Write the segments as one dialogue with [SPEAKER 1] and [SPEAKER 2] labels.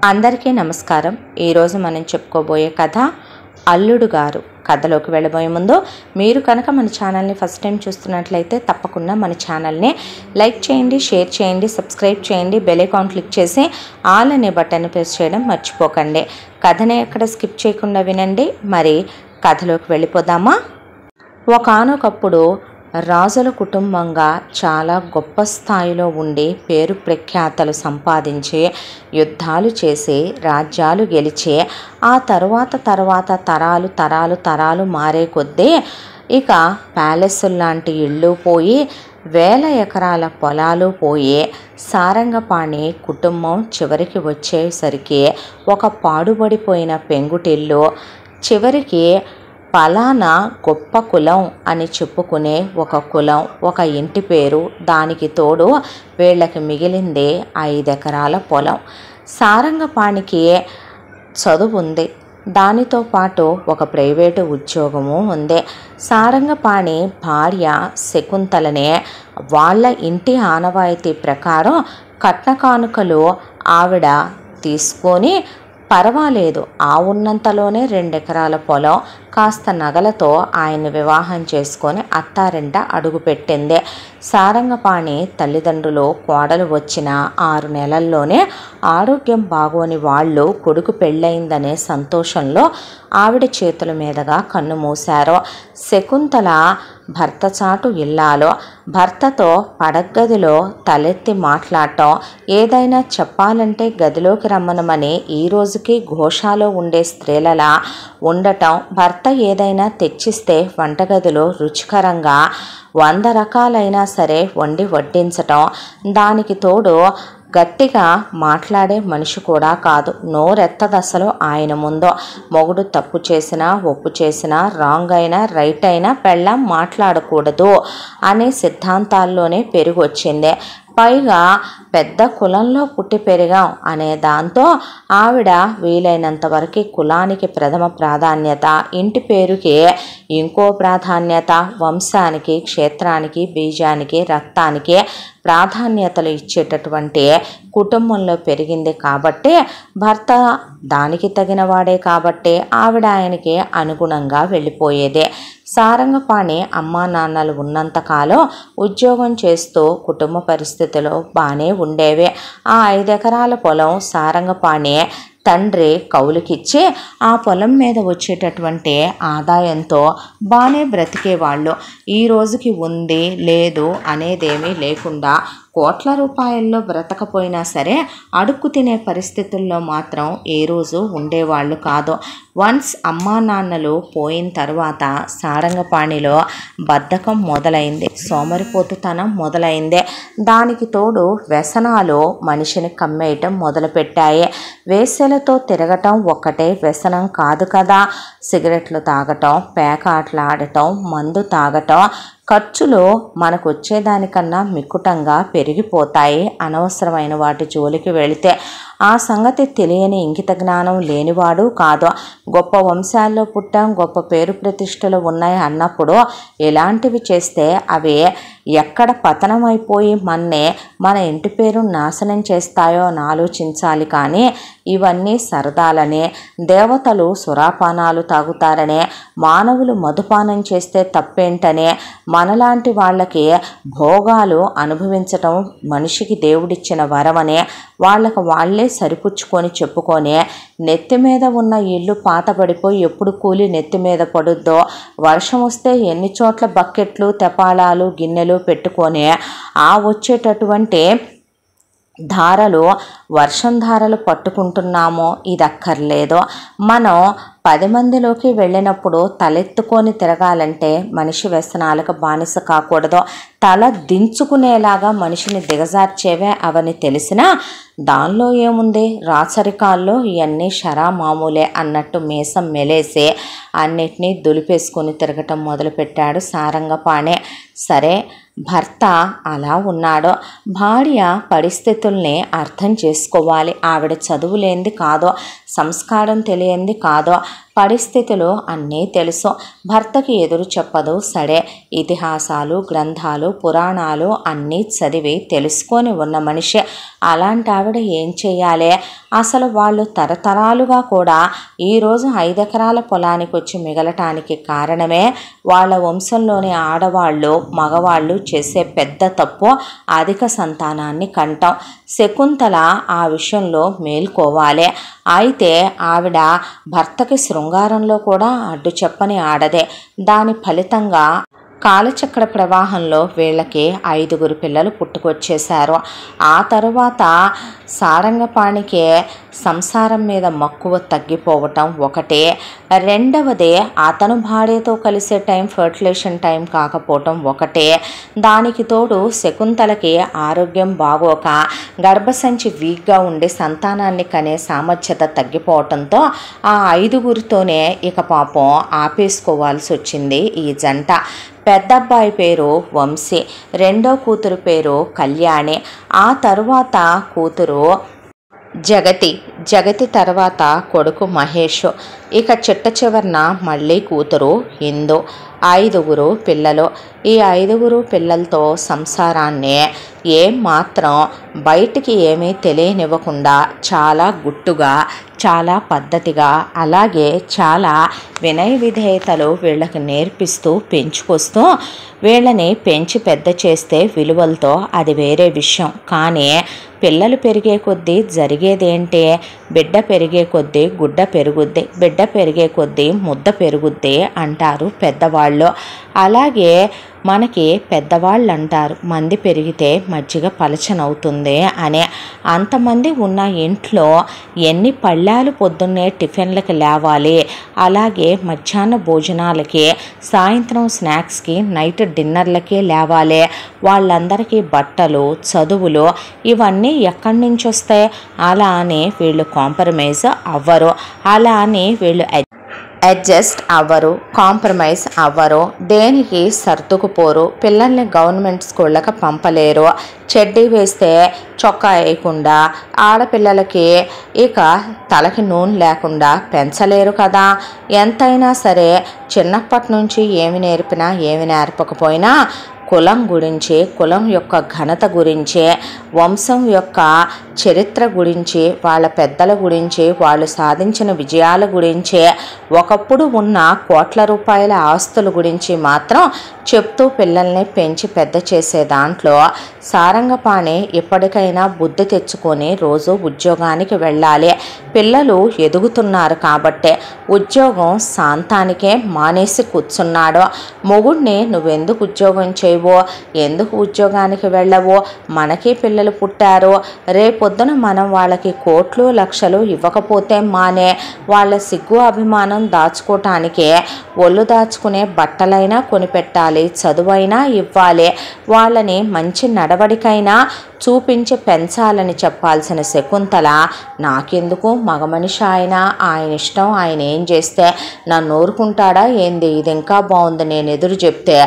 [SPEAKER 1] అందరికీ నమస్కారం. ఈరోజు మనం చెప్పుకోబోయే కథ అల్లుడు గారు. కథలోకి వెళ్ళబోయే ముందు మీరు కనుక మన ఛానల్ని ఫస్ట్ టైం చూస్తున్నట్లయితే తప్పకుండా మన ఛానల్ని లైక్ చేయండి, షేర్ చేయండి, సబ్స్క్రైబ్ చేయండి, బెల్ ఐకాన్ క్లిక్ చేసి ఆల్ అనే బటన్ ప్రెస్ చేయడం మర్చిపోకండి. కథని ఎక్కడ స్కిప్ చేయకుండా వినండి. మరి కథలోకి వెళ్ళిపోదామా? ఒకానొకప్పుడు రాజుల కుటుంబంగా చాలా గొప్ప స్థాయిలో ఉండి పేరు ప్రఖ్యాతలు సంపాదించి యుద్ధాలు చేసి రాజ్యాలు గెలిచి ఆ తరువాత తరాలు మారే కొద్దీ ఇక ప్యాలెస్లు లాంటి ఇళ్ళు పోయి వేల ఎకరాల పొలాలు పోయి సారంగపాణి కుటుంబం చివరికి వచ్చేసరికి ఒక పాడుబడిపోయిన పెంకుటిల్లు, చివరికి పలానా గొప్ప కులం అని చెప్పుకునే ఒక కులం, ఒక ఇంటి పేరు, దానికి తోడు వీళ్ళకి మిగిలిందే 5 ఎకరాల పొలం. సారంగపాణికి చదువు ఉంది, దానితో పాటు ఒక ప్రైవేటు ఉద్యోగము ఉంది. సారంగపాణి భార్య శకుంతలనే వాళ్ళ ఇంటి ఆనవాయితీ ప్రకారం కట్న కానుకలు ఆవిడ తీసుకొని పర్వాలేదు ఆ ఉన్నంతలోనే 2 ఎకరాల పొలం కాస్త నగలతో ఆయన్ని వివాహం చేసుకొని అత్తారింట అడుగుపెట్టింది. సారంగపాణి తల్లిదండ్రులు కోడలు వచ్చిన 6 నెలల్లోనే ఆరోగ్యం బాగోని వాళ్ళు కొడుకు పెళ్ళయిందనే సంతోషంలో ఆవిడ చేతుల మీదుగా కన్ను మూశారు. శకుంతల భర్త చాటు ఇల్లాలో భర్తతో పడగదిలో తలెత్తి మాట్లాడటం, ఏదైనా చెప్పాలంటే గదిలోకి రమ్మనమని ఈ రోజుకి ఘోషాలో ఉండే స్త్రీలలా ఉండటం, భర్త ఏదైనా తెచ్చిస్తే వంటగదిలో రుచికరంగా 100 రకాలైనా సరే వండి వడ్డించటం, దానికి తోడు గట్టిగా మాట్లాడే మనిషి కూడా కాదు, నోరెత్తదసలు ఆయన ముందు. మొగుడు తప్పు చేసినా ఒప్పు చేసినా రాంగ్ అయినా రైట్ అయినా పెళ్ళాం మాట్లాడకూడదు అనే సిద్ధాంతాల్లోనే పెరిగొచ్చింది. పైగా పెద్ద కులంలో పుట్టి పెరిగాం అనే దాంతో ఆవిడ వీలైనంత వరకు కులానికి ప్రథమ ప్రాధాన్యత, ఇంటి పేరుకి ఇంకో ప్రాధాన్యత, వంశానికి, క్షేత్రానికి, బీజానికి, రక్తానికి ప్రాధాన్యతలు ఇచ్చేటటువంటి కుటుంబంలో పెరిగింది కాబట్టి, భర్త దానికి తగిన వాడే కాబట్టి ఆవిడ ఆయనకి అనుగుణంగా వెళ్ళిపోయేదే. సారంగపాణి అమ్మా నాన్నలు ఉన్నంతకాలం ఉద్యోగం చేస్తూ కుటుంబ పరిస్థితులు బాగానే ఉండేవి. ఆ 5 ఎకరాల పొలం సారంగపాణి తండ్రి కౌలుకిచ్చి ఆ పొలం మీద వచ్చేటటువంటి ఆదాయంతో బాగానే బ్రతికేవాళ్ళు. ఈ రోజుకి ఉంది లేదు అనేదేమీ లేకుండా కోట్ల రూపాయల్లో బ్రతకపోయినా సరే అడుక్కు తినే పరిస్థితుల్లో మాత్రం ఏ రోజు ఉండేవాళ్ళు కాదు. వన్స్ అమ్మా నాన్నలు పోయిన తర్వాత సారంగపాణిలో బద్ధకం మొదలైంది, సోమరిపోతుతనం మొదలైంది. దానికి తోడు వ్యసనాలు మనిషిని కమ్మేయటం మొదలుపెట్టాయి. వేశ్యలతో తిరగటం ఒక్కటే వ్యసనం కాదు కదా, సిగరెట్లు తాగటం, పేకాటలు ఆడటం, మందు తాగటం, ఖర్చులు మనకు వచ్చేదానికన్నా మిక్కుటంగా పెరిగిపోతాయి అనవసరమైన వాటి జోలికి వెళితే. ఆ సంగతి తెలియని ఇంకిత జ్ఞానం లేనివాడు కాదు. గొప్ప వంశాల్లో పుట్టాం, గొప్ప పేరు ప్రతిష్టలు ఉన్నాయి అన్నప్పుడు ఎలాంటివి చేస్తే అవి ఎక్కడ పతనమైపోయి మన ఇంటి పేరు నాశనం చేస్తాయో అని ఆలోచించాలి. కానీ ఇవన్నీ సరదాలనే, దేవతలు సురాపానాలు తాగుతారనే, మానవులు మధుపానం చేస్తే తప్పేంటనే, మనలాంటి వాళ్ళకి భోగాలు అనుభవించటం మనిషికి దేవుడిచ్చిన వరమనే వాళ్ళకు వాళ్ళే సరిపుచ్చుకొని చెప్పుకొని నెత్తి మీద ఉన్న ఇల్లు పాతబడిపోయి ఎప్పుడు కూలి నెత్తి మీద పడుద్దో, వర్షం వస్తే ఎన్ని చోట్ల బకెట్లు, తెపాళాలు, గిన్నెలు పెట్టుకొని ఆ వచ్చేటటువంటి ధారలు వర్షం ధారలు పట్టుకుంటున్నామో ఇది అక్కర్లేదు. మనం 10 మందిలోకి వెళ్ళినప్పుడు తలెత్తుకొని తిరగాలంటే మనిషి వ్యసనాలకు బానిస కాకూడదు. తల దించుకునేలాగా మనిషిని దిగజార్చేవే అవని తెలిసినా దానిలో ఏముంది, రాచరికాల్లో ఇవన్నీ షరా మామూలే అన్నట్టు మీసం మెలేసి అన్నిటినీ దులిపేసుకొని తిరగటం మొదలుపెట్టాడు సారంగపాణి. సరే, భర్త అలా ఉన్నాడో, భార్య పరిస్థితుల్ని అర్థం చేసుకోవాలి. ఆవిడ చదువు లేనిది కాదో, సంస్కారం తెలియంది కాదో, పరిస్థితులు అన్నీ తెలుసు. భర్తకి ఎదురు చెప్పదు సడే. ఇతిహాసాలు, గ్రంథాలు, పురాణాలు అన్నీ చదివి తెలుసుకొని ఉన్న మనిషి. అలాంటి ఆవిడ ఏం చెయ్యాలి? అసలు వాళ్ళు తరతరాలుగా కూడా ఈరోజు 5 ఎకరాల పొలానికి వచ్చి మిగలటానికి కారణమే వాళ్ళ వంశంలోని ఆడవాళ్ళు, మగవాళ్ళు చేసే పెద్ద తప్పు అధిక సంతానాన్ని కంటాం. శకుంతల ఆ విషయంలో మేల్కోవాలి. అయితే ఆవిడ భర్తకి శృంగారంలో కూడా అడ్డు చెప్పని ఆడదే. దాని ఫలితంగా కాలచక్ర ప్రవాహంలో వీళ్ళకి 5 పిల్లలు పుట్టుకొచ్చేశారు. ఆ తరువాత సారంగపాణికే సంసారం మీద మక్కువ తగ్గిపోవటం ఒకటే. రెండవది అతను భార్యతో కలిసే టైం ఫర్టిలేషన్ టైం కాకపోవటం ఒకటే. దానికి తోడు శకుంతలకి ఆరోగ్యం బాగోక గర్భసంచి వీక్గా ఉండి సంతానాన్ని కనే సామర్థ్యత తగ్గిపోవటంతో ఆ 5తోనే ఇక పాపం ఆపేసుకోవాల్సి వచ్చింది ఈ జంట. పెద్దబ్బాయి పేరు వంశీ, రెండో కూతురు పేరు కళ్యాణి, ఆ తరువాత కూతురు జగతి తర్వాత కొడుకు మహేష్, ఇక చిట్ట చివరన మళ్ళీ కూతురు ఇందు. 5 పిల్లలు. ఈ 5 పిల్లలతో సంసారాన్ని మాత్రం బయటికి ఏమీ తెలియనివ్వకుండా చాలా గుట్టుగా, చాలా పద్ధతిగా, అలాగే చాలా వినయ విధేయతలు వీళ్ళకి నేర్పిస్తూ పెంచుకొస్తూ వీళ్ళని పెంచి పెద్ద చేస్తే విలువలతో అది వేరే విషయం. కానీ పిల్లలు పెరిగే కొద్దీ జరిగేదేంటి? బిడ్డ పెరిగే కొద్దీ గుడ్డ పెరుగుద్ది, బిడ్డ పెరిగే కొద్దీ ముద్ద పెరుగుద్ది అంటారు పెద్దవాళ్ళు. అలాగే మనకి పెద్దవాళ్ళు అంటారు మంది పెరిగితే మజ్జిగ పలచనవుతుంది అని. అంతమంది ఉన్న ఇంట్లో ఎన్ని పళ్ళాలు పొద్దున్నే టిఫిన్లకి లేవాలి, అలాగే మధ్యాహ్న భోజనాలకి, సాయంత్రం స్నాక్స్కి, నైట్ డిన్నర్లకి లేవాలి. వాళ్ళందరికీ బట్టలు, చదువులు ఇవన్నీ ఎక్కడి నుంచి వస్తాయి? అలా అని వీళ్ళు కాంప్రమైజ్ అవ్వరు, అలా అని వీళ్ళు అడ్జస్ట్ అవ్వరు, కాంప్రమైజ్ అవ్వరు, దేనికి సర్దుకుపోరు. పిల్లల్ని గవర్నమెంట్ స్కూళ్ళకి పంపలేరు. చెడ్డీ వేస్తే చొక్కా వేయకుండా, ఆడపిల్లలకి ఇక తలకి నూనె లేకుండా పెంచలేరు కదా. ఎంతైనా సరే చిన్నప్పటి నుంచి ఏమి నేర్పినా ఏమి నేర్పకపోయినా కులం గురించి, కులం యొక్క ఘనత గురించి, వంశం యొక్క చరిత్ర గురించి, వాళ్ళ పెద్దల గురించి, వాళ్ళు సాధించిన విజయాల గురించి, ఒకప్పుడు ఉన్న కోట్ల రూపాయల ఆస్తుల గురించి మాత్రం చెప్తూ పిల్లల్ని పెంచి పెద్ద చేసే దాంట్లో సారంగపాణి ఇప్పటికైనా బుద్ధి తెచ్చుకొని రోజు ఉద్యోగానికి వెళ్ళాలి. పిల్లలు ఎదుగుతున్నారు కాబట్టే ఉద్యోగం శాంతానికే మానేసి కూర్చున్నాడు. మొగుడిని నువ్వెందుకు ఉద్యోగం చేయవో, ఎందుకు ఉద్యోగానికి వెళ్ళవో, మనకి పిల్లలు పుట్టారు, రేపొద్దున మనం వాళ్ళకి కోట్లు లక్షలు ఇవ్వకపోతే మానే, వాళ్ళ సిగ్గు అభిమానం దాచుకోవటానికే ఒళ్ళు దాచుకునే బట్టలైనా కొనిపెట్టాలి, చదువైనా ఇవ్వాలి, వాళ్ళని మంచి నడవడికైనా చూపించి పెంచాలని చెప్పాల్సిన శకుంతల నాకెందుకు, మగ మనిషి ఆయన ఇష్టం, ఆయన ఏం చేస్తే నన్ను ఊరుకుంటాడా ఏంది, ఇది ఇంకా బాగుంది, నేను ఎదురు చెప్తే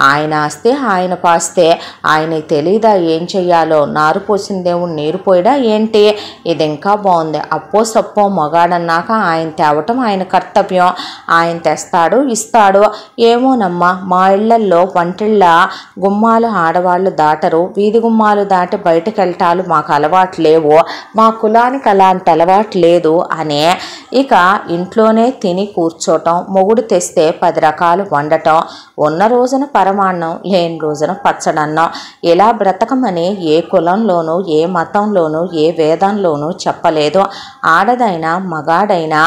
[SPEAKER 1] ఆయన ఆస్తే ఆయన పాస్తే ఆయనకి తెలీదా ఏం చెయ్యాలో, నారు పోసిన దేవుడు నీరు పోయడా ఏంటి, ఇది ఇంకా బాగుంది, అప్పో సప్పో మగాడన్నాక ఆయన తేవటం ఆయన కర్తవ్యం, ఆయన తెస్తాడు ఇస్తాడు. ఏమోనమ్మా, మా ఇళ్లల్లో వంటిళ్ళ గుమ్మాలు ఆడవాళ్ళు దాటరు, వీధి గుమ్మాలు దాటి బయటకు వెళ్ళటాలు మాకు అలవాటు లేవు, మా కులానికి అలాంటి అలవాటు లేదు అని ఇక ఇంట్లోనే తిని కూర్చోటం, మొగుడు తెస్తే 10 రకాలు వండటం, ఉన్న రోజున పరమాన్నం, లేని రోజున పచ్చడన్నం, ఇలా బ్రతకమని ఏ కులంలోనూ ఏ మతంలోనూ ఏ వేదంలోనూ చెప్పలేదు. ఆడదైనా మగాడైనా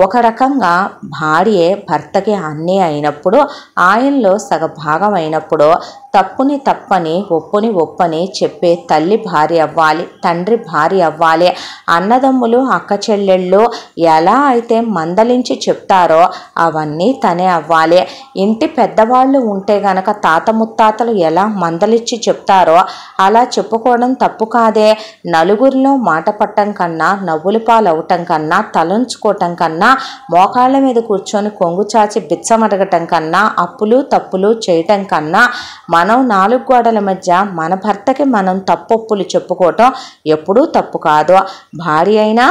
[SPEAKER 1] ఒక రకంగా భార్యే భర్తకి అన్నీ అయినప్పుడు, ఆయనలో సగభాగం అయినప్పుడు తప్పుని తప్పని, ఒప్పుని ఒప్పని చెప్పే తల్లి భార్య అవ్వాలి, తండ్రి భార్య అవ్వాలి. అన్నదమ్ములు అక్క చెల్లెళ్ళు ఎలా అయితే మందలించి చెప్తారో అవన్నీ తనే అవ్వాలి. ఇంటి పెద్దవాళ్ళు ఉంటే గనక తాత ముత్తాతలు ఎలా మందలిచ్చి చెప్తారో అలా చెప్పుకోవడం తప్పు కాదే. నలుగురిలో మాట పట్టం కన్నా, నవ్వుల పాలవటం కన్నా, తలంచుకోవటం కన్నా కన్నా, మోకాళ్ళ మీద కూర్చొని కొంగు చాచి బిచ్చమడగటం కన్నా, అప్పులు తప్పులు చేయటం కన్నా మనం 4 గోడల మధ్య మన భర్తకి మనం తప్పొప్పులు చెప్పుకోవటం ఎప్పుడూ తప్పు కాదు. భార్య అయినా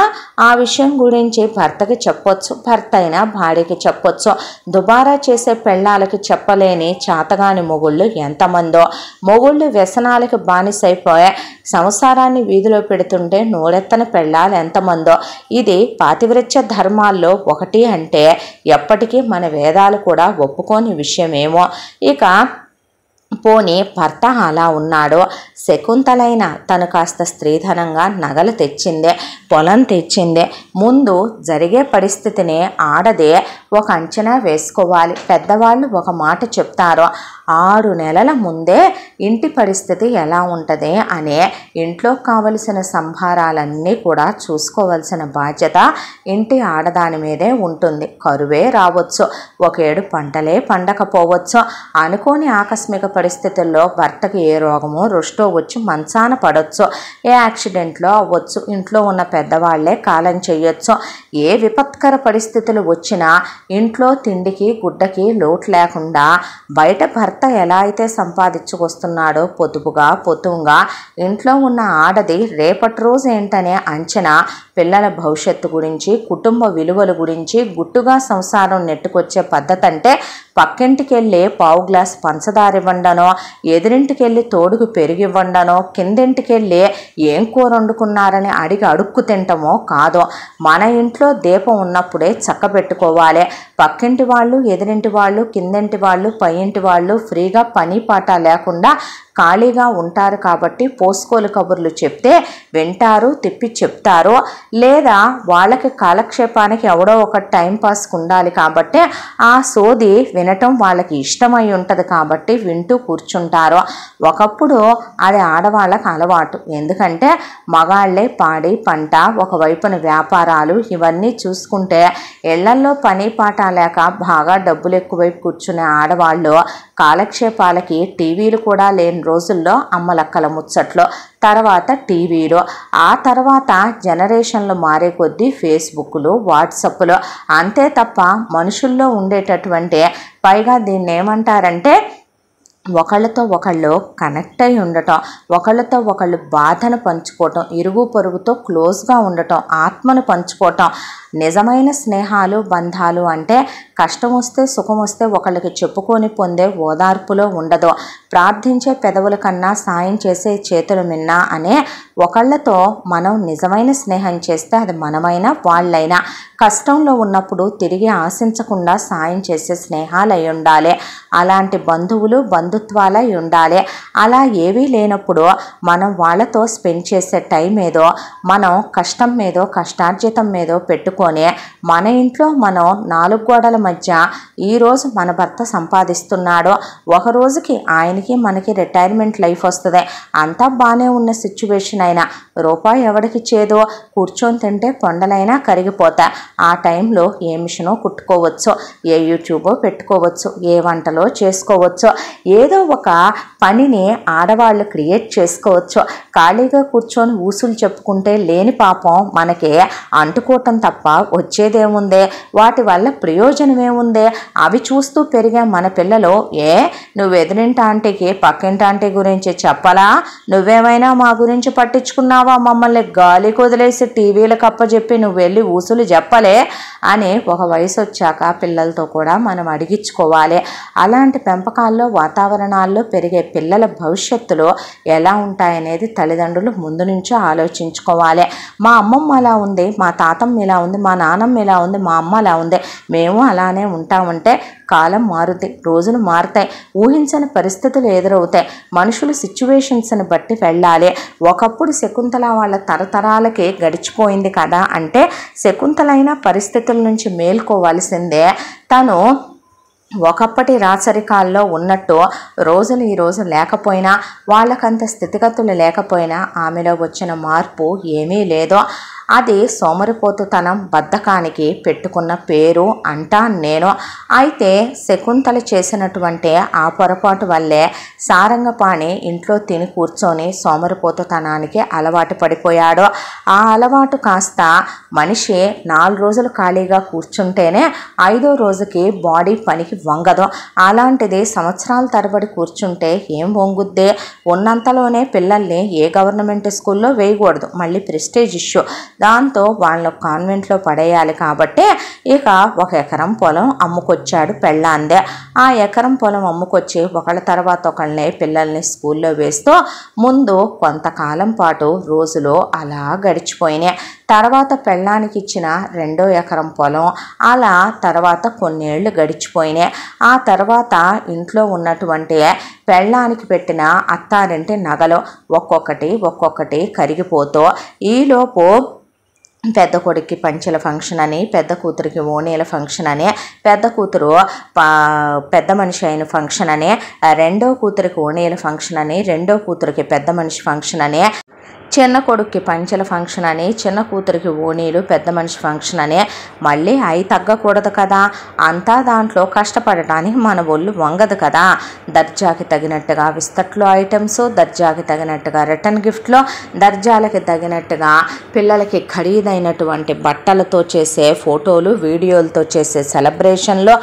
[SPEAKER 1] ఆ విషయం గురించి భర్తకి చెప్పొచ్చు, భర్త అయినా భార్యకి చెప్పొచ్చు. దుబారా చేసే పెళ్ళాలకి చెప్పలేని చాతగాని మొగుళ్ళు ఎంతమందో. మొగుళ్ళు వ్యసనాలకి బానిసైపోయే సంసారాన్ని వీధిలో పెడుతుంటే నోరెత్తని పెళ్ళాలు ఎంతమందో. ఇది పాతివ్రత్య ధర్మాల్లో ఒకటి అంటే ఎప్పటికీ మన వేదాలు కూడా ఒప్పుకోని విషయమేమో. ఇక పోనీ భర్త అలా ఉన్నాడు. శకుంతలైన తను కాస్త స్త్రీధనంగా నగలు తెచ్చిందే, పొలం తెచ్చిందే. ముందు జరిగే పరిస్థితిని ఆడదే ఒక అంచనా వేసుకోవాలి. పెద్దవాళ్ళు ఒక మాట చెప్తారు, 6 నెలల ముందే ఇంటి పరిస్థితి ఎలా ఉంటుంది అనే ఇంట్లో కావలసిన సంభారాలన్నీ కూడా చూసుకోవాల్సిన బాధ్యత ఇంటి ఆడదాని మీదే ఉంటుంది. కరువే రావచ్చు, ఒకేడు పంటలే పండకపోవచ్చు. అనుకోని ఆకస్మిక పరిస్థితుల్లో భర్తకి ఏ రోగమో రుష్టో వచ్చి మంచాన పడవచ్చు, ఏ యాక్సిడెంట్లో అవ్వచ్చు, ఇంట్లో ఉన్న పెద్దవాళ్లే కాలం చేయొచ్చు. ఏ విపత్కర పరిస్థితులు వచ్చినా ఇంట్లో తిండికి గుడ్డకి లోటు లేకుండా బయట భర్త ఎలా అయితే సంపాదించుకొస్తున్నాడో పొదుపుగా ఇంట్లో ఉన్న ఆడది రేపటి రోజు ఏంటనే అంచనా, పిల్లల భవిష్యత్తు గురించి, కుటుంబ విలువల గురించి గుట్టుగా సంసారం నెట్టుకొచ్చే పద్ధతి అంటే పక్కింటికి వెళ్ళి పావు గ్లాస్ పంచదార ఇవ్వండనో, ఎదురింటికి వెళ్ళి తోడుకు పెరిగివ్వండనో, కిందింటికి వెళ్ళి ఏం కూర వండుకున్నారని అడుక్కు తింటామో కాదు. మన ఇంట్లో దీపం ఉన్నప్పుడే చక్కబెట్టుకోవాలి. పక్కింటి వాళ్ళు, ఎదురింటి వాళ్ళు, కిందింటి వాళ్ళు, పై ఇంటి వాళ్ళు ఫ్రీగా పని పాట లేకుండా ఖాళీగా ఉంటారు కాబట్టి పోసుకోలు కబుర్లు చెప్తే వింటారు, తిప్పి చెప్తారు. లేదా వాళ్ళకి కాలక్షేపానికి ఎవడో ఒక టైంపాస్కి ఉండాలి కాబట్టి ఆ సోది వినటం వాళ్ళకి ఇష్టమై ఉంటుంది కాబట్టి వింటూ కూర్చుంటారు. ఒకప్పుడు అది ఆడవాళ్ళకి అలవాటు. ఎందుకంటే మగాళ్లే పాడి పంట, ఒకవైపున వ్యాపారాలు ఇవన్నీ చూసుకుంటే ఇళ్లల్లో పని పాట లేక బాగా డబ్బులు ఎక్కువైపు కూర్చునే ఆడవాళ్ళు కాలక్షేపాలకి టీవీలు కూడా లేని రోజుల్లో అమ్మలక్కల ముచ్చట్లు, తర్వాత టీవీలు, ఆ తర్వాత జనరేషన్లు మారే కొద్దీ ఫేస్బుక్లు, వాట్సప్లు, అంతే తప్ప మనుషుల్లో ఉండేటటువంటి, పైగా దీన్ని ఏమంటారంటే ఒకళ్ళతో ఒకళ్ళు కనెక్ట్ అయి ఉండటం, ఒకళ్ళతో ఒకళ్ళు బాధను పంచుకోవటం, ఇరుగు పొరుగుతో క్లోజ్గా ఉండటం, ఆత్మను పంచుకోవటం. నిజమైన స్నేహాలు బంధాలు అంటే కష్టం వస్తే సుఖం వస్తే ఒకళ్ళకి చెప్పుకొని పొందే ఓదార్పులో ఉండదు. ప్రార్థించే పెదవుల కన్నా సాయం చేసే చేతులు మిన్నా అనే ఒకళ్ళతో మనం నిజమైన స్నేహం చేస్తే అది మనమైనా వాళ్ళైనా కష్టంలో ఉన్నప్పుడు తిరిగి ఆశించకుండా సాయం చేసే స్నేహాలు అయి ఉండాలి. అలాంటి బంధువులు బంధుత్వాలై ఉండాలి. అలా ఏవీ లేనప్పుడు మనం వాళ్ళతో స్పెండ్ చేసే టైం ఏదో మనం కష్టం మీదో కష్టార్జితం మీదో పెట్టుకొని మన ఇంట్లో మనం 4 గోడల మధ్య ఈరోజు మన భర్త సంపాదిస్తున్నాడో ఒక రోజుకి ఆయనకి మనకి రిటైర్మెంట్ లైఫ్ వస్తుంది. అంతా బాగానే ఉన్న సిచ్యువేషన్ అయినా రూపాయి ఎవడికి చేదో, కూర్చొని తింటే కొండలైనా కరిగిపోతా. ఆ టైంలో ఏ మిషనో కుట్టుకోవచ్చు, ఏ యూట్యూబో పెట్టుకోవచ్చు, ఏ వంటలో చేసుకోవచ్చు, ఏదో ఒక పనిని ఆడవాళ్ళు క్రియేట్ చేసుకోవచ్చు. ఖాళీగా కూర్చొని ఊసులు చెప్పుకుంటే లేని పాపం మనకి అంటుకోవటం తప్ప వచ్చేదేముందే, వాటి వల్ల ప్రయోజనం ఏముందే? అవి చూస్తూ పెరిగే మన పిల్లలు నువ్వు ఎదురింటి ఆంటీకి పక్కింటి ఆంటీ గురించి చెప్పలా, నువ్వేమైనా మా గురించి పట్టించుకున్నావా, మమ్మల్ని గాలికి వదిలేసి టీవీలకు అప్పచెప్పి నువ్వు వెళ్ళి ఊసులు చెప్పలే అని ఒక వయసు వచ్చాక పిల్లలతో కూడా మనం అడిగించుకోవాలి. అలాంటి పెంపకాల్లో వాతావరణాల్లో పెరిగే పిల్లల భవిష్యత్తులో ఎలా ఉంటాయనేది తల్లిదండ్రులు ముందు నుంచో ఆలోచించుకోవాలి. మా అమ్మమ్మ అలా ఉంది, మా తాతమ్మ ఇలా ఉంది, మా నాన్నమ్మ ఇలా ఉంది, మా అమ్మ అలా ఉంది, మేము అలానే ఉంటామంటే కాలం మారుతాయి, రోజులు మారుతాయి, ఊహించని పరిస్థితులు ఎదురవుతాయి. మనుషులు సిచ్యువేషన్స్ని బట్టి వెళ్ళాలి. ఒకప్పుడు శకుంతల వాళ్ళ తరతరాలకి గడిచిపోయింది కదా అంటే శకుంతలైన పరిస్థితుల నుంచి మేల్కోవాల్సిందే. తను ఒకప్పటి రాచరికాల్లో ఉన్నట్టు రోజులు ఈరోజు లేకపోయినా, వాళ్ళకంత స్థితిగతులు లేకపోయినా ఆమెలో వచ్చిన మార్పు ఏమీ లేదు. అది సోమరిపోతుతనం బద్ధకానికి పెట్టుకున్న పేరు అంటాను నేను. అయితే శకుంతల చేసినటువంటి ఆ పొరపాటు వల్లే సారంగపాణి ఇంట్లో తిని కూర్చొని సోమరిపోతుతనానికి అలవాటు పడిపోయాడు. ఆ అలవాటు కాస్త మనిషి 4 రోజులు ఖాళీగా కూర్చుంటేనే 5వ రోజుకి బాడీ పనికి వంగదు. అలాంటిది సంవత్సరాల తరబడి కూర్చుంటే ఏం వంగుద్ది? ఉన్నంతలోనే పిల్లల్ని ఏ గవర్నమెంట్ స్కూల్లో వేయకూడదు, మళ్ళీ ప్రెస్టేజ్ ఇష్యూ. దాంతో వాళ్ళను కాన్వెంట్లో పడేయాలి. కాబట్టి ఇక 1 ఎకరం పొలం అమ్ముకొచ్చాడు పెళ్ళాందే. ఆ ఎకరం పొలం అమ్ముకొచ్చి ఒకళ్ళ తర్వాత ఒకళ్ళని పిల్లల్ని స్కూల్లో వేస్తూ ముందు కొంతకాలం పాటు రోజులు అలా గడిచిపోయినాయి. తర్వాత పెళ్ళానికి ఇచ్చిన 2వ ఎకరం పొలం, అలా తర్వాత కొన్నేళ్లు గడిచిపోయినాయి. ఆ తర్వాత ఇంట్లో ఉన్నటువంటి పెళ్ళానికి పెట్టిన అత్తారింటి నగలు ఒక్కొక్కటి కరిగిపోతూ ఈలోపు పెద్ద కొడుక్కి పంచెల ఫంక్షన్ అని, పెద్ద కూతురికి ఓణీల ఫంక్షన్ అని, పెద్ద కూతురు పెద్ద మనిషి అయిన ఫంక్షన్ అని, 2వ కూతురికి ఓణీల ఫంక్షన్ అని, 2వ కూతురికి పెద్ద మనిషి ఫంక్షన్ అని, చిన్న కొడుక్కి పంచెల ఫంక్షన్ అని, చిన్న కూతురికి ఓణీలు పెద్ద మనిషి ఫంక్షన్ అని. మళ్ళీ అయి తగ్గకూడదు కదా, అంతా దాంట్లో కష్టపడటానికి మన ఒళ్ళు వంగదు కదా. దర్జాకి తగినట్టుగా విస్తట్లో ఐటమ్స్, దర్జాకి తగినట్టుగా రిటర్న్ గిఫ్ట్లో, దర్జాలకి తగినట్టుగా పిల్లలకి ఖరీదైనటువంటి బట్టలతో చేసే ఫోటోలు, వీడియోలతో చేసే సెలబ్రేషన్లో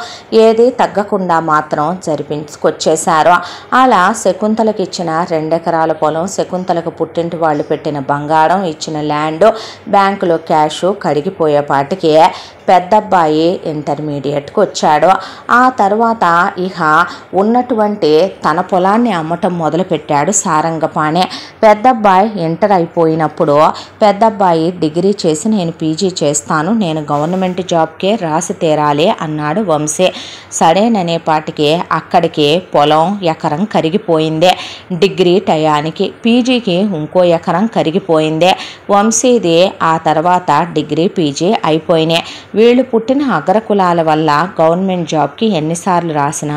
[SPEAKER 1] ఏది తగ్గకుండా మాత్రం జరిపించుకొచ్చేశారు. అలా శకుంతలకి ఇచ్చిన 2 ఎకరాల పొలం, శకుంతలకు పుట్టింటి వాళ్ళు పెట్టిన బంగారం, ఇచ్చిన ల్యాండ్, బ్యాంకులో క్యాష్ కడిగిపోయేపాటికి పెద్దబ్బాయి ఇంటర్మీడియట్కి వచ్చాడు. ఆ తర్వాత ఇక ఉన్నటువంటి తన పొలాన్ని అమ్మటం మొదలుపెట్టాడు సారంగపాణి. పెద్దబ్బాయి ఇంటర్ అయిపోయినప్పుడు పెద్దబ్బాయి డిగ్రీ చేసి నేను పీజీ చేస్తాను, నేను గవర్నమెంట్ జాబ్కే రాసి తీరాలి అన్నాడు వంశీ. సరేననేపాటికి అక్కడికి పొలం ఎకరం కరిగిపోయిందే డిగ్రీ టయానికి, పీజీకి ఇంకో ఎకరం కరిగిపోయిందే. వంశీది ఆ తర్వాత డిగ్రీ పీజీ అయిపోయినాయి. వీళ్ళు పుట్టిన అగ్రకులాల వల్ల గవర్నమెంట్ జాబ్కి ఎన్నిసార్లు రాసినా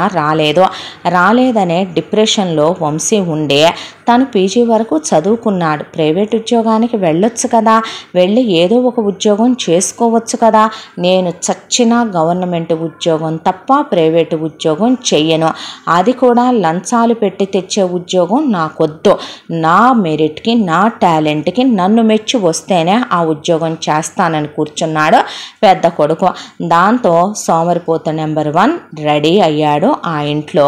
[SPEAKER 1] రాలేదనే డిప్రెషన్లో వంశీ ఉండే తను పీజీ వరకు చదువుకున్నాడు. ప్రైవేట్ ఉద్యోగానికి వెళ్ళొచ్చు కదా, వెళ్ళి ఏదో ఒక ఉద్యోగం చేసుకోవచ్చు కదా. నేను చచ్చినా గవర్నమెంట్ ఉద్యోగం తప్ప ప్రైవేటు ఉద్యోగం చెయ్యను, అది కూడా లంచాలు పెట్టి తెచ్చే ఉద్యోగం నాకొద్దు. నా మెరిట్కి, నా టాలెంట్కి నన్ను మెచ్చి వస్తేనే ఆ ఉద్యోగం చేస్తానని కూర్చున్నాడు పెద్ద కొడుకు. దాంతో సోమరిపోత నెంబర్ 1 రెడీ అయ్యాడు ఆ ఇంట్లో.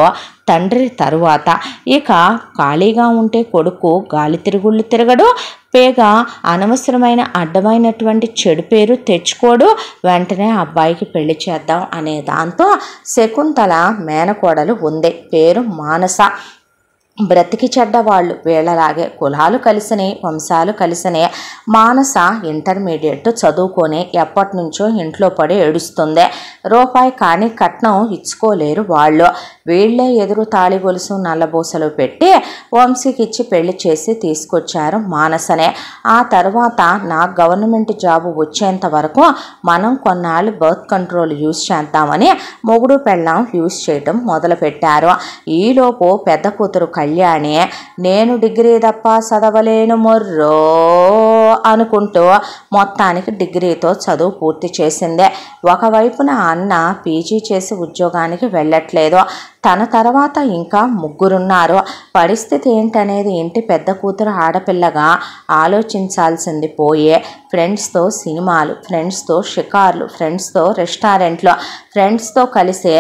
[SPEAKER 1] తండ్రి తరువాత ఇక ఖాళీగా ఉంటే కొడుకు గాలి తిరుగుళ్ళు తిరగడు, పేగా అనవసరమైన అడ్డమైనటువంటి చెడు పేరు తెచ్చుకోడు. వెంటనే అబ్బాయికి పెళ్లి చేద్దాం అనే దాంతో శకుంతల మేనకోడలు ఉంది, పేరు మానస. బ్రతికి చెడ్డవాళ్ళు వీళ్ళలాగే కులాలు కలిసినాయి, వంశాలు కలిసినాయి. మానస ఇంటర్మీడియట్ చదువుకొని ఎప్పటి నుంచో ఇంట్లో పడి ఏడుస్తుంది. రూపాయి కానీ కట్నం ఇచ్చుకోలేరు వాళ్ళు. వీళ్ళే ఎదురు తాళి గొలుసు నల్లబోసలు పెట్టి వంశీకి ఇచ్చి పెళ్లి చేసి తీసుకొచ్చారు మానసనే. ఆ తర్వాత నా గవర్నమెంట్ జాబు వచ్చేంత వరకు మనం కొన్నాళ్ళు బర్త్ కంట్రోల్ యూజ్ చేద్దామని మొగుడు పెళ్ళాం యూజ్ చేయటం మొదలుపెట్టారు. ఈలోపు పెద్ద కూతురు కళ్యాణి నేను డిగ్రీ తప్ప చదవలేను మొర్రో అనుకుంటూ మొత్తానికి డిగ్రీతో చదువు పూర్తి చేసిందే. ఒకవైపున అన్న పీజీ చేసి ఉద్యోగానికి వెళ్ళట్లేదు. తన తర్వాత ఇంకా 3 ఉన్నారు. పరిస్థితి ఏంటనేది ఇంటి పెద్ద కూతురు ఆడపిల్లగా ఆలోచించాల్సింది పోయే ఫ్రెండ్స్తో సినిమాలు, ఫ్రెండ్స్తో షికార్లు, ఫ్రెండ్స్తో రెస్టారెంట్లు, ఫ్రెండ్స్తో కలిసే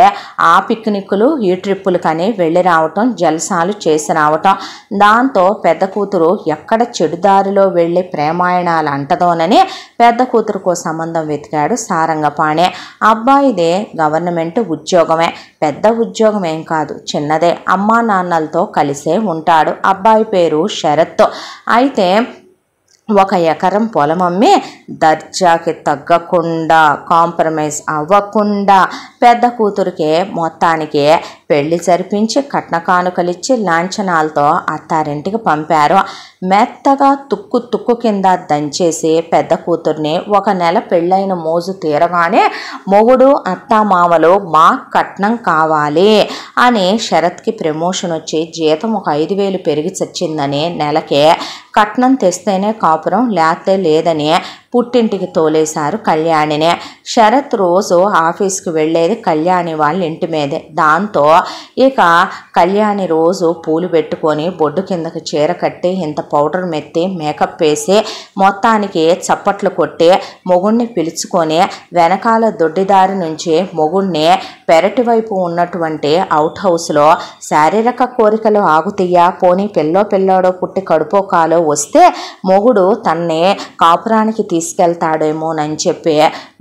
[SPEAKER 1] ఆ పిక్నిక్లు, ఈ ట్రిప్పులు కానీ వెళ్ళి రావటం, జల్సాలు చేసి రావటం. దాంతో పెద్ద కూతురు ఎక్కడ చెడుదారిలో వెళ్ళి ప్రేమాయణాలు అంటదోనని పెద్ద కూతురుకో సంబంధం వెతికాడు సారంగపాణి. అబ్బాయిదే గవర్నమెంట్ ఉద్యోగమే, పెద్ద ఉద్యోగం ఏం కాదు, చిన్నదే. అమ్మా నాన్నలతో కలిసే ఉంటాడు. అబ్బాయి పేరు శరత్. అయితే 1 ఎకరం పొలం అమ్మి దర్జాకి తగ్గకుండా, కాంప్రమైజ్ అవ్వకుండా పెద్ద కూతురికే మొత్తానికి పెళ్లి జరిపించి కట్న కానుకలిచ్చి లాంఛనాలతో అత్తారింటికి పంపారు. మెత్తగా తుక్కు కింద దంచేసి పెద్ద కూతుర్ని 1 నెల పెళ్ళైన మోజు తీరగానే మొగుడు అత్తామామలు మా కట్నం కావాలి అని శరత్కి ప్రమోషన్ వచ్చి జీతం ఒక 5,000 పెరిగి చచ్చిందని నెలకే కట్నం తెస్తేనే కాపురం లేతే లేదని పుట్టింటికి తోలేశారు కళ్యాణినే. శరత్ రోజు ఆఫీస్కి వెళ్ళేది కళ్యాణి వాళ్ళ ఇంటి మీదే. దాంతో ఇక కళ్యాణి రోజు పూలు పెట్టుకొని బొడ్డు కిందకి చీర కట్టి ఇంత పౌడర్ మెత్తి మేకప్ వేసి మొత్తానికి చప్పట్లు కొట్టి మొగుణ్ణి పిలుచుకొని వెనకాల దొడ్డిదారి నుంచి మొగుణ్ణి పెరటి వైపు ఉన్నటువంటి అవుట్ హౌస్లో శారీరక కోరికలు ఆగుతీయా, పోనీ పిల్లోడో పుట్టి కడుపో కాలో వస్తే మొగుడు తన్నే కాపురానికి తీసుకెళ్తాడేమోనని చెప్పి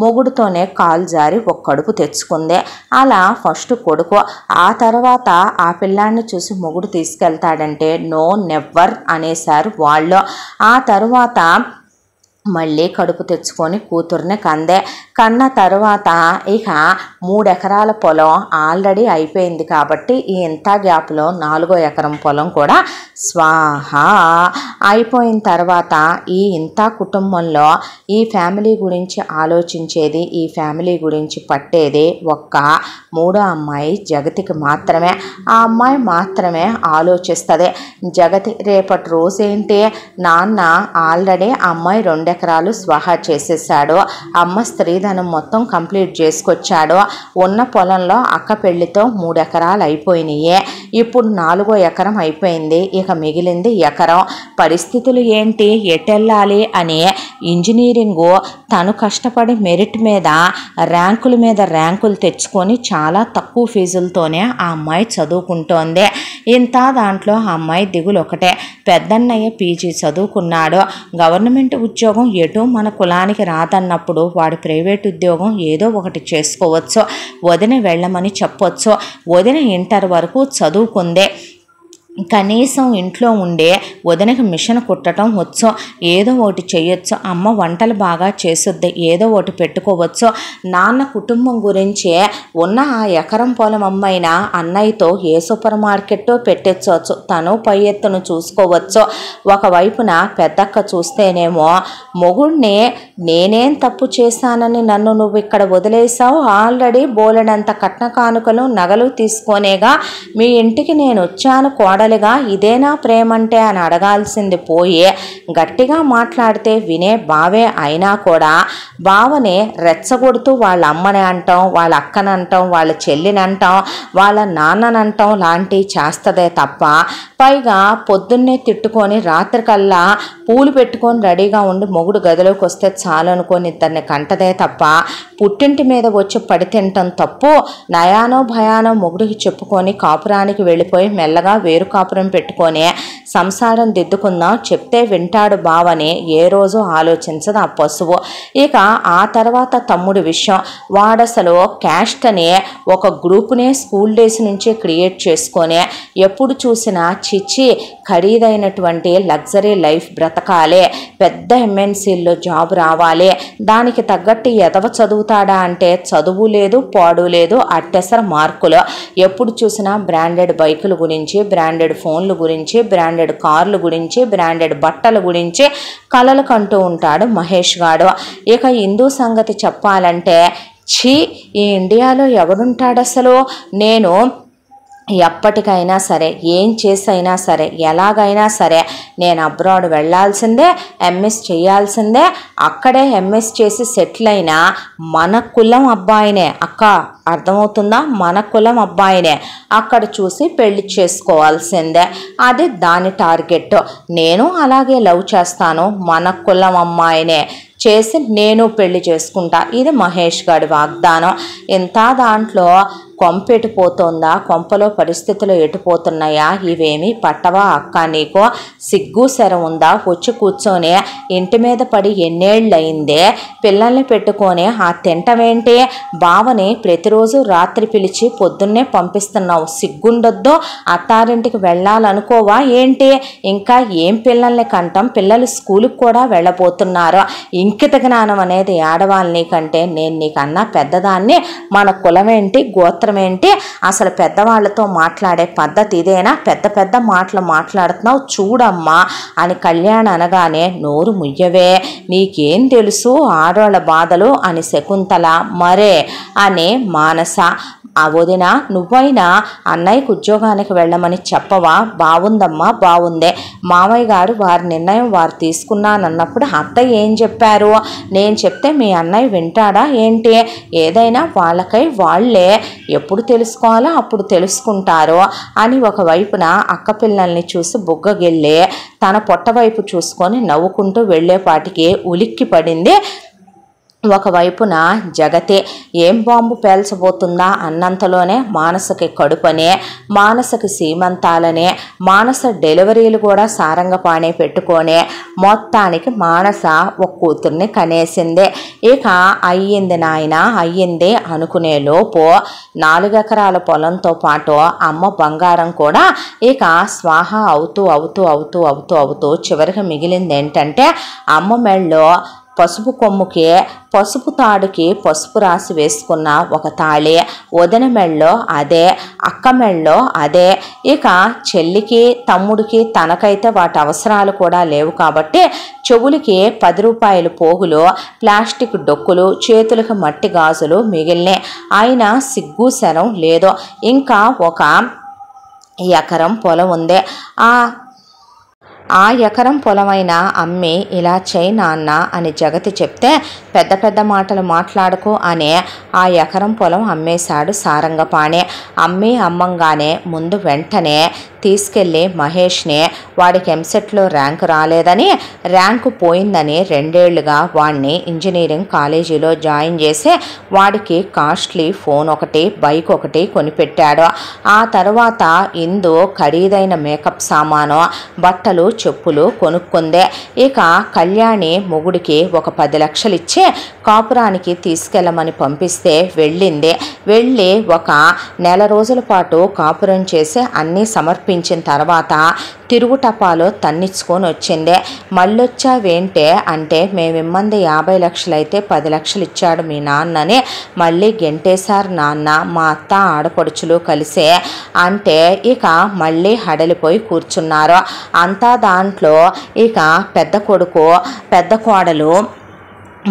[SPEAKER 1] మొగుడుతోనే కాలు జారి ఒక కడుపు తెచ్చుకుంది. అలా ఫస్ట్ కొడుకు, ఆ తర్వాత ఆ పిల్లాన్ని చూసి మొగుడు తీసుకెళ్తాడంటే నో నెవర్ అనేసారు వాళ్ళు. ఆ తర్వాత మళ్ళీ కడుపు తెచ్చుకొని కూతుర్ని కన్న తర్వాత ఇక 3 ఎకరాల పొలం ఆల్రెడీ అయిపోయింది కాబట్టి ఈ ఇంత గ్యాప్లో 4వ ఎకరం పొలం కూడా స్వాహా అయిపోయిన తర్వాత ఈ ఇంత కుటుంబంలో ఈ ఫ్యామిలీ గురించి ఆలోచించేది, ఈ ఫ్యామిలీ గురించి పట్టేది ఒక్క 3వ అమ్మాయి జగతికి మాత్రమే. ఆ అమ్మాయి మాత్రమే ఆలోచిస్తుంది. జగతి రేపటి రోజేంటి, నాన్న ఆల్రెడీ అమ్మాయి 2 ఎకరాలు స్వాహా చేసేసాడు, అమ్మ స్త్రీధనం మొత్తం కంప్లీట్ చేసుకొచ్చాడు, ఉన్న పొలంలో అక్క పెళ్లితో 3 ఎకరాలు అయిపోయినాయి, ఇప్పుడు 4వ ఎకరం అయిపోయింది, ఇక మిగిలింది ఎకరం. పరిస్థితులు ఏంటి, ఎటెళ్ళాలి అని ఇంజనీరింగు తను కష్టపడి మెరిట్ మీద ర్యాంకులు తెచ్చుకొని చాలా తక్కువ ఫీజులతోనే ఆ అమ్మాయి చదువుకుంటోంది. ఇంత దాంట్లో ఆ అమ్మాయి దిగులు ఒకటే, పెద్దన్నయ్య పీజీ చదువుకున్నాడు, గవర్నమెంట్ ఉద్యోగం ఎటు మన కులానికి రాదన్నప్పుడు వాడు ప్రైవేట్ ఉద్యోగం ఏదో ఒకటి చేసుకోవచ్చు, వదిన వెళ్ళమని చెప్పొచ్చు. వదిన ఇంటర్ వరకు చదువుకుందే, కనీసం ఇంట్లో ఉండే వదినకి మిషన్ కుట్టడం వచ్చు, ఏదో ఒకటి చేయొచ్చు, అమ్మ వంటలు బాగా చేసుద్ది, ఏదో ఒకటి పెట్టుకోవచ్చు. నాన్న కుటుంబం గురించి ఉన్న ఆ ఎకరం పొలం అమ్మైనా అన్నయ్యతో ఏ సూపర్ మార్కెట్ పెట్టించవచ్చు, తను పై ఎత్తును చూసుకోవచ్చు. ఒకవైపున పెద్దక్క చూస్తేనేమో మొగుడిని నేనేం తప్పు చేశానని నన్ను నువ్వు ఇక్కడ వదిలేసావు, ఆల్రెడీ బోలెడంత కట్న కానుకలు నగలు తీసుకొనేగా మీ ఇంటికి నేను వచ్చాను కోడలిగా, ఇదేనా ప్రేమంటే అని అడగాల్సింది పోయి గట్టిగా మాట్లాడితే వినే బావే అయినా కూడా బావని రెచ్చగొడుతూ వాళ్ళ అమ్మని అంటాం, వాళ్ళ అక్కని అంటాం, వాళ్ళ చెల్లిని అంటాం, వాళ్ళ నాన్ననంటాం లాంటివి చేస్తదే తప్ప, పైగా పొద్దున్నే తిట్టుకొని రాత్రికల్లా పూలు పెట్టుకొని రెడీగా ఉండి మొగుడు గదిలోకి వస్తే చాలు అనుకొని ఇద్దరిని కంటదే తప్ప పుట్టింటి మీద వచ్చి పడి తింటాం తప్పు. నయానో భయానో మొగుడికి చెప్పుకొని కాపురానికి వెళ్ళిపోయి మెల్లగా వేరు కాపురం పెట్టుకొని సంసారం దిద్దుకుందాం చెప్తే వింటాడు బావని ఏ రోజు ఆలోచించదు ఆ పశువు. ఇక ఆ తర్వాత తమ్ముడి విషయం, వాడసలు క్యాస్ట్ అనే ఒక గ్రూప్నే స్కూల్ డేస్ నుంచి క్రియేట్ చేసుకొని ఎప్పుడు చూసినా చిచ్చి ఖరీదైనటువంటి లగ్జరీ లైఫ్ బ్రతకాలే, పెద్ద ఎంఎన్సీల్లో జాబ్ రావాలి, దానికి తగ్గట్టు ఎదవ చదువుతాడా అంటే చదువు లేదు పాడు లేదు, అట్టెసర మార్కులు. ఎప్పుడు చూసినా బ్రాండెడ్ బైకుల గురించి, బ్రాండెడ్ ఫోన్ల గురించి, బ్రాండెడ్ కార్ల గురించి, బ్రాండెడ్ బట్టల గురించి కలలు కంటూ ఉంటాడు మహేష్ గాడు. ఇక హిందూ సంగతి చెప్పాలంటే ఛీ, ఈ ఇండియాలో ఎవడుంటాడు అసలు, నేను ఎప్పటికైనా సరే ఏం చేసైనా సరే ఎలాగైనా సరే నేను అబ్రాడ్ వెళ్ళాల్సిందే, ఎంఎస్ చేయాల్సిందే, అక్కడే ఎంఎస్ చేసి సెటిల్ అయినా మన కులం అబ్బాయినే అక్క, అర్థమవుతుందా, మన కులం అబ్బాయినే అక్కడ చూసి పెళ్లి చేసుకోవాల్సిందే, అది దాని టార్గెట్. నేను అలాగే లవ్ చేస్తాను, మన కులం అమ్మాయినే చేసి నేను పెళ్లి చేసుకుంటా, ఇది మహేష్ గారి వాగ్దానం. ఇంత దాంట్లో కొంప ఎటుపోతుందా, కొంపలో పరిస్థితులు ఎటుపోతున్నాయా, ఇవేమి పట్టవా అక్క, నీకు సిగ్గు శరం ఉందా, వచ్చి కూర్చొని ఇంటి మీద పడి ఎన్నేళ్ళయిందే, పిల్లల్ని పెట్టుకొని ఆ తింటవేంటి, బావని ప్రతిరోజు రాత్రి పిలిచి పొద్దున్నే పంపిస్తున్నావు, సిగ్గుండొద్దు, అత్తారింటికి వెళ్ళాలనుకోవా ఏంటి, ఇంకా ఏం పిల్లల్ని కంటాం, పిల్లలు స్కూల్కి కూడా వెళ్ళబోతున్నారు, ఇంకిత జ్ఞానం అనేది ఆడవాళ్ళని కంటే నేను నీకన్నా పెద్దదాన్ని, మన కులమేంటి గోత్రం అవసరం ఏంటి, అసలు పెద్దవాళ్ళతో మాట్లాడే పద్ధతి ఇదేనా, పెద్ద పెద్ద మాటలు మాట్లాడుతున్నావు చూడమ్మా అని కళ్యాణ్ అనగానే నోరు ముయ్యవే, నీకేం తెలుసు ఆడవాళ్ళ బాధలు అని శకుంతల, మరే అని మానస. ఆ వదిన నువ్వైనా అన్నయ్యకు ఉద్యోగానికి వెళ్ళమని చెప్పవా, బాగుందమ్మా బాగుందే, మామయ్య గారు వారి నిర్ణయం వారు తీసుకున్నానన్నప్పుడు అత్తయ్య ఏం చెప్పారు, నేను చెప్తే మీ అన్నయ్య వింటాడా ఏంటి, ఏదైనా వాళ్ళకై వాళ్ళే ఎప్పుడు తెలుసుకోవాలో అప్పుడు తెలుసుకుంటారు అని ఒకవైపున అక్క పిల్లల్ని చూసి బుగ్గగిల్లే తన పొట్టవైపు చూసుకొని నవ్వుకుంటూ వెళ్ళేపాటికి ఉలిక్కి పడింది. ఒకవైపున జగతే ఏం బాంబు పేల్చబోతుందా అన్నంతలోనే మానసకి కడుపనే, మానసకి సీమంతాలనే, మానస డెలివరీలు కూడా సారంగపాణి పెట్టుకొనే మొత్తానికి మానస ఒక కూతుర్ని కనేసింది. ఇక అయ్యింది నాయన అయ్యింది అనుకునే లోపు 4 ఎకరాల పొలంతో పాటు అమ్మ బంగారం కూడా ఇక స్వాహ అవుతూ అవుతూ అవుతూ అవుతూ అవుతూ చివరికి మిగిలింది ఏంటంటే అమ్మ మెళ్ళో పసుపు కొమ్ముకి పసుపు తాడుకి పసుపు రాసి వేసుకున్న ఒక తాళి, వదిన మెళ్ళో అదే, అక్క మెళ్ళో అదే. ఇక చెల్లికి తమ్ముడికి తనకైతే వాటి అవసరాలు కూడా లేవు కాబట్టి చెవులకి 10 రూపాయల పోగులు, ప్లాస్టిక్ డొక్కులు, చేతులకు మట్టి గాజులు మిగిలినే. ఆయన సిగ్గు శరం లేదు. ఇంకా ఒక ఎకరం పొలం ఉంది. ఆ ఎకరం పొలమైనా అమ్మి ఇలా చేయి నాన్న అని జగతి చెప్తే పెద్ద పెద్ద మాటలు మాట్లాడుకో అనే ఆ ఎకరం పొలం అమ్మేశాడు సారంగపాణి. అమ్మంగానే ముందు వెంటనే తీసుకెళ్ళి మహేష్ని వాడికి ఎంసెట్లో ర్యాంకు రాలేదని, ర్యాంకు పోయిందని 2 ఏళ్లుగా వాడిని ఇంజనీరింగ్ కాలేజీలో జాయిన్ చేసి వాడికి కాస్ట్లీ ఫోన్ ఒకటి బైక్ ఒకటి కొనిపెట్టాడు. ఆ తర్వాత ఇందు ఖరీదైన మేకప్ సామాను, బట్టలు, చెప్పులు కొనుక్కుందే. ఇక కళ్యాణి మొగుడికి ఒక 10 లక్షలు ఇచ్చి కాపురానికి తీసుకెళ్ళమని పంపిస్తే వెళ్ళి ఒక నెల రోజుల పాటు కాపురం చేసి అన్నీ సమర్పించిన తర్వాత తిరుగుటపాలో తన్నిచ్చుకొని వచ్చిందే. మళ్ళొచ్చావేంటే అంటే మేమిమ్మంది 50 లక్షలైతే 10 లక్షలు ఇచ్చాడు మీ నాన్నని మళ్ళీ గెంటేశారు నాన్న మా అత్త ఆడపడుచులు కలిసే అంటే ఇక మళ్ళీ హడలిపోయి కూర్చున్నారు. అంతా దాంట్లో ఇక పెద్ద కొడుకు పెద్ద కోడలు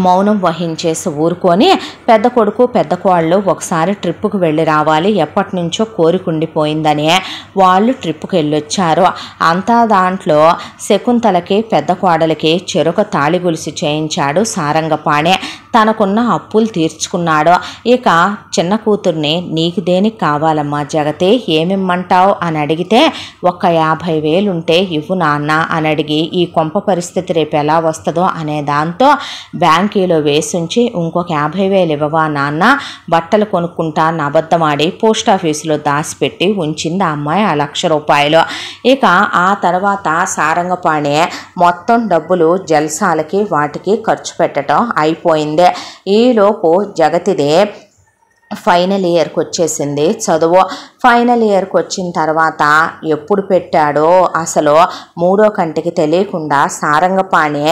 [SPEAKER 1] మౌనం వహించేసి ఊరుకొని పెద్ద కొడుకు పెద్ద కోళ్ళు ఒకసారి ట్రిప్పుకు వెళ్ళి రావాలి, ఎప్పటి నుంచో కోరికుండిపోయిందని వాళ్ళు ట్రిప్పుకు వెళ్ళొచ్చారు. అంతా దాంట్లో శకుంతలకి పెద్ద కోడలికి చెరొక తాళి గొలుసు చేయించాడు సారంగపాణి. తనకున్న అప్పులు తీర్చుకున్నాడు. ఇక చిన్న కూతుర్ని నీకు దేనికి కావాలమ్మా జగతి, ఏమిమ్మంటావు అని అడిగితే ఒక 50,000 ఉంటే ఇవ్వు నాన్న అని అడిగి ఈ కొంప పరిస్థితి రేపు ఎలా వస్తుందో అనే దాంతో బ్యాంకీలో వేసుంచి ఇంకొక 50,000 ఇవ్వవా నాన్న, బట్టలు కొనుక్కుంటాను అబద్ధమాడి పోస్టాఫీసులో దాచిపెట్టి ఉంచింది ఆ అమ్మాయి 1,00,000 రూపాయలు. ఇక ఆ తర్వాత సారంగపాణి మొత్తం డబ్బులు జల్సాలకి వాటికి ఖర్చు పెట్టడం అయిపోయింది. ఈలోపు జగతిదే ఫైనల్ ఇయర్కి వచ్చేసింది చదువు. ఫైనల్ ఇయర్కి వచ్చిన తర్వాత ఎప్పుడు పెట్టాడో అసలు 3వ కంటికి తెలియకుండా సారంగపాణి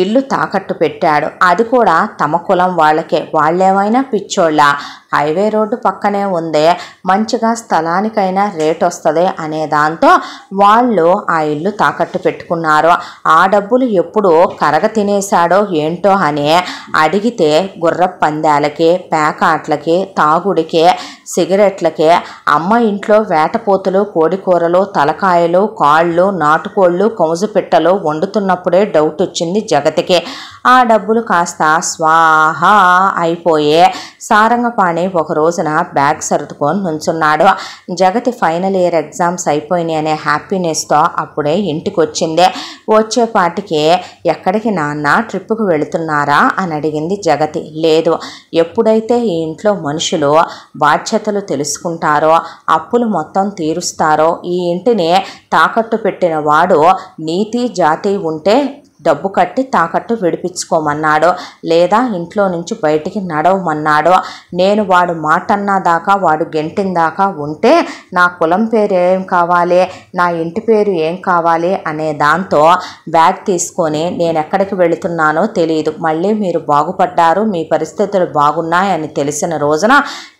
[SPEAKER 1] ఇల్లు తాకట్టు పెట్టాడు. అది కూడా తమ కులం వాళ్ళకే. వాళ్ళేమైనా పిచ్చోళ్ళ, హైవే రోడ్డు పక్కనే ఉందే, మంచిగా స్థలానికైనా రేట్ వస్తుంది అనే దాంతో వాళ్ళు ఆ ఇల్లు తాకట్టు పెట్టుకున్నారు. ఆ డబ్బులు ఎప్పుడు కరగ తినేశాడో ఏంటో అని అడిగితే గుర్రపు పందాలకి, పేకాట్లకి, తాగుడికి, సిగరెట్లకి, అమ్మ ఇంట్లో వేటపోతులు, కోడికూరలు, తలకాయలు, కాళ్ళు, నాటుకోళ్ళు, కౌజు పిట్టలు వండుతున్నప్పుడే డౌట్ వచ్చింది జగతికి. ఆ డబ్బులు కాస్త స్వాహా అయిపోయే. సారంగపాణి ఒక రోజున బ్యాగ్ సర్దుకొని నుంచున్నాడు. జగతి ఫైనల్ ఇయర్ ఎగ్జామ్స్ అయిపోయినాయి అనే హ్యాపీనెస్తో అప్పుడే ఇంటికి వచ్చింది. వచ్చేపాటికి ఎక్కడికి నాన్న, ట్రిప్పుకు వెళుతున్నారా అని అడిగింది జగతి. లేదు, ఎప్పుడైతే ఈ ఇంట్లో మనుషులు బాధ్యతలు తెలుసుకుంటారో, అప్పులు మొత్తం తీరుస్తారో, ఈ ఇంటిని తాకట్టు పెట్టిన వాడు నీతి జాతి ఉంటే డబ్బు కట్టి తాకట్టు విడిపించుకోమన్నాడు, లేదా ఇంట్లో నుంచి బయటికి నడవమన్నాడు. నేను వాడు మాట అన్నా దాకా, వాడు గెంటిన దాకా ఉంటే నా కులం పేరు ఏం కావాలి, నా ఇంటి పేరు ఏం కావాలి అనే దాంతో బ్యాగ్ తీసుకొని నేను ఎక్కడికి వెళుతున్నానో తెలియదు. మళ్ళీ మీరు బాగుపడ్డారు, మీ పరిస్థితులు బాగున్నాయని తెలిసిన రోజున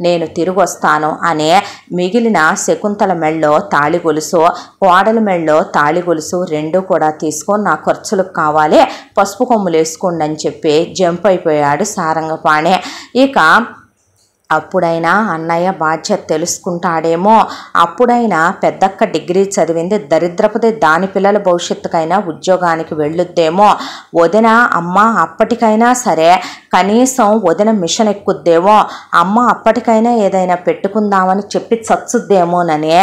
[SPEAKER 1] నేను తిరిగి వస్తాను అనే మిగిలిన శకుంతల మెళ్ళో తాళి గొలుసు, కోడల మెళ్ళో తాళి గొలుసు రెండూ కూడా తీసుకొని నా ఖర్చులకు కావాలి, పసుపు కొమ్ములు వేసుకోండి అని చెప్పి జంప్ అయిపోయాడు సారంగపాణి. ఇక అప్పుడైనా అన్నయ్య బాధ్యత తెలుసుకుంటాడేమో, అప్పుడైనా పెద్దక్క డిగ్రీ చదివింది దరిద్రపది, దాని పిల్లల భవిష్యత్తుకైనా ఉద్యోగానికి వెళ్ళొద్దేమో, వదిన అమ్మ అప్పటికైనా సరే కనీసం వదిన మిషన్ ఎక్కుద్దేమో, అమ్మ అప్పటికైనా ఏదైనా పెట్టుకుందామని చెప్పి చచ్చుద్దేమోనని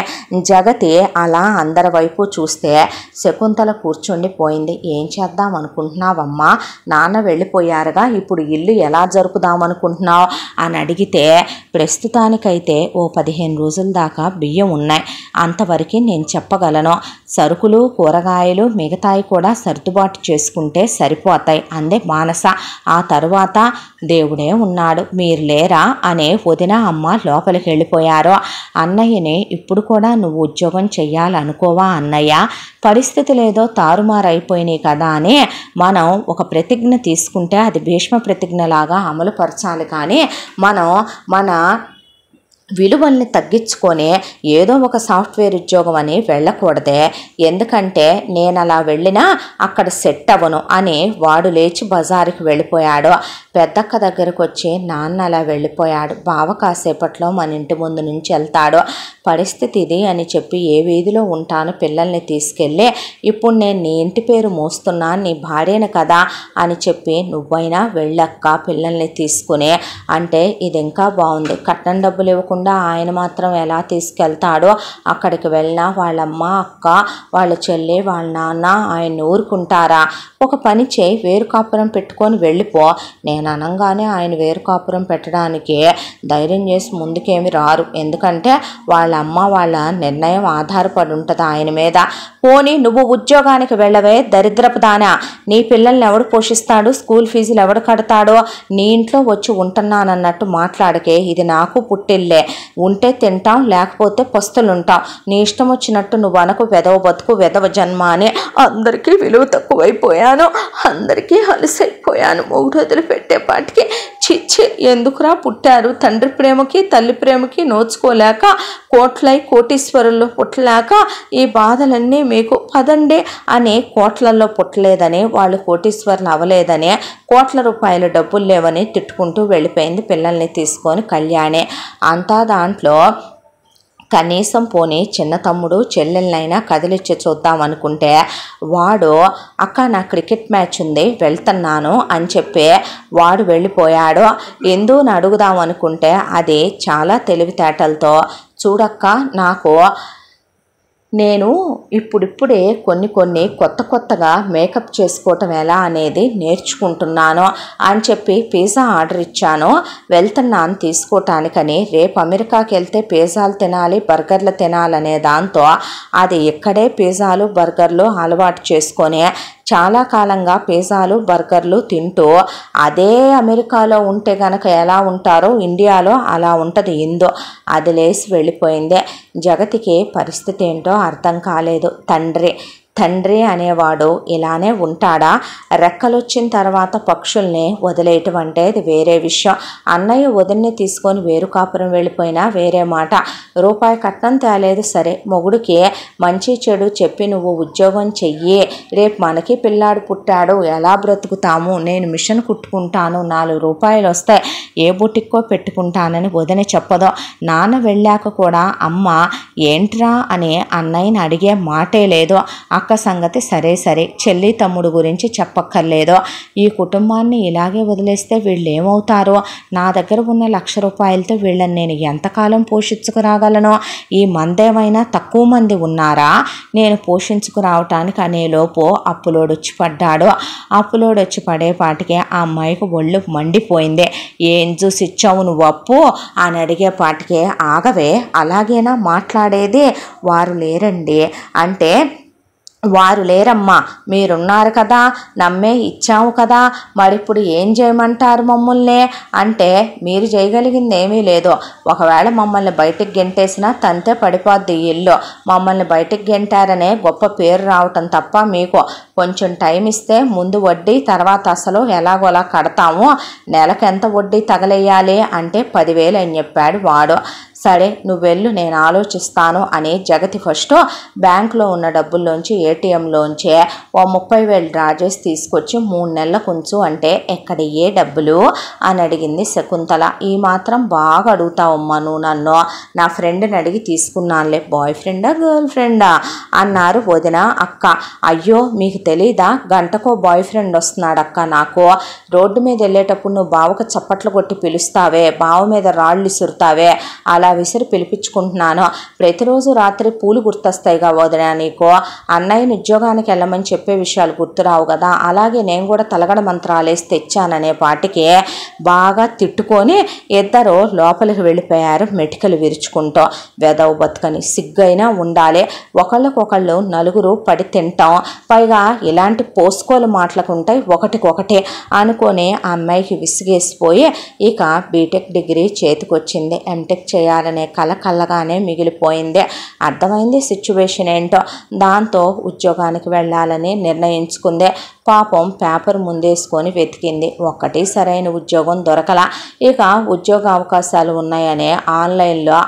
[SPEAKER 1] జగతి అలా అందరి వైపు చూస్తే శకుంతల కూర్చుండిపోయింది. ఏం చేద్దాం అనుకుంటున్నావమ్మా, నాన్న వెళ్ళిపోయారుగా, ఇప్పుడు ఇల్లు ఎలా జరుపుదామనుకుంటున్నావు అని అడిగితే ప్రస్తుతానికైతే ఓ 15 రోజుల దాకా బియ్యం ఉన్నాయి, అంతవరకు నేను చెప్పగలను, సరుకులు కూరగాయలు మిగతాయి కూడా సర్దుబాటు చేసుకుంటే సరిపోతాయి అందే మానస. ఆ తరువాత దేవుడే ఉన్నాడు, మీరు లేరా అనే వదిన అమ్మ లోపలికి వెళ్ళిపోయారు. అన్నయ్యని ఇప్పుడు కూడా నువ్వు ఉద్యోగం చెయ్యాలనుకోవా అన్నయ్య, పరిస్థితులు ఏదో తారుమారైపోయినాయి కదా అని మనం ఒక ప్రతిజ్ఞ తీసుకుంటే అది భీష్మ ప్రతిజ్ఞలాగా అమలు పరచాలి, కానీ మనం మన విలువల్ని తగ్గించుకొని ఏదో ఒక సాఫ్ట్వేర్ ఉద్యోగం అని వెళ్ళకూడదే, ఎందుకంటే నేను అలా వెళ్ళినా అక్కడ సెట్ అవ్వను అని వాడు లేచి బజారుకి వెళ్ళిపోయాడు. పెద్దక్క దగ్గరకు వచ్చి నాన్న అలా వెళ్ళిపోయాడు, బావ కాసేపట్లో మన ఇంటి ముందు నుంచి వెళ్తాడు, పరిస్థితి ఇది అని చెప్పి ఏ వీధిలో ఉంటాను పిల్లల్ని తీసుకెళ్ళి, ఇప్పుడు నేను నీ ఇంటి పేరు మోస్తున్నా, నీ భార్యను కదా అని చెప్పి నువ్వైనా వెళ్ళక్క పిల్లల్ని తీసుకుని అంటే ఇది ఇంకా బాగుంది. కట్నం డబ్బులు ఇవ్వకుండా ఆయన మాత్రం ఎలా తీసుకెళ్తాడో, అక్కడికి వెళ్ళినా వాళ్ళమ్మ అక్క వాళ్ళ చెల్లి వాళ్ళ నాన్న ఆయన ఊరుకుంటారా, ఒక పని చేయి వేరు కాపురం పెట్టుకొని వెళ్ళిపో. నేను అనగానే ఆయన వేరు కాపురం పెట్టడానికి ధైర్యం చేసి ముందుకేమి రారు, ఎందుకంటే వాళ్ళ అమ్మ వాళ్ళ నిర్ణయం ఆధారపడి ఉంటుంది ఆయన మీద. పోనీ నువ్వు ఉద్యోగానికి వెళ్ళవే దరిద్రపు దానా, నీ పిల్లల్ని ఎవడు పోషిస్తాడు, స్కూల్ ఫీజులు ఎవడు కడతాడో, నీ ఇంట్లో వచ్చి ఉంటున్నానన్నట్టు మాట్లాడకే, ఇది నాకు పుట్టిల్లే, ఉంటే తింటాం లేకపోతే పస్తులుంటాం, నీ ఇష్టం వచ్చినట్టు నువ్వు అనకు వెదవ బతుకు వెదవ జన్మ అని. అందరికీ విలువ తక్కువైపోయాను, అందరికీ అలసైపోయాను, మూడు వదిలి పెట్టేపాటికి చిచ్చి ఎందుకురా పుట్టారు, తండ్రి ప్రేమకి తల్లి ప్రేమకి నోచుకోలేక కోట్లై కోటీశ్వరుల్లో పుట్టలేక ఈ బాధలన్నీ మీకు పదండి అని, కోట్లల్లో పుట్టలేదని వాళ్ళు కోటీశ్వరులు అవ్వలేదని, కోట్ల రూపాయల డబ్బులు లేవని తిట్టుకుంటూ వెళ్ళిపోయింది పిల్లల్ని తీసుకొని కళ్యాణి. అంతా దాంట్లో కనీసం పోనీ చిన్న తమ్ముడు చెల్లెళ్ళనైనా కదిలిచ్చి చూద్దాం అనుకుంటే వాడు అక్క నా క్రికెట్ మ్యాచ్ ఉంది వెళ్తున్నాను అని చెప్పి వాడు వెళ్ళిపోయాడు. ఎందుని అడుగుదాం అనుకుంటే అది చాలా తెలివితేటలతో, చూడక్క నాకు నేను ఇప్పుడిప్పుడే కొన్ని కొత్తగా మేకప్ చేసుకోవటం ఎలా అనేది నేర్చుకుంటున్నాను అని చెప్పి పిజ్జా ఆర్డర్ ఇచ్చాను, వెళ్తున్నాను తీసుకోవటానికని. రేపు అమెరికాకి వెళ్తే పిజ్జాలు తినాలి బర్గర్లు తినాలనే దాంతో అది ఇక్కడే పిజ్జాలు బర్గర్లు అలవాటు చేసుకొని చాలా కాలంగా పిజ్జాలు బర్గర్లు తింటూ అదే అమెరికాలో ఉంటే గనక ఎలా ఉంటారో ఇండియాలో అలా ఉంటుంది ఇందో, అది లేసి వెళ్ళిపోయింది. జగతికి పరిస్థితి ఏంటో అర్థం కాలేదు. తండ్రి అనేవాడు ఇలానే ఉంటాడా, రెక్కలొచ్చిన తర్వాత పక్షుల్ని వదిలేయటం అంటే అది వేరే విషయం. అన్నయ్య వదిన్ని తీసుకొని వేరు కాపురం వెళ్ళిపోయినా వేరే మాట, రూపాయి కట్నం తేలేదు సరే, మొగుడికి మంచి చెడు చెప్పి నువ్వు ఉద్యోగం చెయ్యి, రేపు మనకి పిల్లాడు పుట్టాడు ఎలా బ్రతుకుతాము, నేను మిషన్ కుట్టుకుంటాను 4 రూపాయలు వస్తాయి ఏ బుటిక్కో పెట్టుకుంటానని వదిన చెప్పదో. నాన్న వెళ్ళాక కూడా అమ్మ ఏంట్రా అని అన్నయ్యని అడిగే మాటే లేదు. అక్క సంగతి సరే, చెల్లి తమ్ముడు గురించి చెప్పక్కర్లేదో. ఈ కుటుంబాన్ని ఇలాగే వదిలేస్తే వీళ్ళు ఏమవుతారో, నా దగ్గర ఉన్న 1,00,000 రూపాయలతో వీళ్ళని నేను ఎంతకాలం పోషించుకురాగలను, ఈ మందేమైనా తక్కువ మంది ఉన్నారా నేను పోషించుకురావటానికి అనేలోపు అప్పులోడొచ్చి పడ్డాడు. అప్పులోడొచ్చి పడేపాటికే ఆ అమ్మాయికి ఒళ్ళు మండిపోయింది. ఏం చూసి ఇచ్చావు నువ్వు అప్పు అని అడిగేపాటికే ఆగవే అలాగేనా మాట్లాడేది, వారు లేరండి అంటే వారు లేరమ్మా, మీరున్నారు కదా, నమ్మే ఇచ్చాము కదా, మరిప్పుడు ఏం చేయమంటారు మమ్మల్ని అంటే మీరు చేయగలిగింది ఏమీ లేదు. ఒకవేళ మమ్మల్ని బయటికి గెంటేసినా తంతే పడిపోద్ది ఇల్లు. మమ్మల్ని బయటికి గెంటారనే గొప్ప పేరు రావటం తప్ప మీకు కొంచెం టైం ఇస్తే ముందు వడ్డీ తర్వాత అసలు ఎలాగోలా కడతాము. నెలకు ఎంత వడ్డీ తగలేయాలి అంటే 10,000 అని చెప్పాడు వాడు. సరే నువ్వు వెళ్ళు, నేను ఆలోచిస్తాను అని జగతి ఫస్ట్ బ్యాంకులో ఉన్న డబ్బుల్లోంచి ఏటీఎంలోంచే ఓ 30,000 డ్రా చేసి తీసుకొచ్చి 3 నెలలకు ఉంచు అంటే ఎక్కడ ఏ డబ్బులు అని అడిగింది శకుంతల. ఈ మాత్రం బాగా అడుగుతావమ్మా నువ్వు నన్ను, నా ఫ్రెండ్ని అడిగి తీసుకున్నానులే. బాయ్ ఫ్రెండా గర్ల్ ఫ్రెండా అన్నారు వదిన అక్క. అయ్యో మీకు తెలీదా, గంటకో బాయ్ ఫ్రెండ్ వస్తున్నాడు అక్క నాకు. రోడ్డు మీద వెళ్ళేటప్పుడు నువ్వు బావకు చప్పట్లు కొట్టి పిలుస్తావే, బావ మీద రాళ్ళు ఇసురుతావే, అలా విసిరి పిలిపించుకుంటున్నాను. ప్రతిరోజు రాత్రి పూలు గుర్తొస్తాయిగా వదిన నీకు, అన్నయ్యని ఉద్యోగానికి వెళ్ళమని చెప్పే విషయాలు గుర్తురావు కదా, అలాగే నేను కూడా తలగడ మంత్రాలేసి తెచ్చాననే పాటికి బాగా తిట్టుకొని ఇద్దరు లోపలికి వెళ్ళిపోయారు మెటికలు విరుచుకుంటూ. వెదవు బతుకని సిగ్గైనా ఉండాలి, ఒకళ్ళకొకళ్ళు నలుగురు పడి తింటాం, పైగా ఇలాంటి పోసుకోలు మాటలకుంటాయి ఒకటికొకటి అనుకొని ఆ అమ్మాయికి విసిగేసిపోయి ఇక బీటెక్ డిగ్రీ చేతికొచ్చింది. ఎంటెక్ చేయాలనే కల కళ్ళగానే మిగిలిపోయింది. అర్థమైంది సిచ్యువేషన్ ఏంటో. దాంతో ఉద్యోగానికి వెళ్ళాలని నిర్ణయించుకుంది. పాపం పేపర్ ముందేసుకొని వెతికింది, ఒక్కటి సరైన ఉద్యోగం దొరకలా. ఇక ఉద్యోగ అవకాశాలు ఉన్నాయని ఆన్లైన్లో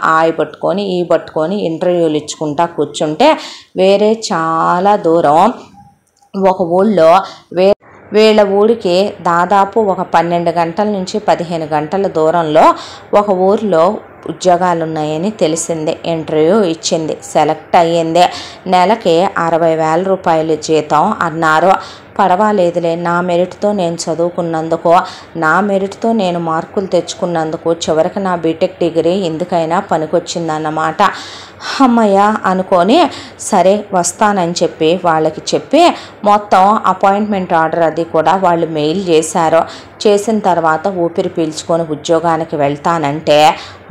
[SPEAKER 1] పట్టుకొని పట్టుకొని ఇంటర్వ్యూలు ఇచ్చుకుంటా కూర్చుంటే వేరే చాలా దూరం ఒక ఊళ్ళో వీళ్ళ ఊరికి దాదాపు ఒక 12 గంటల నుంచి 15 గంటల దూరంలో ఒక ఊరిలో ఉద్యోగాలు ఉన్నాయని తెలిసింది. ఇంటర్వ్యూ ఇచ్చింది, సెలెక్ట్ అయ్యింది. నెలకి 60,000 రూపాయలు జీతం అన్నారు. పర్వాలేదులే, నా మెరిట్తో నేను చదువుకున్నందుకు, నా మెరిట్తో నేను మార్కులు తెచ్చుకున్నందుకు చివరికి నా బీటెక్ డిగ్రీ ఎందుకైనా పనికొచ్చిందన్నమాట. అమ్మయ్య అనుకొని సరే వస్తానని చెప్పి వాళ్ళకి చెప్పి మొత్తం అపాయింట్మెంట్ ఆర్డర్ అది కూడా వాళ్ళు మెయిల్ చేశారు. చేసిన తర్వాత ఊపిరి పీల్చుకొని ఉద్యోగానికి వెళ్తానంటే,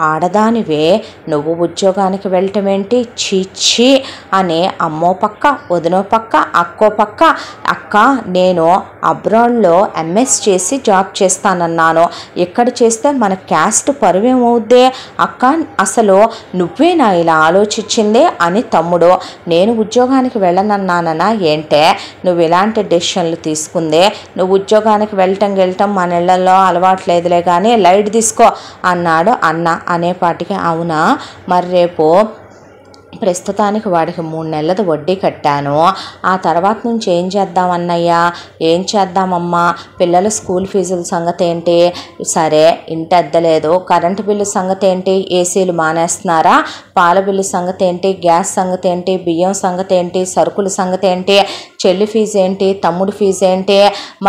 [SPEAKER 1] ఆడదానివే నువ్వు ఉద్యోగానికి వెళ్ళటం ఏంటి, చీచి అని అమ్మో పక్క వదినో పక్క అక్కో పక్క, అక్క నేను అబ్రాడ్లో ఎంఎస్ చేసి జాబ్ చేస్తానన్నాను, ఇక్కడ చేస్తే మన క్యాస్ట్ పరువేమవుద్దే అక్క, అసలు నువ్వేనా ఇలా ఆలోచించిందే అని తమ్ముడు. నేను ఉద్యోగానికి వెళ్ళనన్నానన్నా ఏంటే నువ్వు ఇలాంటి డెసిషన్లు తీసుకుందే, నువ్వు ఉద్యోగానికి వెళ్ళటం మన ఇళ్లలో అలవాట్లేదులే కానీ లైట్ తీసుకో అన్నాడు అన్న. అనేపాటికి అవునా, మరి రేపు ప్రస్తుతానికి వాడికి 3 నెలలది వడ్డీ కట్టాను, ఆ తర్వాత నుంచి ఏం చేద్దాం అన్నయ్య, ఏం చేద్దామమ్మా, పిల్లల స్కూల్ ఫీజుల సంగతి ఏంటి, సరే ఇంటి అద్దెలేదు, కరెంటు బిల్లు సంగతి ఏంటి, ఏసీలు మానేస్తున్నారా, పాల బిల్లు సంగతి ఏంటి, గ్యాస్ సంగతి ఏంటి, బియ్యం సంగతి ఏంటి, సరుకుల సంగతి ఏంటి, చెల్లి ఫీజు ఏంటి, తమ్ముడు ఫీజు ఏంటి,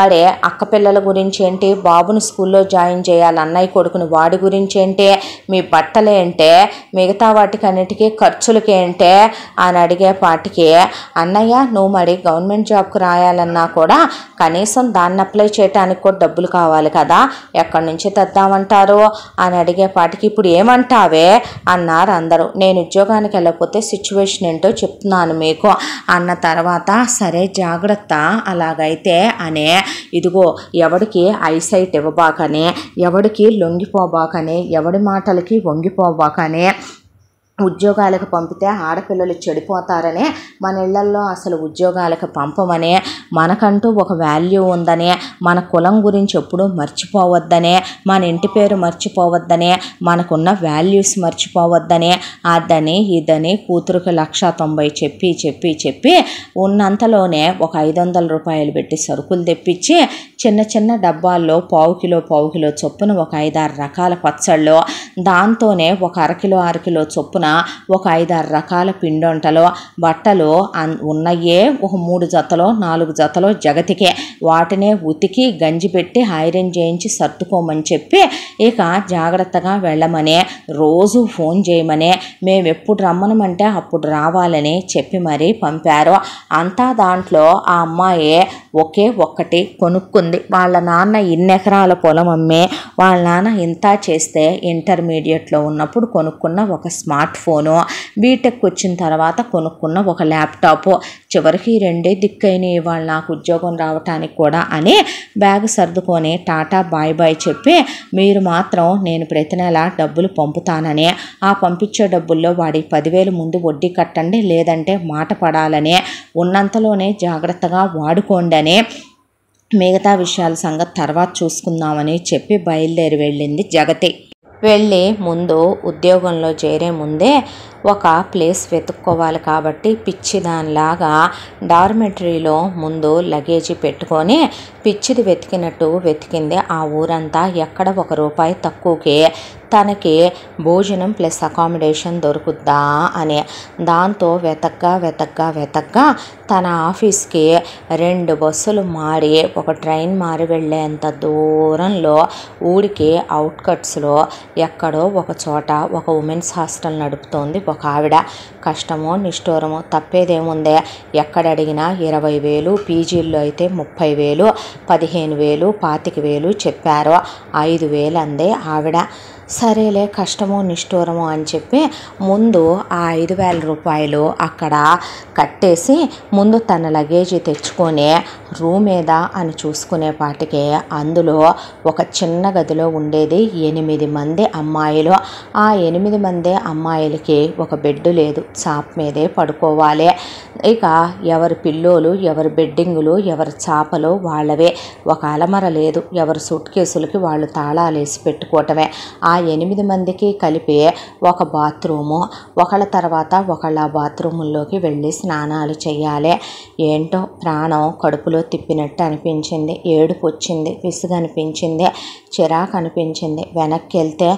[SPEAKER 1] మరి అక్క పిల్లల గురించి ఏంటి, బాబుని స్కూల్లో జాయిన్ చేయాలి అన్నయ్య కొడుకుని వాడి గురించి ఏంటి, మీ బట్టలేంటే, మిగతా వాటికన్నిటికీ ఖర్చులకి ఏంటే అని అడిగేపాటికి అన్నయ్య నువ్వు మరి గవర్నమెంట్ జాబ్కి రాయాలన్నా కూడా కనీసం దాన్ని అప్లై చేయడానికి కూడా డబ్బులు కావాలి కదా, ఎక్కడి నుంచి తెద్దామంటారు అని అడిగేపాటికి ఇప్పుడు ఏమంటావే అన్నారు అందరూ. నేను ఉద్యోగానికి వెళ్ళకపోతే సిచ్యువేషన్ ఏంటో చెప్తున్నాను మీకు అన్న తర్వాత సరే జాగ్రత్త అలాగైతే అనే, ఇదిగో ఎవడికి ఐసైట్ ఇవ్వబాకనే, ఎవడికి లొంగిపోబాకనే, ఎవడి మాటలకి వంగిపోబాకనే, ఉద్యోగాలకు పంపితే ఆడపిల్లలు చెడిపోతారనే మన ఇళ్లల్లో అసలు ఉద్యోగాలకు పంపమనే, మనకంటూ ఒక వాల్యూ ఉందనే, మన కులం గురించి ఎప్పుడూ మర్చిపోవద్దనే, మన ఇంటి పేరు మర్చిపోవద్దనే, మనకున్న వాల్యూస్ మర్చిపోవద్దనే, అదని ఇదని కూతురుకి 190 చెప్పి చెప్పి చెప్పి ఉన్నంతలోనే ఒక 500 రూపాయలు పెట్టి సరుకులు తెప్పించి చిన్న చిన్న డబ్బాల్లో పావు కిలో చొప్పున ఒక 5-6 రకాల పచ్చళ్ళు, దాంతోనే ఒక అరకిలో చొప్పున ఒక 5-6 రకాల పిండొంటలు, బట్టలు ఉన్నయే ఒక 3 జతలో 4 జతలో జగతికే, వాటినే ఉతికి గంజి పెట్టి ఐరన్ చేయించి సర్దుకోమని చెప్పి ఇక జాగ్రత్తగా వెళ్ళమని, రోజు ఫోన్ చేయమని, మేము ఎప్పుడు రమ్మనమంటే అప్పుడు రావాలని చెప్పి మరీ పంపారు. అంతా దాంట్లో ఆ అమ్మాయి ఒక్కటి కొనుక్కుంది. చెప్తోంది. వాళ్ళ నాన్న ఇన్ని ఎకరాల పొలం అమ్మే, వాళ్ళ నాన్న ఇంత చేస్తే ఇంటర్మీడియట్లో ఉన్నప్పుడు కొనుక్కున్న ఒక స్మార్ట్ ఫోను, బీటెక్ వచ్చిన తర్వాత కొనుక్కున్న ఒక ల్యాప్టాప్, చివరికి రెండే దిక్కైనాయి వాళ్ళు నాకు ఉద్యోగం రావటానికి కూడా అని బ్యాగ్ సర్దుకొని టాటా బాయ్ బాయ్ చెప్పి, మీరు మాత్రం నేను ప్రతి నెల డబ్బులు పంపుతానని, ఆ పంపించే డబ్బుల్లో వాడి 10,000 ముందు వడ్డీ కట్టండి, లేదంటే మాట పడాలని, ఉన్నంతలోనే జాగ్రత్తగా వాడుకోండి అని, మిగతా విషయాల సంగతి తర్వాత చూసుకుందామని చెప్పి బయలుదేరి వెళ్ళింది జగతి. వెళ్ళి ముందు ఉద్యోగంలో చేరే ముందే ఒక ప్లేస్ వెతుక్కోవాలి కాబట్టి పిచ్చిదానిలాగా డార్మెటరీలో ముందు లగేజీ పెట్టుకొని పిచ్చిది వెతికినట్టు వెతికింది ఆ ఊరంతా. ఎక్కడ ₹1 తక్కువకి తనకి భోజనం ప్లస్ అకామిడేషన్ దొరుకుద్దా అని. దాంతో వెతగ్గా తన ఆఫీస్కి 2 బస్సులు మారి ఒక ట్రైన్ మారి వెళ్ళేంత దూరంలో ఊరికి అవుట్కట్స్లో ఎక్కడో ఒక చోట ఒక ఉమెన్స్ హాస్టల్ నడుపుతోంది ఒక ఆవిడ. కష్టమో నిష్ఠూరమో తప్పేదేముందే, ఎక్కడ అడిగినా 20,000, పీజీల్లో అయితే 30,000, 15,000, 25,000 చెప్పారు. 5,000 అందే ఆవిడ. సరేలే కష్టమో నిష్ఠూరమో అని చెప్పి ముందు ఆ ₹5,000 అక్కడ కట్టేసి ముందు తన లగేజీ తెచ్చుకొని రూమ్ ఏదా అని చూసుకునేపాటికే అందులో ఒక చిన్న గదిలో ఉండేది 8 మంది అమ్మాయిలు. ఆ 8 మంది అమ్మాయిలకి ఒక బెడ్ లేదు, చాప మీదే పడుకోవాలి. ఇక ఎవరి పిల్లోలు, ఎవరి బెడ్డింగులు, ఎవరి చాపలు వాళ్ళవే. ఒక అలమర లేదు, ఎవరి సూట్ కేసులకి వాళ్ళు తాళాలు వేసి పెట్టుకోవటమే. ఆ 8 మందికి కలిపి ఒక బాత్రూము, ఒకళ్ళ తర్వాత ఒకళ్ళ బాత్రూముల్లోకి వెళ్ళి స్నానాలు చేయాలి. ఏంటో ప్రాణం కడుపులో తిప్పినట్టు అనిపించింది, ఏడుపు వచ్చింది, విసుగు అనిపించింది, చిరాకు అనిపించింది. వెనక్కి వెళ్తే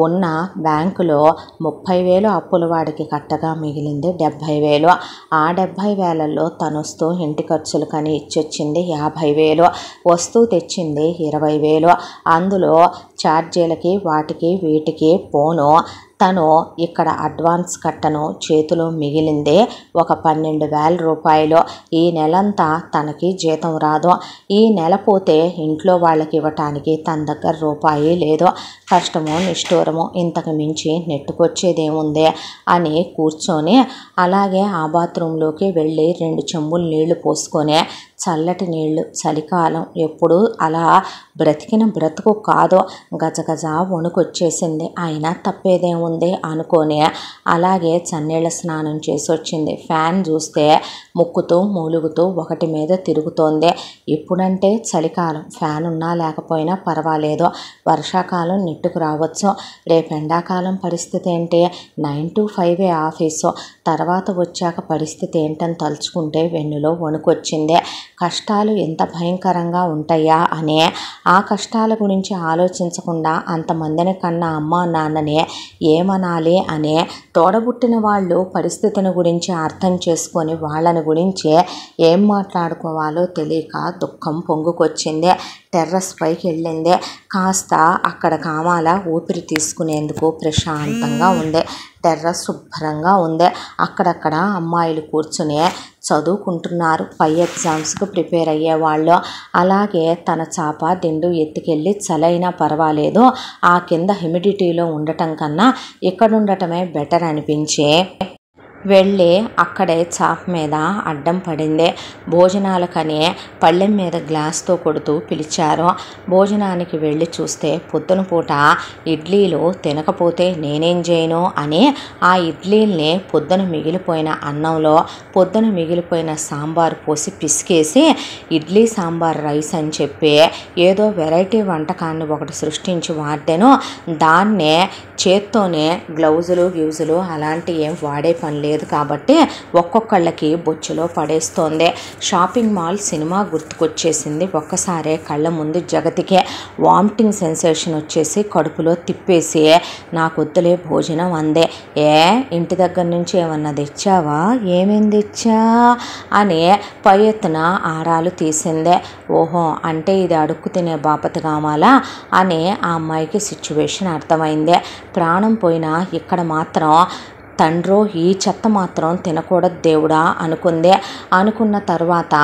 [SPEAKER 1] ఉన్న బ్యాంకులో 30,000 అప్పుల వాడికి కట్టగా మిగిలింది 70,000. ఆ 70,000లో తనొస్తూ ఇంటి ఖర్చులు కని ఇచ్చొచ్చింది 50,000, వస్తూ తెచ్చింది 20,000. అందులో ఛార్జీలకి వాటికి వీటికి పోను తను ఇక్కడ అడ్వాన్స్ కట్టను చేతిలో మిగిలిందే ఒక ₹12,000. ఈ నెలంతా తనకి జీతం రాదు. ఈ నెల పోతే ఇంట్లో వాళ్ళకి ఇవ్వటానికి తన దగ్గర రూపాయి లేదు. కష్టమో నిష్ఠూరమో ఇంతకు మించి నెట్టుకొచ్చేదేముంది అని కూర్చొని అలాగే ఆ బాత్రూంలోకి వెళ్ళి 2 చెంబులు నీళ్లు పోసుకొని, చల్లటి నీళ్లు, చలికాలం, ఎప్పుడు అలా బ్రతికిన బ్రతుకు కాదు, గజగజ వణుకొచ్చేసింది. అయినా తప్పేదేముంది అనుకొని అలాగే చన్నీళ్ళ స్నానం చేసి వచ్చింది. ఫ్యాన్ చూస్తే ముక్కుతూ మూలుగుతూ ఒకటి మీద తిరుగుతోంది. ఇప్పుడంటే చలికాలం, ఫ్యాన్ ఉన్నా లేకపోయినా పర్వాలేదు, వర్షాకాలం నెట్టుకు రావచ్చు. రేపు ఎండాకాలం పరిస్థితి ఏంటి? 9 to 5 ఆఫీసు, తర్వాత వచ్చాక పరిస్థితి ఏంటని తలుచుకుంటే వెన్నులో వణుకొచ్చింది. కష్టాలు ఎంత భయంకరంగా ఉంటాయా అని ఆ కష్టాల గురించి ఆలోచించకుండా అంతమందిని కన్నా అమ్మ నాన్నని ఏమనాలి అని తోడబుట్టిన వాళ్ళు పరిస్థితిని గురించి అర్థం చేసుకొని వాళ్ళని గురించి ఏం మాట్లాడుకోవాలో తెలియక దుఃఖం పొంగుకొచ్చింది. టెర్రస్ పైకి వెళ్ళింది. కాస్త అక్కడ కామాల ఊపిరి తీసుకునేందుకు ప్రశాంతంగా ఉంది. టెర్రస్ శుభ్రంగా ఉంది. అక్కడక్కడ అమ్మాయిలు కూర్చుని చదువుకుంటున్నారు, పై ఎగ్జామ్స్కి ప్రిపేర్ అయ్యేవాళ్ళు. అలాగే తన చాప దిండు ఎత్తుకెళ్ళి చలైనా పర్వాలేదు, ఆ కింద హ్యూమిడిటీలో ఉండటం కన్నా ఇక్కడ ఉండటమే బెటర్ అనిపించి వెళ్ళి అక్కడే చాప మీద అడ్డం పడింది. భోజనాలకని పళ్ళెం మీద గ్లాస్తో కొడుతూ పిలిచారు. భోజనానికి వెళ్ళి చూస్తే పొద్దున పూట ఇడ్లీలు తినకపోతే నేనేం చేయను అని ఆ ఇడ్లీల్ని పొద్దున మిగిలిపోయిన అన్నంలో పొద్దున మిగిలిపోయిన సాంబార్ పోసి పిసికేసి ఇడ్లీ సాంబార్ రైస్ అని చెప్పి ఏదో వెరైటీ వంటకాన్ని ఒకటి సృష్టించి వాడాను. దాన్నే చేత్తోనే గ్లౌజులు గ్యూజులు అలాంటి ఏం వాడే పని లేదు కాబట్టి ఒక్కొక్కళ్ళకి బొచ్చులో పడేస్తోంది. షాపింగ్ మాల్ సినిమా గుర్తుకొచ్చేసింది. ఒక్కసారే కళ్ళ ముందు జగతికే వామిటింగ్ సెన్సేషన్ వచ్చేసి కడుపులో తిప్పేసి నాకు వద్దులే భోజనం అందే. ఇంటి దగ్గర నుంచి ఏమన్నా తెచ్చావా, ఏమేం తెచ్చా అని పై ఎత్తున ఆరాలు తీసిందే. ఓహో, అంటే ఇది అడుక్కు తినే బాపతి కామాలా అని ఆ అమ్మాయికి సిచ్యువేషన్ అర్థమైంది. ప్రాణం పోయినా ఇక్కడ మాత్రం తండ్రో ఈ చెత్త మాత్రం తినకూడదు దేవుడా అనుకుంది. అనుకున్న తర్వాత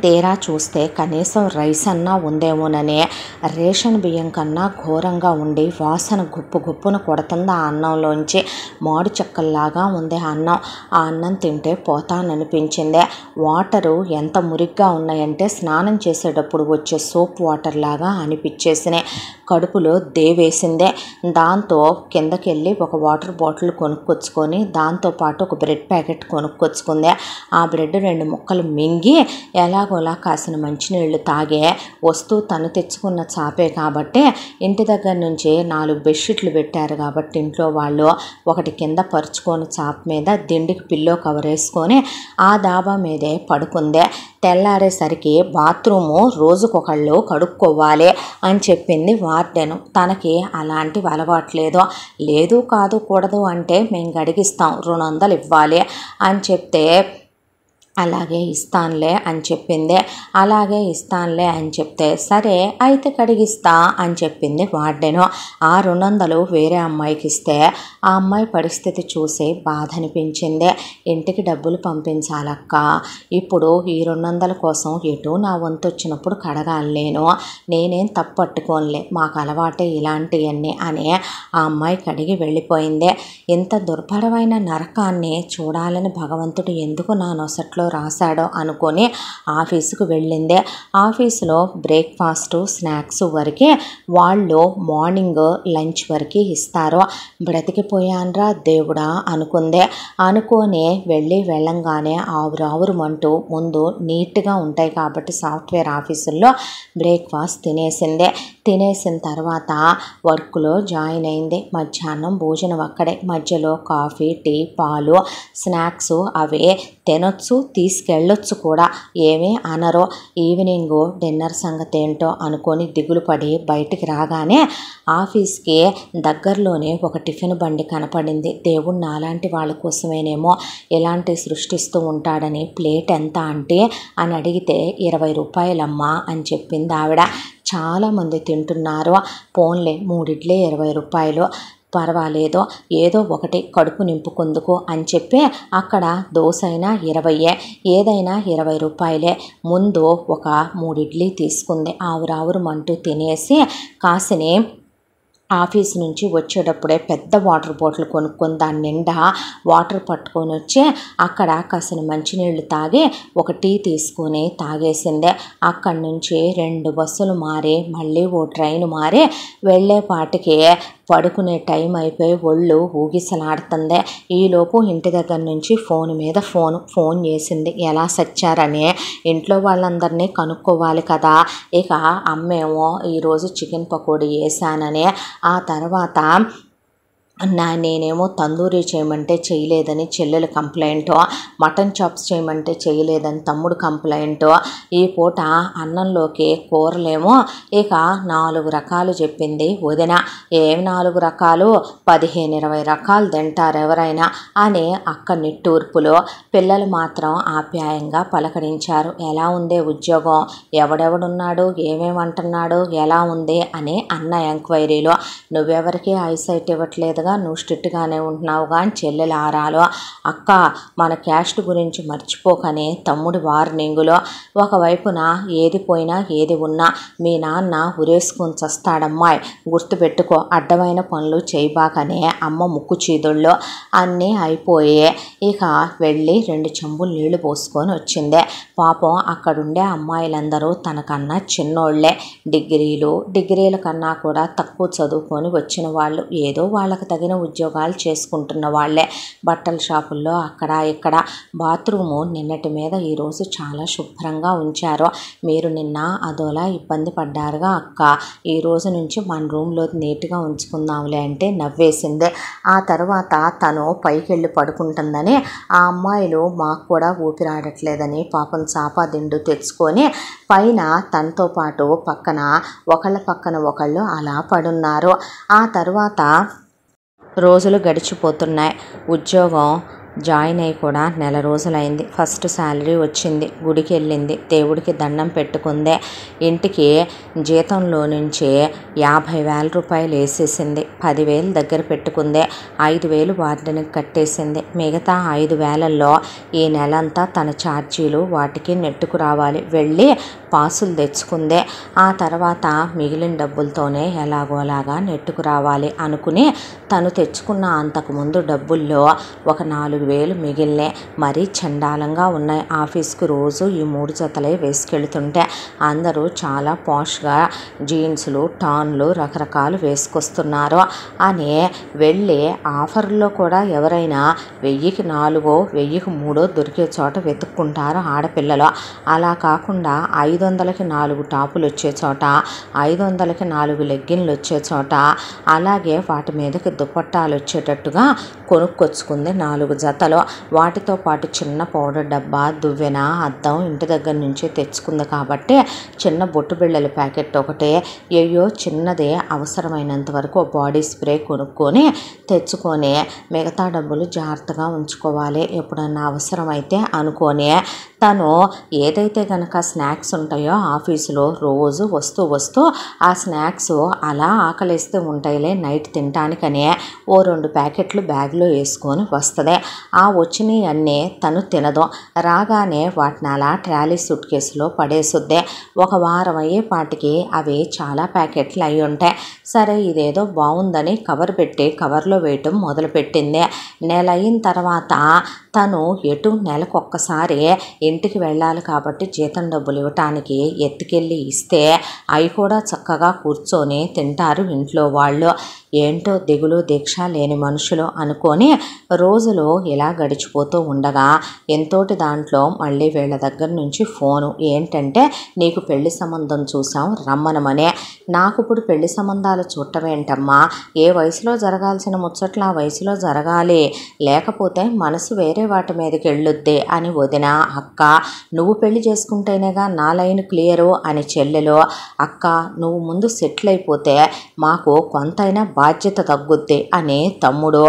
[SPEAKER 1] తీరా చూస్తే కనీసం రైస్ అన్నా ఉందేమోననే రేషన్ బియ్యం కన్నా ఘోరంగా ఉండి వాసన గుప్పు గుప్పున కొడుతుంది. ఆ అన్నంలోంచి మాడు చెక్కల్లాగా ఉంది అన్నం. ఆ అన్నం తింటే పోతాననిపించిందే. వాటరు ఎంత మురిగ్గా ఉన్నాయంటే స్నానం చేసేటప్పుడు వచ్చే సోప్ వాటర్ లాగా అనిపించేసినాయి. కడుపులో దేవేసిందే. దాంతో కిందకి వెళ్ళి ఒక వాటర్ బాటిల్ కొనుక్కొచ్చుకొని దాంతోపాటు ఒక బ్రెడ్ ప్యాకెట్ కొనుక్కొచ్చుకుందే. ఆ బ్రెడ్ 2 ముక్కలు మింగి ఎలాగోలా కాసిన మంచినీళ్ళు తాగే వస్తూ తను తెచ్చుకున్న చాపే కాబట్టి ఇంటి దగ్గర నుంచి 4 బెడ్షీట్లు పెట్టారు కాబట్టి ఇంట్లో వాళ్ళు ఒకటి కింద పరుచుకొని చాప మీద దిండికి పిల్లో కవర్ వేసుకొని ఆ డాబా మీదే పడుకుందే. తెల్లారేసరికి బాత్రూము రోజుకొకళ్ళు కడుక్కోవాలి అని చెప్పింది వార్డెను. తనకి అలాంటివి అలవాట్లేదు. లేదు కాదు కూడదు అంటే మేము గడిగిస్తాం, 200 ఇవ్వాలి అని చెప్తే అలాగే ఇస్తానులే అని చెప్పింది. అలాగే ఇస్తానులే అని చెప్తే సరే అయితే కడిగిస్తా అని చెప్పింది వార్డెను. ఆ 200 వేరే అమ్మాయికి ఇస్తే ఆ అమ్మాయి పరిస్థితి చూసి బాధ అనిపించింది. ఇంటికి డబ్బులు పంపించాలక్క, ఇప్పుడు ఈ 200 కోసం ఎటు నా వంతు వచ్చినప్పుడు కడగాలి, నేనేం తప్పట్టుకోనులే, మాకు అలవాటే ఇలాంటివన్నీ అని ఆ అమ్మాయి కడిగి వెళ్ళిపోయింది. ఇంత దుర్భరమైన నరకాన్ని చూడాలని భగవంతుడు ఎందుకు నా నొసట్లో రాశాడో అనుకొని ఆఫీసుకు వెళ్ళిందే. ఆఫీసులో బ్రేక్ఫాస్ట్ స్నాక్స్ వరకే వాళ్ళు మార్నింగ్ లంచ్ వరకు ఇస్తారు. బ్రతికిపోయాన్రా దేవుడా అనుకుందే. అనుకొని వెళ్ళంగానే ఆవురావురమంటూ ముందు నీట్గా ఉంటాయి కాబట్టి సాఫ్ట్వేర్ ఆఫీసుల్లో బ్రేక్ఫాస్ట్ తినేసిందే. తినేసిన తర్వాత వర్క్లో జాయిన్ అయింది. మధ్యాహ్నం భోజనం అక్కడే, మధ్యలో కాఫీ టీ పాలు స్నాక్స్ అవే తినొచ్చు, తీసుకెళ్ళొచ్చు కూడా, ఏమీ అనరో. ఈవినింగ్ డిన్నర్ సంగతి ఏంటో అనుకొని దిగులు పడి బయటికి రాగానే ఆఫీస్కి దగ్గరలోనే ఒక టిఫిన్ బండి కనపడింది. దేవుడు నాలాంటి వాళ్ళ కోసమేనేమో ఇలాంటి సృష్టిస్తూ ఉంటాడని. ప్లేట్ ఎంత అంటే అని అడిగితే 20 రూపాయలమ్మా అని చెప్పింది ఆవిడ. చాలామంది తింటున్నారు. పోన్లే 3 ఇడ్లీ 20 రూపాయలు, పర్వాలేదు ఏదో ఒకటి కడుపు నింపుకుందుకు అని చెప్పి అక్కడ దోశ అయినా 20, ఏదైనా 20 రూపాయలే. ముందు ఒక 3 ఇడ్లీ తీసుకుంది. ఆవురావురమంటూ తినేసి కాసిని ఆఫీస్ నుంచి వచ్చేటప్పుడే పెద్ద వాటర్ బాటిల్ కొనుక్కొని దాని నిండా వాటర్ పట్టుకొని వచ్చి అక్కడ కాసిన మంచినీళ్ళు తాగి ఒక టీ తీసుకొని తాగేసిందే. అక్కడి నుంచి 2 బస్సులు మారి మళ్ళీ ఓ ట్రైన్ మారి వెళ్ళేపాటికి పడుకునే టైం అయిపోయి ఒళ్ళు ఊగిసలాడుతుంది. ఈలోపు ఇంటి దగ్గర నుంచి ఫోన్ మీద ఫోన్ చేసింది. ఎలా సచ్చారని ఇంట్లో వాళ్ళందరినీ కనుక్కోవాలి కదా. ఇక అమ్మేమో ఈరోజు చికెన్ పకోడీ వేసానని, ఆ తర్వాత నేనేమో తందూరి చేయమంటే చేయలేదని చెల్లెలు కంప్లైంటు, మటన్ చాప్స్ చేయమంటే చేయలేదని తమ్ముడు కంప్లైంటు. ఈ పూట అన్నంలోకి కూరలేమో ఇక 4 రకాలు చెప్పింది వదిన. ఏం 4 రకాలు, 15-20 రకాలు తింటారు ఎవరైనా అని అక్క నిట్టూర్పులో. పిల్లలు మాత్రం ఆప్యాయంగా పలకరించారు. ఎలా ఉందే ఉద్యోగం, ఎవడెవడున్నాడు, ఏమేమంటున్నాడు, ఎలా ఉంది అని అన్న ఎంక్వైరీలో. నువ్వెవరికి ఐసైట్ ఇవ్వట్లేదుగా, నువ్వు స్ట్రిక్ట్గానే ఉంటున్నావుగా అని చెల్లెలు ఆరాలో. అక్క మన క్యాస్ట్ గురించి మర్చిపోకని తమ్ముడి వార్నింగులో. ఒకవైపున ఏది పోయినా ఏది ఉన్నా మీ నాన్న ఉరేసుకొని చస్తాడమ్మాయి, గుర్తుపెట్టుకో, అడ్డమైన పనులు చేయబాకనే అమ్మ ముక్కు చీదుళ్ళు. అన్నీ అయిపోయి ఇక వెళ్ళి 2 చెంబులు నీళ్లు పోసుకొని వచ్చిందే. పాపం అక్కడుండే అమ్మాయిలందరూ తనకన్నా చిన్నోళ్లే, డిగ్రీల కన్నా కూడా తక్కువ చదువుకొని వచ్చిన వాళ్ళు, ఏదో వాళ్ళకి తగిన ఉద్యోగాలు చేసుకుంటున్న వాళ్ళే. బట్టల షాపుల్లో అక్కడ ఇక్కడ. బాత్రూము నిన్నటి మీద ఈరోజు చాలా శుభ్రంగా ఉంచారు. మీరు నిన్న అదోలా ఇబ్బంది పడ్డారుగా అక్క, ఈ రోజు నుంచి మన రూమ్లో నీట్గా ఉంచుకుందాంలే అంటే నవ్వేసిందే. ఆ తర్వాత తను పైకెళ్ళి పడుకుంటుందని ఆ అమ్మాయిలు మాకు కూడా ఊపిరాడట్లేదని పాపం చాపా దిండు తెచ్చుకొని పైన తనతో పాటు ఒకళ్ళ పక్కన ఒకళ్ళు అలా పడున్నారు. ఆ తర్వాత రోజులు గడిచిపోతున్నాయి. ఉద్యోగం జాయిన్ అయ్యి కూడా నెల రోజులైంది. ఫస్ట్ శాలరీ వచ్చింది. గుడికి వెళ్ళింది, దేవుడికి దండం పెట్టుకుందే. ఇంటికి జీతంలో నుంచి 50,000 రూపాయలు వేసేసింది. 10,000 దగ్గర పెట్టుకుందే. 5,000 వార్డెన్కి కట్టేసింది. మిగతా 5,000లో ఈ నెలంతా తన ఛార్జీలు వాటికి నెట్టుకు రావాలి. వెళ్ళి పాసులు తెచ్చుకుందే. ఆ తర్వాత మిగిలిన డబ్బులతోనే ఎలాగోలాగా నెట్టుకు రావాలి అనుకుని తను తెచ్చుకున్న అంతకుముందు డబ్బుల్లో ఒక 4,000 మిగిలినే. మరీ చండాలంగా ఉన్నాయి. ఆఫీస్కి రోజు ఈ 3 జతలే వేసుకెళ్తుంటే అందరూ చాలా పాష్గా జీన్సులు, టాన్లు రకరకాలు వేసుకొస్తున్నారు అని వెళ్ళి ఆఫర్లో కూడా ఎవరైనా 1,000కి 4, 1,000కి 3 దొరికే చోట వెతుక్కుంటారు ఆడపిల్లలు. అలా కాకుండా 500కి 4 టాపులు వచ్చే చోట, 500కి 4 లెగ్గిన్లు వచ్చే చోట, అలాగే వాటి మీదకి దుపట్టాలు వచ్చేటట్టుగా కొనుక్కొచ్చుకుంది 4 జతలు. వాటితో పాటు చిన్న పౌడర్ డబ్బా, దువ్వెన, అద్దం ఇంటి దగ్గర నుంచి తెచ్చుకుంది కాబట్టి చిన్న బొట్టు బిళ్ళల ప్యాకెట్ ఒకటే, ఏయో చిన్నదే అవసరమైనంత వరకు బాడీ స్ప్రే కొనుక్కొని తెచ్చుకొని మిగతా డబ్బులు జాగ్రత్తగా ఉంచుకోవాలి ఎప్పుడన్నా అవసరమైతే అనుకొని తను ఏదైతే కనుక స్నాక్స్ ఉంటాయో ఆఫీసులో రోజు వస్తూ ఆ స్నాక్స్ అలా ఆకలిస్తే ఉంటాయిలే నైట్ తినటానికనే ఓ 2 ప్యాకెట్లు బ్యాగ్లో వేసుకొని వస్తుంది. ఆ వచ్చినవి అన్నీ తను తినదు. రాగానే వాటిని అలా ట్రాలీ సూట్ కేసులో పడేసుద్ది. ఒక వారం అయ్యేపాటికి అవి చాలా ప్యాకెట్లు అయి ఉంటాయి. సరే ఇదేదో బాగుందని కవర్ పెట్టి కవర్లో వేయటం మొదలుపెట్టింది. నెల అయిన తర్వాత తను ఎటు నెలకొక్కసారి ఇంటికి వెళ్ళాలి కాబట్టి జీతం డబ్బులు ఇవ్వటానికి ఎత్తుకెళ్ళి ఇస్తే అవి కూడా చక్కగా కూర్చొని తింటారు ఇంట్లో వాళ్ళు. ఏంటో దిగులు దీక్ష లేని మనుషులు అనుకొని రోజులు ఇలా గడిచిపోతూ ఉండగా ఎంతోటి దాంట్లో మళ్ళీ వీళ్ళ దగ్గర నుంచి ఫోను. ఏంటంటే నీకు పెళ్లి సంబంధం చూసాం రమ్మనమనే. నాకు ఇప్పుడు పెళ్లి సంబంధాలు చూడటం ఏంటమ్మా, ఏ వయసులో జరగాల్సిన ముచ్చట్లు ఆ వయసులో జరగాలి, లేకపోతే మనసు వేరే వాటి మీదకి వెళ్ళొద్ది అని వదిన. అక్క నువ్వు పెళ్లి చేసుకుంటేనేగా నా లైన్ క్లియరు అని చెల్లెలు. అక్క నువ్వు ముందు సెటిల్ అయిపోతే మాకు కొంతైనా బాధ్యత తగ్గుద్ది అని తమ్ముడు.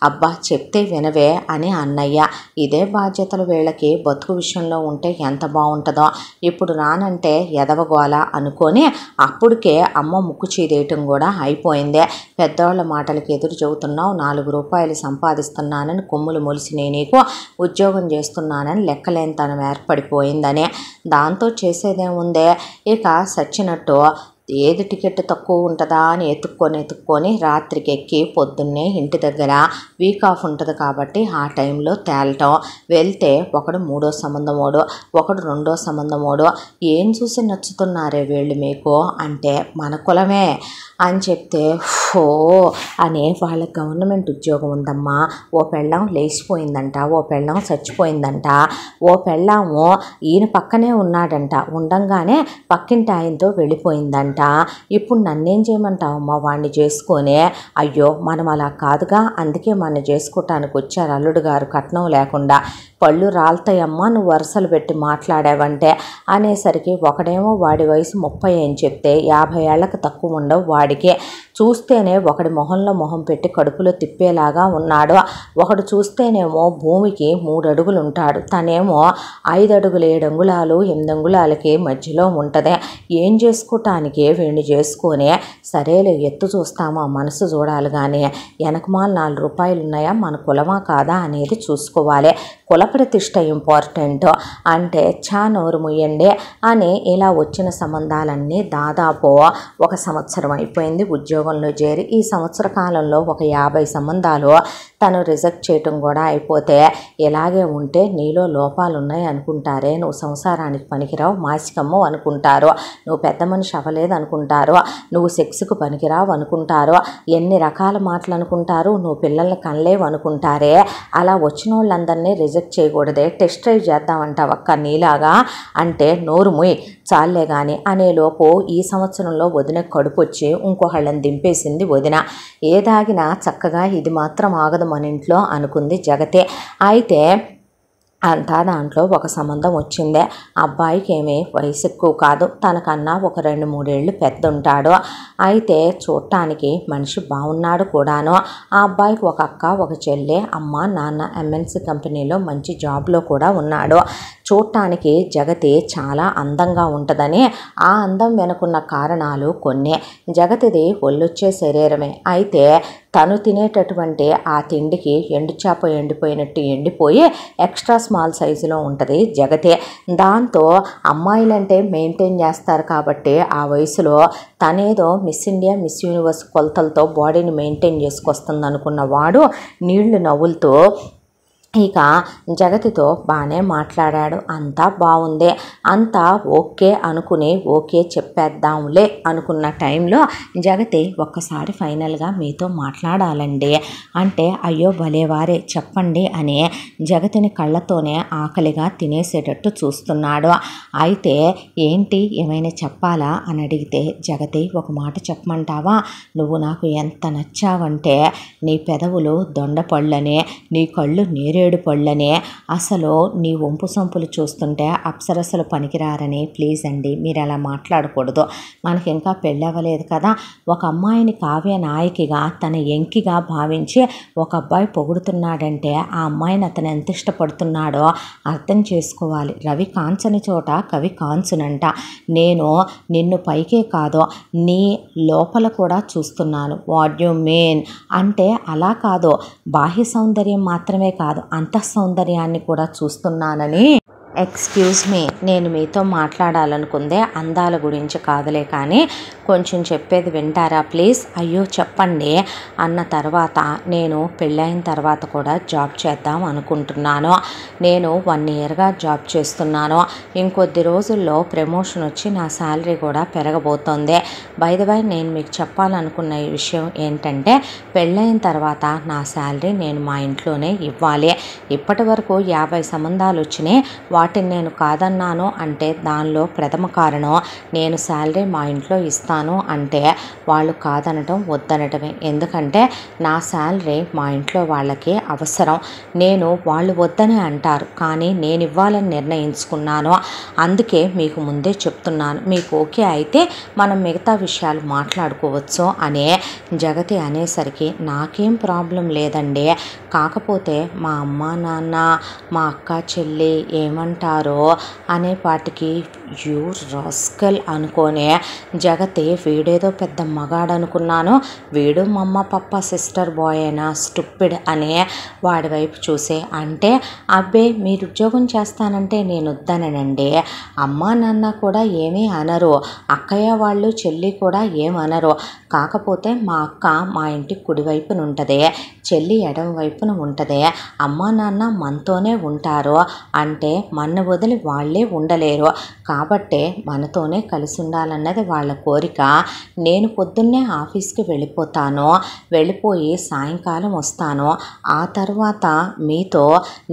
[SPEAKER 1] అబ్బా చెప్తే వినవే అని అన్నయ్య. ఇదే బాధ్యతలు వీళ్ళకి బతుకు విషయంలో ఉంటే ఎంత బాగుంటుందో. ఇప్పుడు రానంటే ఎదవగోల అనుకొని అప్పటికే అమ్మ ముక్కు చీదేయటం కూడా అయిపోయింది. పెద్దవాళ్ళ మాటలకి ఎదురు చెబుతున్నావు, 4 రూపాయలు సంపాదిస్తున్నానని కొమ్ములు మొలిసినాయి, నీకు ఉద్యోగం చేస్తున్నానని లెక్కలేనితనం ఏర్పడిపోయిందని. దాంతో చేసేదేముందే, ఇక సచ్చినట్టు ఏది టికెట్ తక్కువ ఉంటుందా అని ఎత్తుక్కొని రాత్రికి ఎక్కి పొద్దున్నే ఇంటి దగ్గర వీక్ ఆఫ్ ఉంటుంది కాబట్టి ఆ టైంలో తేలటం. వెళ్తే ఒకడు 3వ సంబంధమోడు, ఒకడు 2వ సంబంధమోడు. ఏం చూసి నచ్చుతున్నారే వీళ్ళు మీకు అంటే మన కులమే అని చెప్తే ఫో అనే వాళ్ళ గవర్నమెంట్ ఉద్యోగం ఉందమ్మా, ఓ పెళ్ళం లేచిపోయిందంట, ఓ పెళ్ళం చచ్చిపోయిందంట, ఓ పెళ్ళాము ఈయన పక్కనే ఉన్నాడంట, ఉండంగానే పక్కింటి ఆయనతో వెళ్ళిపోయిందంట. ఇప్పుడు నన్నేం చేయమంటావమ్మా వాడిని చేసుకొని. అయ్యో మనం అలా కాదుగా, అందుకే మన చేసుకోవటానికి వచ్చారు అల్లుడు గారు కట్నం లేకుండా. పళ్ళు రాలుతాయమ్మా నువ్వు వరుసలు పెట్టి మాట్లాడావంటే అనేసరికి ఒకడేమో వాడి వయసు 30 అని చెప్తే 50 ఏళ్లకు తక్కువ ఉండవు వాడికి. చూస్తేనే ఒకడి మొహంలో మొహం పెట్టి కడుపులో తిప్పేలాగా ఉన్నాడు. ఒకడు చూస్తేనేమో భూమికి 3 అడుగులు ఉంటాడు, తనేమో 5 అడుగులు 7 అంగుళాలు 8 అంగుళాలకి మధ్యలో ఉంటుంది. ఏం చేసుకోవటానికి వీడిని చేసుకొని సరేలే ఎత్తు చూస్తామా మనసు చూడాలి కానీ వెనకమాల 4 రూపాయలు ఉన్నాయా మన కులమా కాదా అనేది చూసుకోవాలి. కుల ప్రతిష్ట ఇంపార్టెంట్ అంటే నోరు ముయ్యండి అని ఇలా వచ్చిన సంబంధాలన్నీ దాదాపు 1 సంవత్సరం అయిపోయింది ఉద్యోగంలో చేరి. ఈ సంవత్సర కాలంలో ఒక 50 సంబంధాలు తను రిజెక్ట్ చేయటం కూడా అయిపోతే, ఇలాగే ఉంటే నీలో లోపాలు ఉన్నాయి అనుకుంటారే, నువ్వు సంసారానికి పనికిరావు మాసికమ్ము అనుకుంటారు, నువ్వు పెద్ద మనిషి అవ్వలేదు అనుకుంటారు, నువ్వు సెక్స్కు పనికిరావు అనుకుంటారు, ఎన్ని రకాల మాటలు అనుకుంటారు, నువ్వు పిల్లల్ని కనలేవు అనుకుంటారే. అలా వచ్చిన వాళ్ళందరినీ రిజెక్ట్ చేయకూడదే, టెస్ట్ డ్రైవ్ చేద్దామంటావక్క నీలాగా అంటే నోరు ముయ్ చాలే కానీ అనేలోపు ఈ సంవత్సరంలో వదిన కడుపు వచ్చి ఇంకొకళ్ళని దింపేసింది వదిన. ఏదాగినా చక్కగా ఇది మాత్రం ఆగదు మన ఇంట్లో అనుకుంది జగతే. అయితే అంతా దాంట్లో ఒక సంబంధం వచ్చిందే. అబ్బాయికి ఏమీ వయసు ఎక్కువ కాదు, తనకన్నా ఒక 2-3 ఏళ్ళు పెద్ద ఉంటాడు. అయితే చూడటానికి మనిషి బాగున్నాడు కూడాను. ఆ అబ్బాయికి ఒక అక్క, ఒక చెల్లె, అమ్మ నాన్న ఎంఎన్సి కంపెనీలో మంచి జాబ్లో కూడా ఉన్నాడు. చూడటానికి జగతి చాలా అందంగా ఉంటుందని, ఆ అందం వెనుకున్న కారణాలు కొన్ని. జగతిది ఒళ్ళొచ్చే శరీరమే. అయితే తను తినేటటువంటి ఆ తిండికి ఎండుచేప ఎండిపోయినట్టు ఎండిపోయి ఎక్స్ట్రా స్మాల్ సైజులో ఉంటుంది జగతి. దాంతో అమ్మాయిలంటే మెయింటైన్ చేస్తారు కాబట్టి ఆ వయసులో తనేదో మిస్ ఇండియా, మిస్ యూనివర్స్ కొలతలతో బాడీని మెయింటైన్ చేసుకొస్తుంది అనుకున్న వాడు నీళ్లు నవ్వులతో ఇక జగతితో బాగానే మాట్లాడాడు. అంతా బాగుంది, అంతా ఓకే అనుకుని ఓకే చెప్పేద్దాంలే అనుకున్న టైంలో జగతి ఒక్కసారి ఫైనల్గా మీతో మాట్లాడాలండి అంటే, అయ్యో భలేవారే చెప్పండి అని జగతిని కళ్ళతోనే ఆకలిగా తినేసేటట్టు చూస్తున్నాడు. అయితే ఏంటి ఏమైనా చెప్పాలా అని అడిగితే, జగతి ఒక మాట చెప్పమంటావా, నువ్వు నాకు ఎంత నచ్చావంటే నీ పెదవులు దొండపళ్ళనే, నీ కళ్ళు నేరేడు పళ్ళనే, అసలు నీ వంపు సొంపులు చూస్తుంటే అప్సరసలు పనికిరారని. ప్లీజ్ అండి మీరు అలా మాట్లాడకూడదు, మనకి ఇంకా పెళ్ళవ్వలేదు కదా. ఒక అమ్మాయిని కావ్య నాయకిగా తన ఎంకిగా భావించి ఒక అబ్బాయి పొగుడుతున్నాడంటే ఆ అమ్మాయిని అతను ఎంత ఇష్టపడుతున్నాడో అర్థం చేసుకోవాలి. రవి కాంచని చోట కవి కాంచునంట. నేను నిన్ను పైకే కాదు నీ లోపల కూడా చూస్తున్నాను. వాట్ యు మీన్ అంటే అలా కాదు, బాహ్య సౌందర్యం మాత్రమే కాదు అంతః సౌందర్యాన్ని కూడా చూస్తున్నానని. ఎక్స్క్యూజ్ మీ, నేను మీతో మాట్లాడాలనుకుందే అందాల గురించి కాదులే, కానీ కొంచెం చెప్పేది వింటారా ప్లీజ్. అయ్యో చెప్పండి అన్న తర్వాత, నేను పెళ్ళైన తర్వాత కూడా జాబ్ చేద్దాం అనుకుంటున్నాను. నేను 1 ఇయర్గా జాబ్ చేస్తున్నాను. ఇంకొద్ది రోజుల్లో ప్రమోషన్ వచ్చి నా శాలరీ కూడా పెరగబోతోంది. బై ద వై నేను మీకు చెప్పాలనుకున్న ఈ విషయం ఏంటంటే, పెళ్ళైన తర్వాత నా శాలరీ నేను మా ఇంట్లోనే ఇవ్వాలి. ఇప్పటి వరకు 50 సంబంధాలు వచ్చినాయి, వాటిని నేను కాదన్నాను అంటే దానిలో ప్రథమ కారణం నేను శాలరీ మా ఇంట్లో ఇస్తాను అంటే వాళ్ళు కాదనటం వద్దనటమే. ఎందుకంటే నా శాలరీ మా ఇంట్లో వాళ్ళకి అవసరం. నేను వాళ్ళు వద్దని అంటారు కానీ నేను ఇవ్వాలని నిర్ణయించుకున్నాను. అందుకే మీకు ముందే చెప్తున్నాను, మీకు ఓకే అయితే మనం మిగతా విషయాలు మాట్లాడుకోవచ్చు అనే జగతి అనేసరికి, నాకేం ప్రాబ్లం లేదండి, కాకపోతే మా అమ్మ నాన్న మా అక్క చెల్లి ఏమంటారో అనేపాటికి యూ రాస్కల్ అనుకోనే జగతి వీడేదో పెద్ద మగాడు అనుకున్నాను, వీడు మమ్మ పప్ప సిస్టర్ బాయ్ అయినా స్టూపిడ్ అనే వాడి వైపు చూసే. అంటే అబ్బే మీరు ఉద్యోగం చేస్తానంటే నేను వద్దనండి, అమ్మ నాన్న కూడా ఏమీ అనరు, అక్కయ్య వాళ్ళు చెల్లి కూడా ఏమనరు, కాకపోతే మా అక్క మా ఇంటి కుడివైపున ఉంటుంది, చెల్లి ఎడమ వైపున ఉంటుంది, అమ్మ నాన్న మనతోనే ఉంటారు అంటే మన వదిలి వాళ్ళే ఉండలేరు కాబట్టి మనతోనే కలిసి ఉండాలన్నది వాళ్ళ కోరిక. నేను పొద్దున్నే ఆఫీస్కి వెళ్ళిపోతాను, వెళ్ళిపోయి సాయంకాలం వస్తాను. ఆ తర్వాత మీతో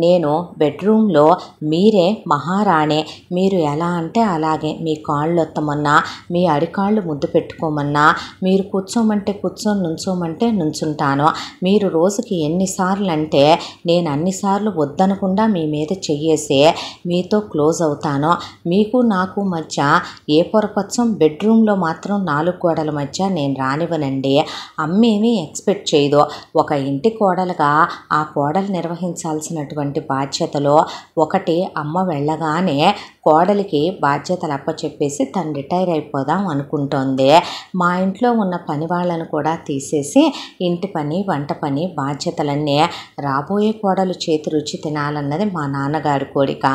[SPEAKER 1] నేను బెడ్రూమ్లో మీరే మహారాణి, మీరు ఎలా అంటే అలాగే, మీ కాళ్ళు ఒత్తమన్నా మీ అరికాళ్ళు ముద్దు పెట్టుకోమన్నా, మీరు కూర్చోమంటే కూర్చొని నుంచోమంటే నుంచుంటాను. మీరు రోజుకి ఎన్నిసార్లు అంటే నేను అన్నిసార్లు వద్దనకుండా మీ మీద చెయ్యేసి మీతో క్లోజ్ అవుతాను. మీకు నాకు మధ్య ఏ పొరపచ్చం బెడ్రూమ్లో మాత్రం 4 గోడల మధ్య నేను రానివ్వనండి. అమ్మేమీ ఎక్స్పెక్ట్ చేయదు. ఒక ఇంటి కోడలుగా ఆ కోడలు నిర్వహించాల్సినటువంటి బాధ్యతలో ఒకటి, అమ్మ వెళ్ళగానే కోడలికి బాధ్యతలు అప్పచెప్పేసి తను రిటైర్ అయిపోదాం అనుకుంటోంది. మా ఇంట్లో ఉన్న పని వాళ్ళను కూడా తీసేసి ఇంటి పని వంట పని బాధ్యతలన్నీ రాబోయే కోడలు చేతి రుచి తినాలన్నది మా నాన్నగారి కోరిక.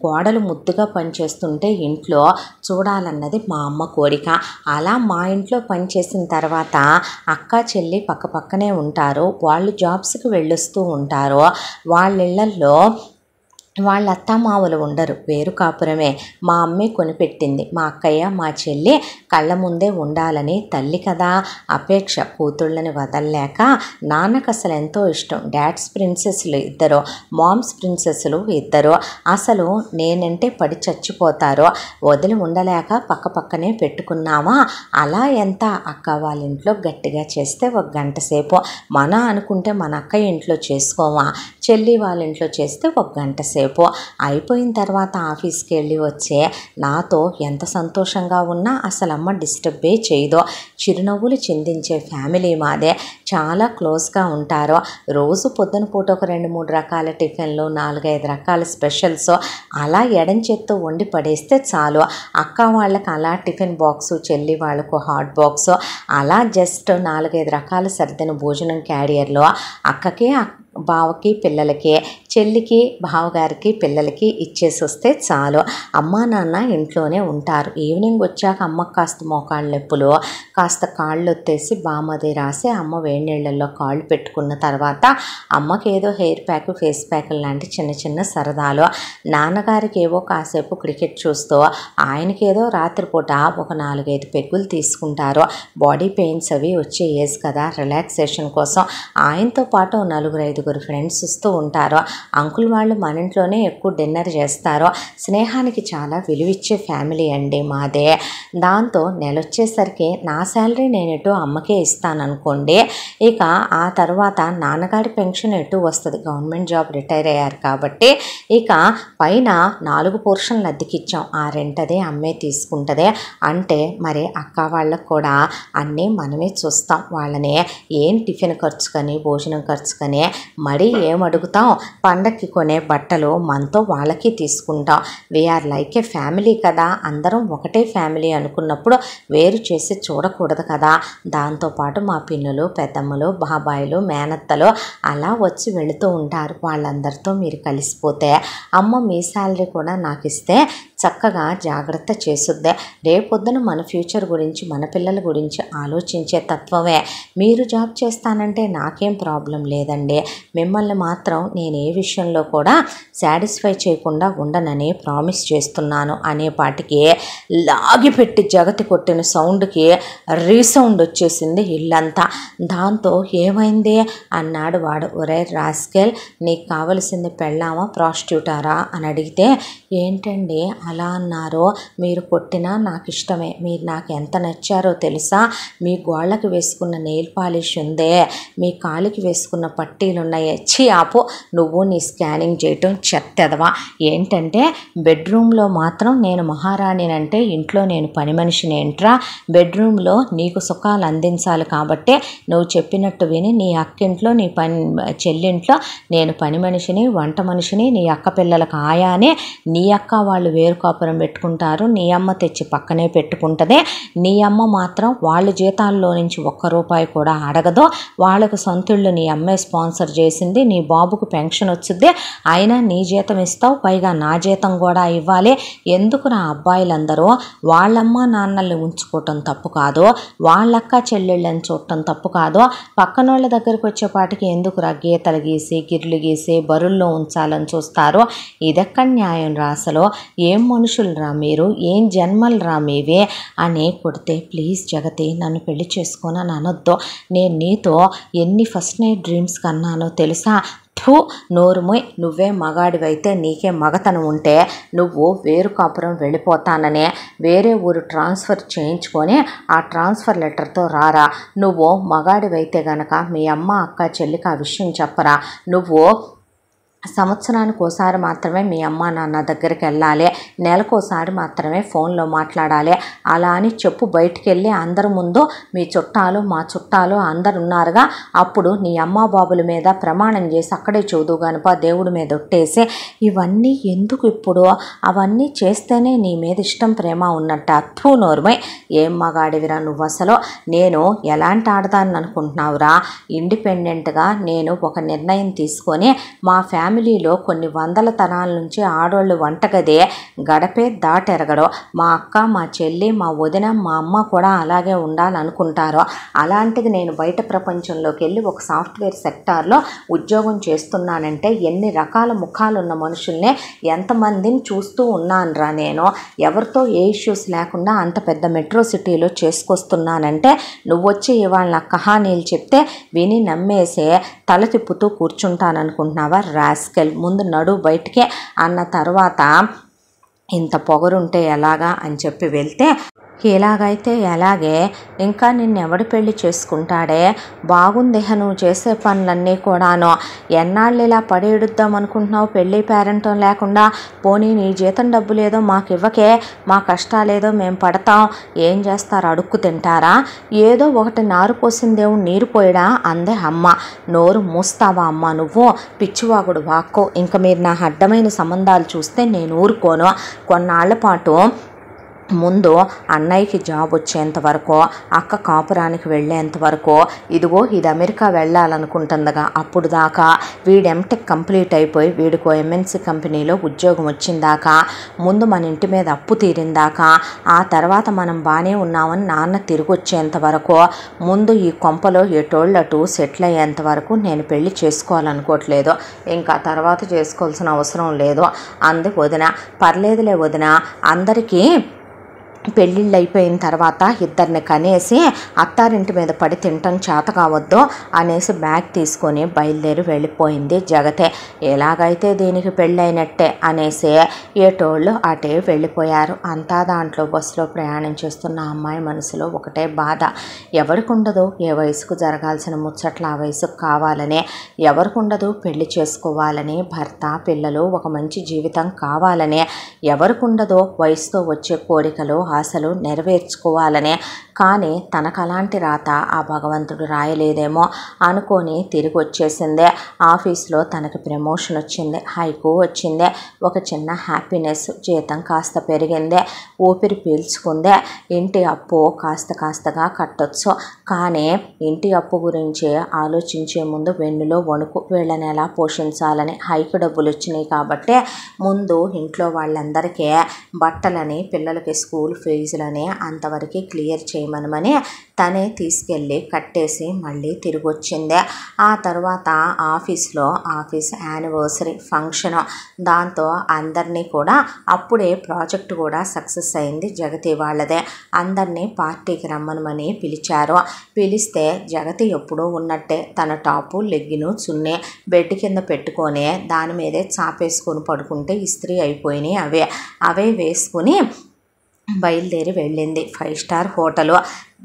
[SPEAKER 1] కోడలు ముద్దుగా పనిచేస్తుంటే ఇంట్లో చూడాలన్నది మా అమ్మ కోరిక. అలా మా ఇంట్లో పనిచేసిన తర్వాత అక్క చెల్లి పక్క పక్కనే ఉంటారు, వాళ్ళు జాబ్స్కి వెళ్ళొస్తూ ఉంటారు. వాళ్ళ ఇళ్లల్లో వాళ్ళ అత్తమామలు ఉండరు, వేరు కాపురమే. మా అమ్మే కొనిపెట్టింది, మా అక్కయ్య మా చెల్లి కళ్ళ ముందే ఉండాలని. తల్లి కదా అపేక్ష, కూతుళ్ళని వదలలేక నాన్నకు అసలు ఎంతో ఇష్టం. డాడ్స్ ప్రిన్సెస్లు ఇద్దరు, మామ్స్ ప్రిన్సెస్లు ఇద్దరు. అసలు నేనంటే పడి చచ్చిపోతారు, వదిలి ఉండలేక పక్క పక్కనే పెట్టుకున్నామా. అలా ఎంత అక్క వాళ్ళ ఇంట్లో గట్టిగా చేస్తే 1 గంట సేపు, మన అనుకుంటే మన అక్క ఇంట్లో చేసుకోమా, చెల్లి వాళ్ళ ఇంట్లో చేస్తే 1 గంట సేపు. కాసేపు, అయిపోయిన తర్వాత ఆఫీస్కి వెళ్ళి వచ్చే నాతో ఎంత సంతోషంగా ఉన్నా అసలు అమ్మ డిస్టర్బే చేయదు. చిరునవ్వులు చిందించే ఫ్యామిలీ మాదే, చాలా క్లోజ్గా ఉంటారు. రోజు పొద్దున పూట ఒక 2-3 రకాల టిఫిన్లు, 4-5 రకాల స్పెషల్స్ అలా ఎడం చేత్తో వండి పడేస్తే చాలు. అక్క వాళ్ళకి అలా టిఫిన్ బాక్సు, చెల్లి వాళ్ళకు హాట్ బాక్సు, అలా జస్ట్ 4-5 రకాల సర్దిన భోజనం క్యారియర్లో అక్కకి, బావకి, పిల్లలకి, చెల్లికి, బావగారికి, పిల్లలకి ఇచ్చేసి వస్తే చాలు. అమ్మా నాన్న ఇంట్లోనే ఉంటారు. ఈవినింగ్ వచ్చాక అమ్మకు కాస్త మోకాళ్ళ నొప్పులు, కాస్త కాళ్ళు ఒత్తేసి బామది రాసి అమ్మ వేడి నీళ్ళల్లో కాళ్ళు పెట్టుకున్న తర్వాత అమ్మకి ఏదో హెయిర్ ప్యాక్, ఫేస్ ప్యాక్ లాంటి చిన్న చిన్న సరదాలు, నాన్నగారికి ఏవో కాసేపు క్రికెట్ చూస్తూ, ఆయనకి ఏదో రాత్రిపూట ఒక 4-5 పెగ్గులు తీసుకుంటారు. బాడీ పెయిన్స్ అవి వచ్చే ఏజ్ కదా, రిలాక్సేషన్ కోసం ఆయనతో పాటు 4-5 ఫ్రెండ్స్ వస్తూ ఉంటారు. అంకుల్ వాళ్ళు మన ఇంట్లోనే ఎక్కువ డిన్నర్ చేస్తారు. స్నేహానికి చాలా విలువిచ్చే ఫ్యామిలీ అండి మాదే. దాంతో నెలొచ్చేసరికి నా శాలరీ నేను ఎటు అమ్మకే ఇస్తాననుకోండి. ఇక ఆ తర్వాత నాన్నగారి పెన్షన్ ఎటు వస్తుంది, గవర్నమెంట్ జాబ్ రిటైర్ అయ్యారు కాబట్టి. ఇక పైన 4 పోర్షన్లు అద్దెకిచ్చాం, ఆ రెంట్ అదే అమ్మే తీసుకుంటుంది. అంటే మరి అక్క వాళ్ళకు కూడా అన్నీ మనమే చూస్తాం. వాళ్ళని ఏం టిఫిన్ ఖర్చు కానీ, భోజనం ఖర్చు కానీ మరి ఏమడుగుతాం, పండక్కి కొనే బట్టలు మనతో వాళ్ళకి తీసుకుంటాం. వీఆర్ లైక్ ఏ ఫ్యామిలీ కదా, అందరం ఒకటే ఫ్యామిలీ అనుకున్నప్పుడు వేరు చేసి చూడకూడదు కదా. దాంతోపాటు మా పిన్నులు, పెద్దమ్మలు, బాబాయిలు, మేనత్తలు అలా వచ్చి వెళుతూ ఉంటారు. వాళ్ళందరితో మీరు కలిసిపోతే అమ్మ మీ శాలరీ కూడా నాకు ఇస్తే చక్కగా జాగ్రత్త చేసుద్దే. రేపొద్దున మన ఫ్యూచర్ గురించి, మన పిల్లల గురించి ఆలోచించే తత్వమే. మీరు జాబ్ చేస్తానంటే నాకేం ప్రాబ్లం లేదండి, మిమ్మల్ని మాత్రం నేను ఏ విషయంలో కూడా సాటిస్ఫై చేయకుండా ఉండనని ప్రామిస్ చేస్తున్నాను అనేపాటికి లాగిపెట్టి జగతి కొట్టిన సౌండ్కి రీసౌండ్ వచ్చేసింది ఇల్లంతా. దాంతో ఏమైంది అన్నాడు వాడు. ఒరే రాస్కెల్, నీకు కావలసింది పెళ్ళామా ప్రాస్టిట్యూటారా అని అడిగితే, ఏంటండి అలా అన్నారో, మీరు కొట్టినా నాకు ఇష్టమే, మీరు నాకు ఎంత నచ్చారో తెలుసా, మీ గోళ్ళకి వేసుకున్న నెయిల్ పాలిష్ ఉందే, మీ కాలికి వేసుకున్న పట్టీలు ఉన్నాయి, ఛీ ఆపో, నువ్వు నీ స్కానింగ్ చేయటం చెత్తెదవా. ఏంటంటే బెడ్రూమ్లో మాత్రం నేను మహారాణినంటే ఇంట్లో నేను పని మనిషిని ఏంట్రా, బెడ్రూమ్లో నీకు సుఖాలు అందించాలి కాబట్టి నువ్వు చెప్పినట్టు విని నీ అక్కింట్లో, నీ చెల్లింట్లో నేను పని మనిషిని, వంట మనిషిని, నీ అక్క పిల్లలకు ఆయాని, నీ అక్క వాళ్ళు వేరు కాపురం పెట్టుకుంటారు, నీ అమ్మ తెచ్చి పక్కనే పెట్టుకుంటుంది, నీ అమ్మ మాత్రం వాళ్ళ జీతాల్లో నుంచి ₹1 కూడా అడగదు, వాళ్ళకు సొంతిళ్ళు నీ అమ్మే స్పాన్సర్ చేసింది, నీ బాబుకు పెన్షన్ వచ్చింది, అయినా నీ జీతం ఇస్తావు, పైగా నా జీతం కూడా ఇవ్వాలి. ఎందుకు నా అబ్బాయిలందరూ వాళ్ళమ్మ నాన్నల్ని ఉంచుకోవటం తప్పు కాదు, వాళ్ళక్క చెల్లెళ్ళని చూడటం తప్పు కాదు, పక్కనోళ్ళ దగ్గరికి వచ్చేపాటికి ఎందుకు గీతలు గీసి, గిర్లు గీసి బరుల్లో ఉంచాలని చూస్తారు. ఇదెక్కడ న్యాయం రా, అసలు ఏం మనుషులు రా మీరు, ఏం జన్మలు రా మీవే అని కొడితే, ప్లీజ్ జగతి నన్ను పెళ్లి చేసుకోనని అనొద్దు, నేను నీతో ఎన్ని ఫస్ట్ నైట్ డ్రీమ్స్ కన్నానో తెలుసా. నోరుమోయ్, నువ్వే మగాడివైతే, నీకే మగతనం ఉంటే నువ్వు వేరు కాపురం వెళ్ళిపోతాననే వేరే ఊరు ట్రాన్స్ఫర్ చేయించుకొని ఆ ట్రాన్స్ఫర్ లెటర్తో రారా. నువ్వు మగాడివైతే గనక మీ అమ్మ, అక్క, చెల్లికి ఆ విషయం చెప్పరా. నువ్వు సంవత్సరానికి ఒకసారి మాత్రమే మీ అమ్మ నాన్న దగ్గరికి వెళ్ళాలి, నెలకోసారి మాత్రమే ఫోన్లో మాట్లాడాలి, అలా అని చెప్పు బయటికి వెళ్ళి అందరి ముందు మీ చుట్టాలు, మా చుట్టాలు అందరు ఉన్నారుగా, అప్పుడు నీ అమ్మ బాబుల మీద ప్రమాణం చేసి అక్కడే చదువు గనప దేవుడి మీద ఒట్టేసి, ఇవన్నీ ఎందుకు ఇప్పుడు, అవన్నీ చేస్తేనే నీ మీద ఇష్టం ప్రేమ ఉన్నట్టు. అత్తు నోరుమై, ఏం మగాడివిరా నువ్వు అసలు, నేను ఎలాంటి ఆడదాన్ని అనుకుంటున్నావురా, ఇండిపెండెంట్గా నేను ఒక నిర్ణయం తీసుకొని మా ఫ్యామిలీలో కొన్ని వందల తరాల నుంచి ఆడవాళ్ళు వంటగదే గడపే దాటెరగడం, మా అక్క, మా చెల్లి, మా వదిన, మా అమ్మ కూడా అలాగే ఉండాలనుకుంటారు. అలాంటిది నేను బయట ప్రపంచంలోకి వెళ్ళి ఒక సాఫ్ట్వేర్ సెక్టార్లో ఉద్యోగం చేస్తున్నానంటే ఎన్ని రకాల ముఖాలున్న మనుషుల్ని ఎంతమందిని చూస్తూ ఉన్నానురా నేను. ఎవరితో ఏ ఇష్యూస్ లేకుండా అంత పెద్ద మెట్రో సిటీలో చేసుకొస్తున్నానంటే నువ్వు వచ్చి ఇవాళ నా కహానీలు చెప్తే విని నమ్మేసే తల తిప్పుతూ కూర్చుంటాననుకుంటున్నావా రాస్కెల్. ముందు నడు బయటికే అన్న తర్వాత ఇంత పొగరుంటే ఎలాగా అని చెప్పి వెళ్తే, ఎలాగైతే ఎలాగే, ఇంకా నిన్నెవడు పెళ్లి చేసుకుంటాడే, బాగుంది నువ్వు చేసే పనులన్నీ కూడాను. ఎన్నాళ్ళు ఇలా పడేడుద్దాం అనుకుంటున్నావు పెళ్ళి పేరెంటం లేకుండా? పోనీ నీ జీతం డబ్బులేదో మాకు ఇవ్వకే, మా కష్టాలేదో మేము పడతాం. ఏం చేస్తారు, అడుక్కు తింటారా? ఏదో ఒకటి నారు పోసిందేమో నీరు పోయడా అందే అమ్మ. నోరు మూస్తావా అమ్మ నువ్వు? పిచ్చివాగుడు వాక్కో. ఇంక మీరు నా అడ్డమైన సంబంధాలు చూస్తే నేను ఊరుకోను. కొన్నాళ్ల పాటు ముందు అన్నయ్యకి జాబ్ వచ్చేంత వరకు, అక్క కాపురానికి వెళ్ళేంత వరకు, ఇదిగో ఇది అమెరికా వెళ్ళాలనుకుంటుందిగా అప్పుడు దాకా, వీడు ఎంటెక్ కంప్లీట్ అయిపోయి వీడికో ఎంఎన్సీ కంపెనీలో ఉద్యోగం వచ్చిందాకా, ముందు మన ఇంటి మీద అప్పు తీరిందాకా, ఆ తర్వాత మనం బాగానే ఉన్నామని నాన్న తిరిగి వచ్చేంత వరకు, ముందు ఈ కొంపలో ఎటోళ్ళటు సెటిల్ అయ్యేంత వరకు నేను పెళ్లి చేసుకోవాలనుకోవట్లేదు. ఇంకా తర్వాత చేసుకోవాల్సిన అవసరం లేదు అంది వదిన. పర్లేదులే వదిన, అందరికీ పెళ్ళిళ్ళు అయిపోయిన తర్వాత ఇద్దరిని కనేసి అత్తారింటి మీద పడి తినటం చేత కావద్దు అనేసి బ్యాగ్ తీసుకొని బయలుదేరి వెళ్ళిపోయింది జగతే. ఎలాగైతే దీనికి పెళ్ళైనట్టే అనేసి ఏటోళ్ళు అటే వెళ్ళిపోయారు. అంతా దాంట్లో బస్సులో ప్రయాణం చేస్తున్న అమ్మాయి మనసులో ఒకటే బాధ. ఎవరికి ఉండదు ఏ వయసుకు జరగాల్సిన ముచ్చట్లు ఆ వయసుకు కావాలని, ఎవరికి ఉండదు పెళ్లి చేసుకోవాలని, భర్త పిల్లలు ఒక మంచి జీవితం కావాలని, ఎవరికి ఉండదు వయసుతో వచ్చే కోరికలు ఆశలు నెరవేర్చుకోవాలనే. కానీ తనకు అలాంటి రాత ఆ భగవంతుడు రాయలేదేమో అనుకొని తిరిగి వచ్చేసిందే. ఆఫీస్లో తనకి ప్రమోషన్ వచ్చింది, హైకు వచ్చిందే, ఒక చిన్న హ్యాపీనెస్, జీతం కాస్త పెరిగిందే, ఊపిరి పీల్చుకుందే. ఇంటి అప్పు కాస్తగా కట్టొచ్చు. కానీ ఇంటి అప్పు గురించి ఆలోచించే ముందు వెన్నులో వణుకు, వీళ్ళని ఎలా పోషించాలని. హైకు డబ్బులు వచ్చినాయి కాబట్టి ముందు ఇంట్లో వాళ్ళందరికీ బట్టలని, పిల్లలకి స్కూల్ ఫీజులని అంతవరకు క్లియర్ చేయమనమని తనే తీసుకెళ్ళి కట్టేసి మళ్ళీ తిరిగి వచ్చిందే. ఆ తర్వాత ఆఫీస్ యానివర్సరీ ఫంక్షన్, దాంతో అందరినీ కూడా, అప్పుడే ప్రాజెక్ట్ కూడా సక్సెస్ అయింది జగతి వాళ్ళదే. అందరినీ పార్టీకి రమ్మనమని పిలిచారు. పిలిస్తే జగతి ఎప్పుడూ ఉన్నట్టే తన టాపు లెగ్గిను చున్నీ బెడ్ కింద పెట్టుకొని దాని మీదే చాపేసుకొని పడుకుంటే ఇస్త్రీ అయిపోయినాయి. అవే వేసుకుని బయలుదేరి వెళ్ళింది 5 స్టార్ హోటలు.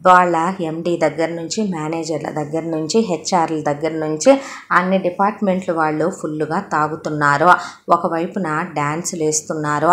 [SPEAKER 1] వాళ్ళ ఎండి దగ్గర నుంచి, మేనేజర్ల దగ్గర నుంచి, హెచ్ఆర్ల దగ్గర నుంచి అన్ని డిపార్ట్మెంట్లు వాళ్ళు ఫుల్లుగా తాగుతున్నారు. ఒకవైపున డ్యాన్సులు వేస్తున్నారు.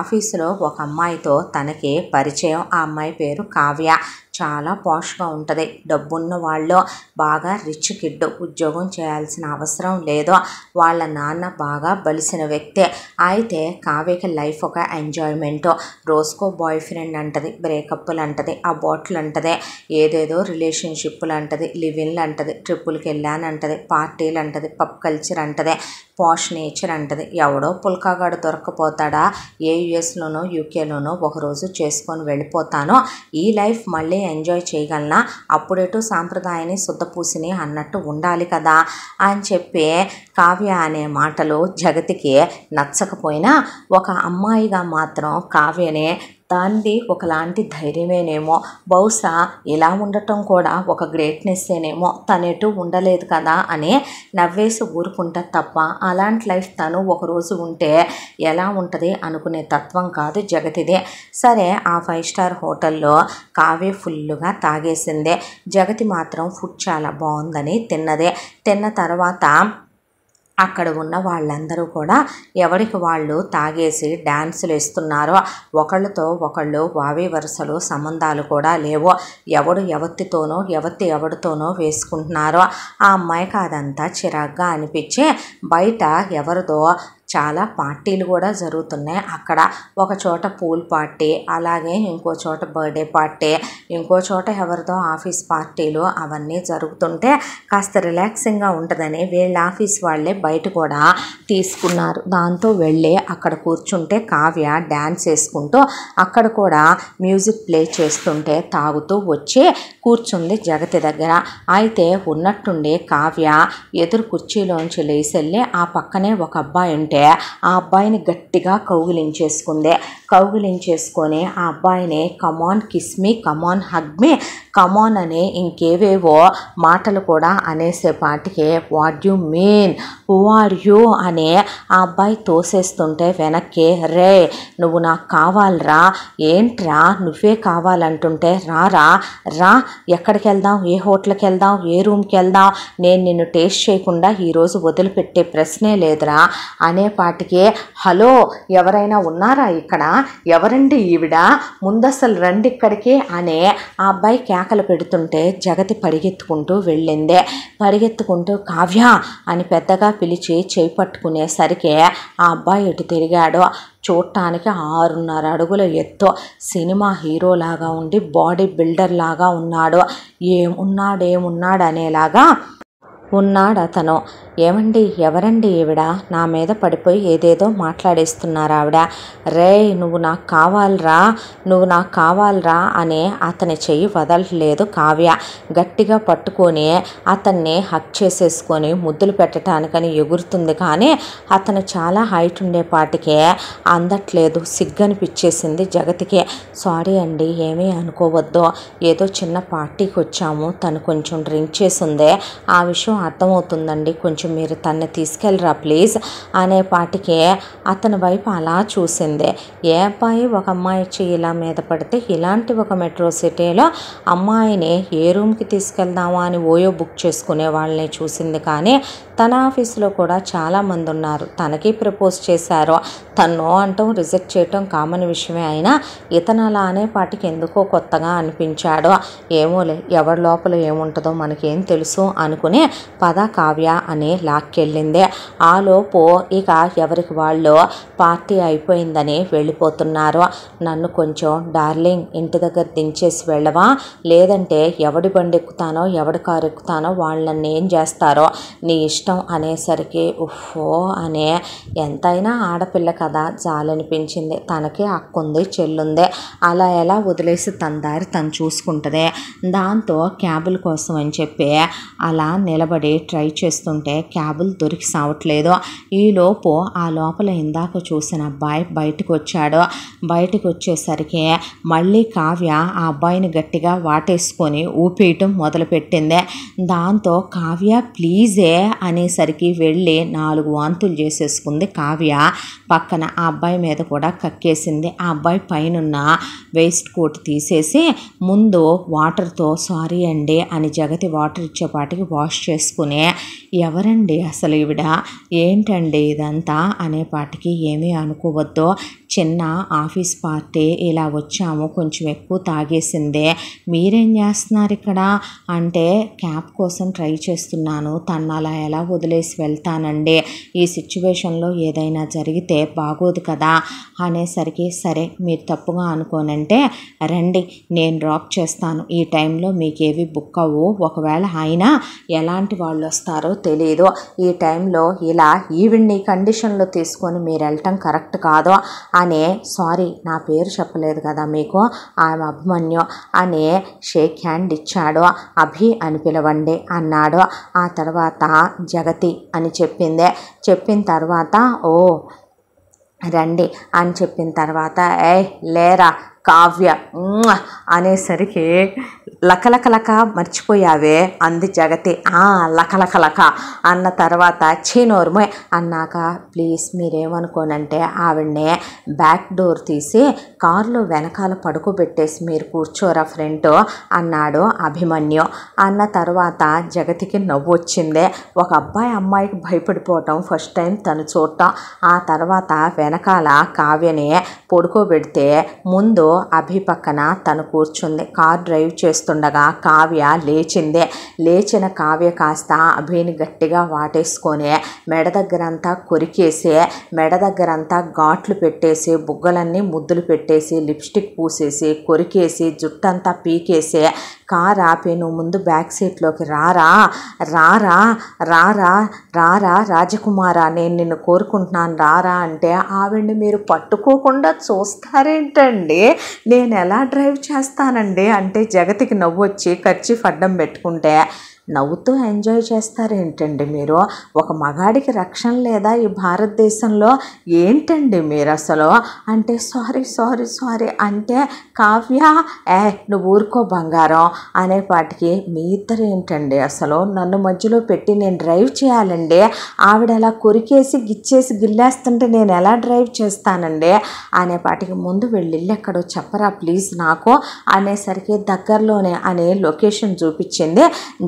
[SPEAKER 1] ఆఫీసులో ఒక అమ్మాయితో తనకి పరిచయం. ఆ అమ్మాయి పేరు కావ్య. చాలా పాష్గా ఉంటుంది. డబ్బున్న వాళ్ళు, బాగా రిచ్ కిడ్, ఉద్యోగం చేయాల్సిన అవసరం లేదు. వాళ్ళ నాన్న బాగా బలిసిన వ్యక్తే. అయితే కావ్యకి లైఫ్ ఒక ఎంజాయ్మెంట్. రోజుకో బాయ్ ఫ్రెండ్ అంటది, బ్రేకప్లు అంటది, అబార్ట్లు అంటది, ఏదేదో రిలేషన్షిప్లు అంటది, లివిన్లు అంటది, ట్రిప్పులకి వెళ్ళానంటది, పార్టీలు అంటది, పబ్ కల్చర్ అంటది, పాష్ నేచర్ అంటది. ఎవడో పుల్కాగాడు దొరకపోతాడా? ఏ యుఎస్లోనో యూకేలోనో ఒకరోజు చేసుకొని వెళ్ళిపోతానో, ఈ లైఫ్ మళ్ళీ ఎంజాయ్ చేయగలనా? అప్పుడేటో సాంప్రదాయాన్ని శుద్ధపూసిని అన్నట్టు ఉండాలి కదా అని చెప్పి కావ్య అనే మాటలు జగతికి నచ్చకపోయినా, ఒక అమ్మాయిగా మాత్రం కావ్యనే దాన్ని ఒకలాంటి ధైర్యమేనేమో, బహుశా ఇలా ఉండటం కూడా ఒక గ్రేట్నెస్సేనేమో, తనెటు ఉండలేదు కదా అని నవ్వేసి ఊరుకుంటా తప్ప అలాంటి లైఫ్ తను ఒకరోజు ఉంటే ఎలా ఉంటుంది అనుకునే తత్వం కాదు జగతిదే. సరే, ఆ 5 స్టార్ హోటల్లో కావ్య ఫుల్లుగా తాగేసిందే. జగతి మాత్రం ఫుడ్ చాలా బాగుందని తిన్నదే. తిన్న తర్వాత అక్కడ ఉన్న వాళ్ళందరూ కూడా ఎవరికి వాళ్ళు తాగేసి డ్యాన్సులు వేస్తున్నారు. ఒకళ్ళతో ఒకళ్ళు వావి వరుసలు సంబంధాలు కూడా లేవు. ఎవడు ఎవరితోనో ఎవరితోనో వేసుకుంటున్నారో. ఆ అమ్మాయికి అదంతా చిరాగ్గా అనిపించి బయట ఎవరిదో చాలా పార్టీలు కూడా జరుగుతున్నాయి. అక్కడ ఒక చోట పూల్ పార్టీ, అలాగే ఇంకో చోట బర్త్డే పార్టీ, ఇంకో చోట ఎవరిదో ఆఫీస్ పార్టీలు, అవన్నీ జరుగుతుంటే కాస్త రిలాక్సింగ్గా ఉంటుందని వీళ్ళ ఆఫీస్ వాళ్ళే బయట కూడా తీసుకున్నారు. దాంతో వెళ్ళి అక్కడ కూర్చుంటే కావ్య డ్యాన్స్ వేసుకుంటూ అక్కడ కూడా మ్యూజిక్ ప్లే చేస్తుంటే తాగుతూ వచ్చి కూర్చుంది జగతి దగ్గర. అయితే ఉన్నట్టుండి కావ్య ఎదురు కుర్చీలోంచి లేచెళ్ళి ఆ పక్కనే ఒక అబ్బాయి ఉంటే ఆ అబ్బాయిని గట్టిగా కౌగిలించేసుకుంది. కౌగిలించేసుకొని ఆ అబ్బాయిని కమాన్ కిస్ మీ, కమాన్ హగ్ మీ, కమాన్ అని ఇంకేవేవో మాటలు కూడా అనేసేపాటికి what you mean, who are you అని ఆ అబ్బాయి తోసేస్తుంటే వెనక్కి, రే నువ్వు నాకు కావాలరా, ఏంట్రా నువ్వే కావాలంటుంటే, రారా రా, ఎక్కడికి వెళ్దాం, ఏ హోటల్కి వెళ్దాం, ఏ రూమ్కి వెళ్దాం, నేను నిన్ను టేస్ట్ చేయకుండా ఈరోజు వదిలిపెట్టే ప్రశ్నే లేదురా అనేపాటికి, హలో ఎవరైనా ఉన్నారా ఇక్కడ, ఎవరండి ఈవిడ, ముందసలు రండి ఇక్కడికి అనే ఆ అబ్బాయి కేకలు పెడుతుంటే జగతి పరిగెత్తుకుంటూ వెళ్ళిందే. పరిగెత్తుకుంటూ కావ్య అని పెద్దగా పిలిచి చేయి పట్టుకునేసరికి ఆ అబ్బాయి ఎటు తిరిగాడో చూడటానికి 6.5 అడుగుల ఎత్తు, సినిమా హీరోలాగా ఉండి బాడీ బిల్డర్ లాగా ఉన్నాడు. ఏమున్నాడు అనేలాగా ఉన్నాడు అతను. ఏమండి ఎవరండి ఈవిడ, నా మీద పడిపోయి ఏదేదో మాట్లాడేస్తున్నారు ఆవిడ. రే నువ్వు నాకు కావాలరా, నువ్వు నాకు కావాలరా అని అతని చెయ్యి వదలలేదు కావ్య. గట్టిగా పట్టుకొని అతన్ని హక్ చేసేసుకొని ముద్దులు పెట్టడానికని ఎగురుతుంది. కానీ అతను చాలా హైట్ ఉండేపాటికే అందట్లేదు. సిగ్గనిపించేసింది జగతికి. సారీ అండి ఏమీ అనుకోవద్దు, ఏదో చిన్న పార్టీకి వచ్చాము, తను కొంచెం డ్రింక్ చేసిందే, ఆ విషయం అర్థమవుతుందండి, కొంచెం మీరు తన్ని తీసుకెళ్ళరా ప్లీజ్ అనేపాటికే అతని వైపు అలా చూసింది. ఏ అబ్బాయి ఒక అమ్మాయి వచ్చి ఇలా మీద పడితే ఇలాంటి ఒక మెట్రో సిటీలో అమ్మాయిని ఏ రూమ్కి తీసుకెళ్దామా అని ఓయో బుక్ చేసుకునే వాళ్ళని చూసింది. కానీ తన ఆఫీసులో కూడా చాలామంది ఉన్నారు, తనకి ప్రపోజ్ చేశారు, తను అంటూ రిజెక్ట్ చేయటం కామన్ విషయమే. అయినా ఇతను అలా అనేపాటికి ఎందుకో కొత్తగా అనిపించాడు. ఏమోలే ఎవరి లోపల ఏముంటుందో మనకేం తెలుసు అనుకుని పద కావ్య అని లాక్కెళ్ళింది. ఆలోపు ఇక ఎవరికి వాళ్ళు పార్టీ అయిపోయిందని వెళ్ళిపోతున్నారు. నన్ను కొంచెం డార్లింగ్ ఇంటి దగ్గర దించేసి వెళ్ళవా, లేదంటే ఎవడి బండి ఎక్కుతానో ఎవడి కారు ఎక్కుతానో వాళ్ళు నన్ను ఏం చేస్తారో నీ ఇష్టం అనేసరికి ఉఫ్ఫో అనే, ఎంతైనా ఆడపిల్ల కదా జాలనిపించింది. తనకి అక్కుంది చెల్లుంది, అలా ఎలా వదిలేసి తన దారి తను చూసుకుంటుంది. దాంతో క్యాబుల కోసం అని చెప్పి అలా నిలబడి ట్రై చేస్తుంటే క్యాబులు దొరికి సావట్లేదు. ఈలోపు ఆ లోపల ఇందాక చూసిన అబ్బాయి బయటకు వచ్చాడు. బయటకు వచ్చేసరికి మళ్ళీ కావ్య ఆ అబ్బాయిని గట్టిగా వాటేసుకొని ఊపేయటం మొదలుపెట్టింది. దాంతో కావ్య ప్లీజే అనేసరికి వెళ్ళి 4 వాంతులు చేసేసుకుంది కావ్య. పక్కన ఆ అబ్బాయి మీద కూడా కక్కేసింది. ఆ అబ్బాయి పైనున్న వేస్ట్ కోట్ తీసేసి ముందు వాటర్తో సారీ అండి అని జగతి వాటర్ ఇచ్చేపాటికి వాష్ చేసుకుని, ఎవరండి అసలు ఈవిడ, ఏంటండి ఇదంతా అనేపాటికి ఏమీ అనుకోవద్దు, చిన్న ఆఫీస్ పార్టీ ఇలా వచ్చాము, కొంచెం ఎక్కువ తాగేసిందే, మీరేం చేస్తున్నారు ఇక్కడ అంటే క్యాబ్ కోసం ట్రై చేస్తున్నాను, తను అలా ఎలా వదిలేసి వెళ్తానండి, ఈ సిచ్యువేషన్లో ఏదైనా జరిగితే బాగోదు కదా అనేసరికి, సరే మీరు తప్పుగా అనుకోనంటే రండి నేను డ్రాప్ చేస్తాను, ఈ టైంలో మీకేవి బుక్ అవ్వు, ఒకవేళ అయినా ఎలాంటి వాళ్ళు వస్తారో తెలియదు, ఈ టైంలో ఇలా ఈవిడ్ని కండిషన్లో తీసుకొని మీరు వెళ్ళటం కరెక్ట్ కాదు అనే, సారీ నా పేరు చెప్పలేదు కదా మీకు, ఆమె అభిమన్యు అనే షేక్ హ్యాండ్ ఇచ్చాడు. అభి అని పిలవండి అన్నాడు. ఆ తర్వాత జగతి అని చెప్పింది. చెప్పిన తర్వాత ఓ రండి అని చెప్పిన తర్వాత లేరా కావ్య అనేసరికి లకలకలక మర్చిపోయావే అంది జగతి. లకలకలక అన్న తర్వాత చీనోర్మే అన్నాక, ప్లీజ్ మీరేమనుకోనంటే ఆవిడనే బ్యాక్ డోర్ తీసి కారులో వెనకాల పడుకోబెట్టేసి మీరు కూర్చోరా ఫ్రెండ్ అన్నాడు అభిమన్యు. అన్న తర్వాత జగతికి నవ్వు వచ్చింది. ఒక అబ్బాయి అమ్మాయికి భయపడిపోవటం ఫస్ట్ టైం తను చూడటం. ఆ తర్వాత వెనకాల కావ్యని పడుకోబెడితే ముందు అభి పక్కన తను కూర్చుంది. కార్ డ్రైవ్ చేస్తుండగా కావ్య లేచింది. లేచిన కావ్య కాస్త అభిని గట్టిగా వాటేసుకొని మెడ దగ్గరంతా కొరికేసి, మెడ దగ్గరంతా ఘాట్లు పెట్టేసి, బుగ్గలన్నీ ముద్దులు పెట్టేసి, లిప్స్టిక్ పూసేసి, కొరికేసి, జుట్టంతా పీకేసి, కార్ ఆపి నువ్వు ముందు బ్యాక్ సీట్లోకి రారా రారా రారా రారా రాజకుమారా నేను నిన్ను కోరుకుంటున్నాను రారా అంటే, ఆవిడ్ని మీరు పట్టుకోకుండా చూస్తారేంటండి, నేను ఎలా డ్రైవ్ చేస్తానండి అంటే జగతికి నవ్వు వచ్చి కర్చీఫ్ అడ్డం పెట్టుకుంటే, నవ్వుతూ ఎంజాయ్ చేస్తారేంటండి మీరు? ఒక మగాడికి రక్షణ లేదా ఈ భారతదేశంలో? ఏంటండి మీరు అసలు అంటే సారీ సారీ సారీ అంటే కావ్య నువ్వు ఊరుకో బంగారం అనేపాటికి మీ ఇద్దరు ఏంటండి అసలు నన్ను మధ్యలో పెట్టి నేను డ్రైవ్ చేయాలండి. ఆవిడ అలా కొరికేసి గిచ్చేసి గిల్లేస్తుంటే నేను ఎలా డ్రైవ్ చేస్తానండి అనేపాటికి ముందు వెళ్ళి ఎక్కడో చెప్పరా ప్లీజ్ నాకు అనేసరికి దగ్గరలోనే అనే లొకేషన్ చూపించింది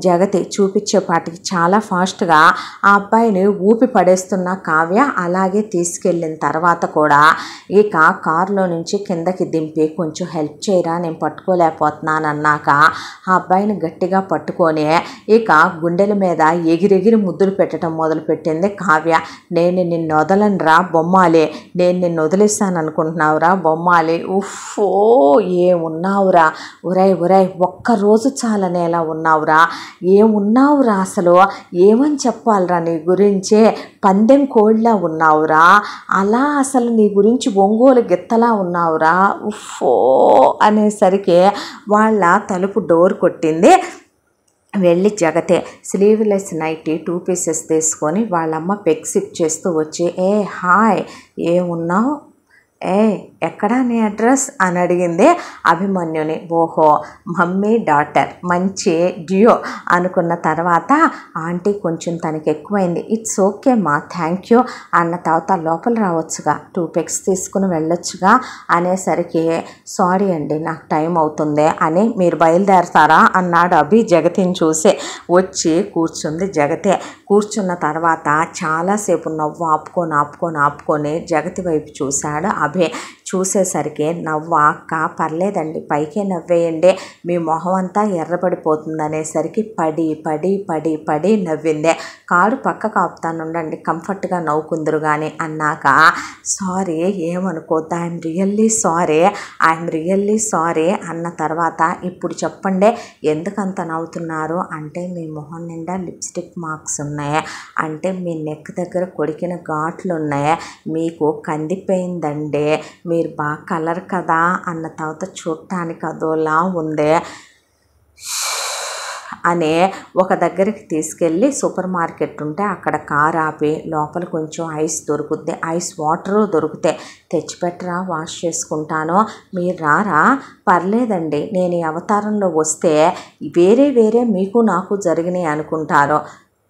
[SPEAKER 1] జగతి. చూపించేపాటికి చాలా ఫాస్ట్గా ఆ అబ్బాయిని ఊపి పడేస్తున్న కావ్య అలాగే తీసుకెళ్ళిన తర్వాత కూడా ఇక కారులో నుంచి కిందకి దింపి కొంచెం హెల్ప్ చేయరా నేను పట్టుకోలేకపోతున్నాను అన్నాక ఆ అబ్బాయిని గట్టిగా పట్టుకొని ఇక గుండెల మీద ఎగిరెగిరి ముద్దులు పెట్టడం మొదలుపెట్టింది కావ్య. నేను నిన్ను వదలనురా బొమ్మాలి, నేను నిన్ను వదిలేస్తాను అనుకుంటున్నావురా బొమ్మాలి, ఉఫ్ఫో ఏమున్నావురా, ఉరై ఉరై ఒక్కరోజు చాలనేలా ఉన్నావురా, ఏమున్నావురా అసలు ఏమని చెప్పాలరా నీ గురించి, పందెం కోళ్ళ ఉన్నావురా, అలా అసలు నీ గురించి ఒంగోలు గిత్తలా ఉన్నావురా, ఉఫ్ఫో అనేసరికి వాళ్ళ తలుపు డోర్ కొట్టింది. వెళ్ళి జగతే స్లీవ్లెస్ నైటీ 2 పీసెస్ తీసుకొని వాళ్ళమ్మ పెక్సిక్ చేస్తూ వచ్చి హాయ్ ఏమున్నావు, ఎక్కడా నీ అడ్రస్ అని అడిగింది అభిమన్యుని. ఓహో మమ్మీ డాటర్ మంచి డ్యూ అనుకున్న తర్వాత ఆంటీ కొంచెం తనకి ఎక్కువైంది, ఇట్స్ ఓకే మా థ్యాంక్ యూ అన్న తర్వాత లోపల రావచ్చుగా 2 పెక్స్ తీసుకుని వెళ్ళొచ్చుగా అనేసరికి సారీ అండి నాకు టైం అవుతుంది అని మీరు బయలుదేరతారా అన్నాడు అభి జగతిని చూసి. వచ్చి కూర్చుంది జగతే. కూర్చున్న తర్వాత చాలాసేపు నవ్వు ఆపుకొని జగతి వైపు చూశాడు అభి. చూసేసరికి నవ్వు అక్క పర్లేదండి పైకే నవ్వేయండి మీ మొహం అంతా ఎర్రబడిపోతుంది అనేసరికి పడి పడి పడి పడి నవ్విందే. కారు పక్కకు ఆపుతానుండండి కంఫర్ట్గా నవ్వుకుందరు కానీ అన్నాక సారీ ఏమనుకోద్దు ఐఎమ్ రియల్లీ సారీ అన్న తర్వాత ఇప్పుడు చెప్పండి ఎందుకంత నవ్వుతున్నారు అంటే మీ మొహం నిండా లిప్స్టిక్ మార్క్స్ ఉన్నాయి, అంటే మీ నెక్ దగ్గర కొడికిన ఘాట్లు ఉన్నాయి, మీకు కందిపోయిందండి, మీరు బాగా కలర్ కదా అన్న తర్వాత చూడటానికి అదోలా ఉంది అనే ఒక దగ్గరికి తీసుకెళ్ళి సూపర్ మార్కెట్ ఉంటే అక్కడ కార్ ఆపి లోపల కొంచెం ఐస్ దొరుకుద్ది, ఐస్ వాటరు దొరికితే తెచ్చిపెట్టరా వాష్ చేసుకుంటాను, మీరు రారా, పర్లేదండి నేను ఈ అవతారంలో వస్తే వేరే మీకు నాకు జరిగినాయి అనుకుంటారు.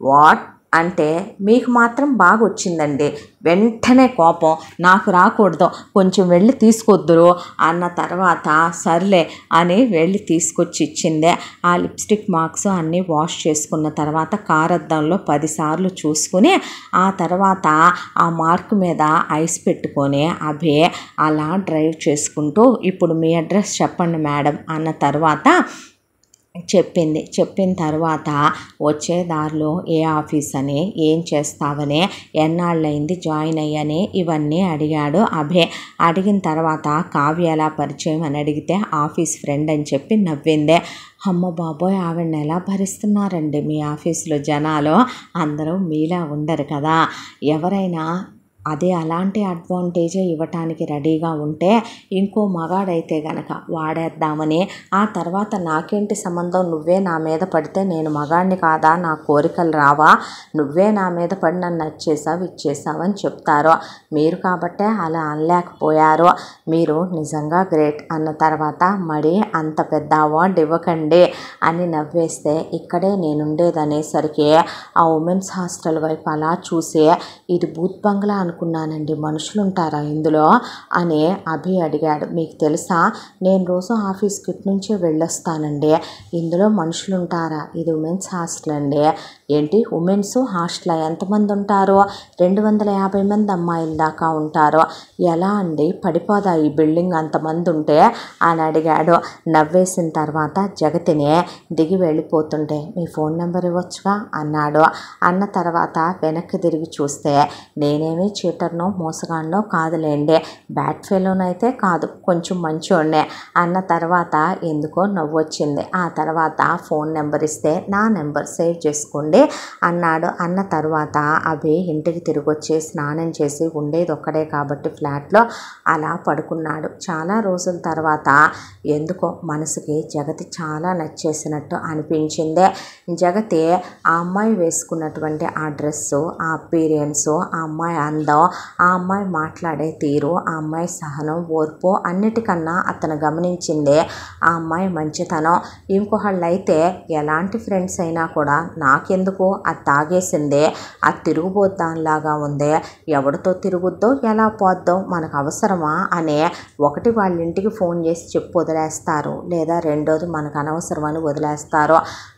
[SPEAKER 1] వాట్ అంటే మీకు మాత్రం బాగా వచ్చిందండి, వెంటనే కోపం నాకు రాకూడదు కొంచెం వెళ్ళి తీసుకొద్దురు అన్న తర్వాత సర్లే అని వెళ్ళి తీసుకొచ్చి ఇచ్చిందే. ఆ లిప్స్టిక్ మార్క్స్ అన్నీ వాష్ చేసుకున్న తర్వాత కారద్దంలో 10 సార్లు చూసుకుని ఆ తర్వాత ఆ మార్క్ మీద ఐస్ పెట్టుకొని అభి అలా డ్రైవ్ చేసుకుంటూ ఇప్పుడు మీ అడ్రస్ చెప్పండి మేడం అన్న తర్వాత చెప్పిన తర్వాత వచ్చే దారిలో ఏ ఆఫీస్ అని ఏం చేస్తావని ఎన్నాళ్ళైంది జాయిన్ అయ్యని ఇవన్నీ అడిగాడు అభే. అడిగిన తర్వాత కావ్య ఎలా పరిచయం అని అడిగితే ఆఫీస్ ఫ్రెండ్ అని చెప్పి నవ్విందే. అమ్మ బాబోయ్ ఆవిడని ఎలా భరిస్తున్నారండి మీ ఆఫీసులో జనాలు, అందరూ మీలా ఉండరు కదా, ఎవరైనా అదే అలాంటి అడ్వాంటేజే ఇవ్వటానికి రెడీగా ఉంటే ఇంకో మగాడైతే గనక వాడేద్దామని ఆ తర్వాత నాకేంటి సంబంధం, నువ్వే నా మీద పడితే నేను మగాడిని కాదా, నా కోరికలు రావా, నువ్వే నా మీద పడి నన్ను ఇచ్చేసావు అని చెప్తారు. మీరు కాబట్టే అలా అనలేకపోయారు, మీరు నిజంగా గ్రేట్ అన్న తర్వాత మరి అంత పెద్ద అవార్డు ఇవ్వకండి అని నవ్వేస్తే ఇక్కడే నేనుండేదనేసరికి ఆ ఉమెన్స్ హాస్టల్ వైపు అలా చూసి ఇది బూత్ బంగ్లా అనుకున్నానండి, మనుషులు ఉంటారా ఇందులో అని అభి అడిగాడు. మీకు తెలుసా నేను రోజు ఆఫీస్కి ఇటు నుంచే వెళ్ళొస్తానండి, ఇందులో మనుషులు ఉంటారా, ఇది ఉమెన్స్ హాస్టల్ అండి. ఏంటి ఉమెన్స్ హాస్టల్ ఎంతమంది ఉంటారో, 250 మంది అమ్మాయిల దాకా ఉంటారో, ఎలా అండి పడిపోదా ఈ బిల్డింగ్ అంతమంది ఉంటే అని అడిగాడు. నవ్వేసిన తర్వాత జగతిని దిగి వెళ్ళిపోతుంటే మీ ఫోన్ నెంబర్ ఇవ్వచ్చుగా అన్నాడు. అన్న తర్వాత వెనక్కి తిరిగి చూస్తే నేనేమీ చీటర్నో మోసగాడినో కాదులేండి, బ్యాడ్ ఫెలోనైతే కాదు, కొంచెం మంచోడినే అన్న తర్వాత ఎందుకో నవ్వొచ్చింది. ఆ తర్వాత ఫోన్ నెంబర్ ఇస్తే నా నెంబర్ సేవ్ చేసుకోండి అన్నాడు. అన్న తర్వాత అభి ఇంటికి తిరిగి వచ్చి స్నానం చేసి ఉండేది ఒక్కడే కాబట్టి ఫ్లాట్లో అలా పడుకున్నాడు. చాలా రోజుల తర్వాత ఎందుకో మనసుకి జగతి చాలా నచ్చేసినట్టు అనిపించింది. జగతి ఆ అమ్మాయి వేసుకున్నటువంటి ఆ డ్రెస్సు, ఆ అపీరియన్సు, ఆ అమ్మాయి అందం, ఆ అమ్మాయి మాట్లాడే తీరు, ఆ అమ్మాయి సహనం, ఓర్పు, అన్నిటికన్నా అతను గమనించిందే ఆ అమ్మాయి మంచితనం. ఇంకొకళ్ళైతే ఎలాంటి ఫ్రెండ్స్ అయినా కూడా నాకెందుకు అది తాగేసిందే, అది తిరుగుబోద్దాంలాగా ఉందే, ఎవరితో తిరుగుద్దో ఎలా పోద్దో మనకు అవసరమా అనే ఒకటి వాళ్ళ ఇంటికి ఫోన్ చేసి చెప్పు వదిలేస్తారు, లేదా రెండోది మనకు అనవసరమని వదిలేస్తారు.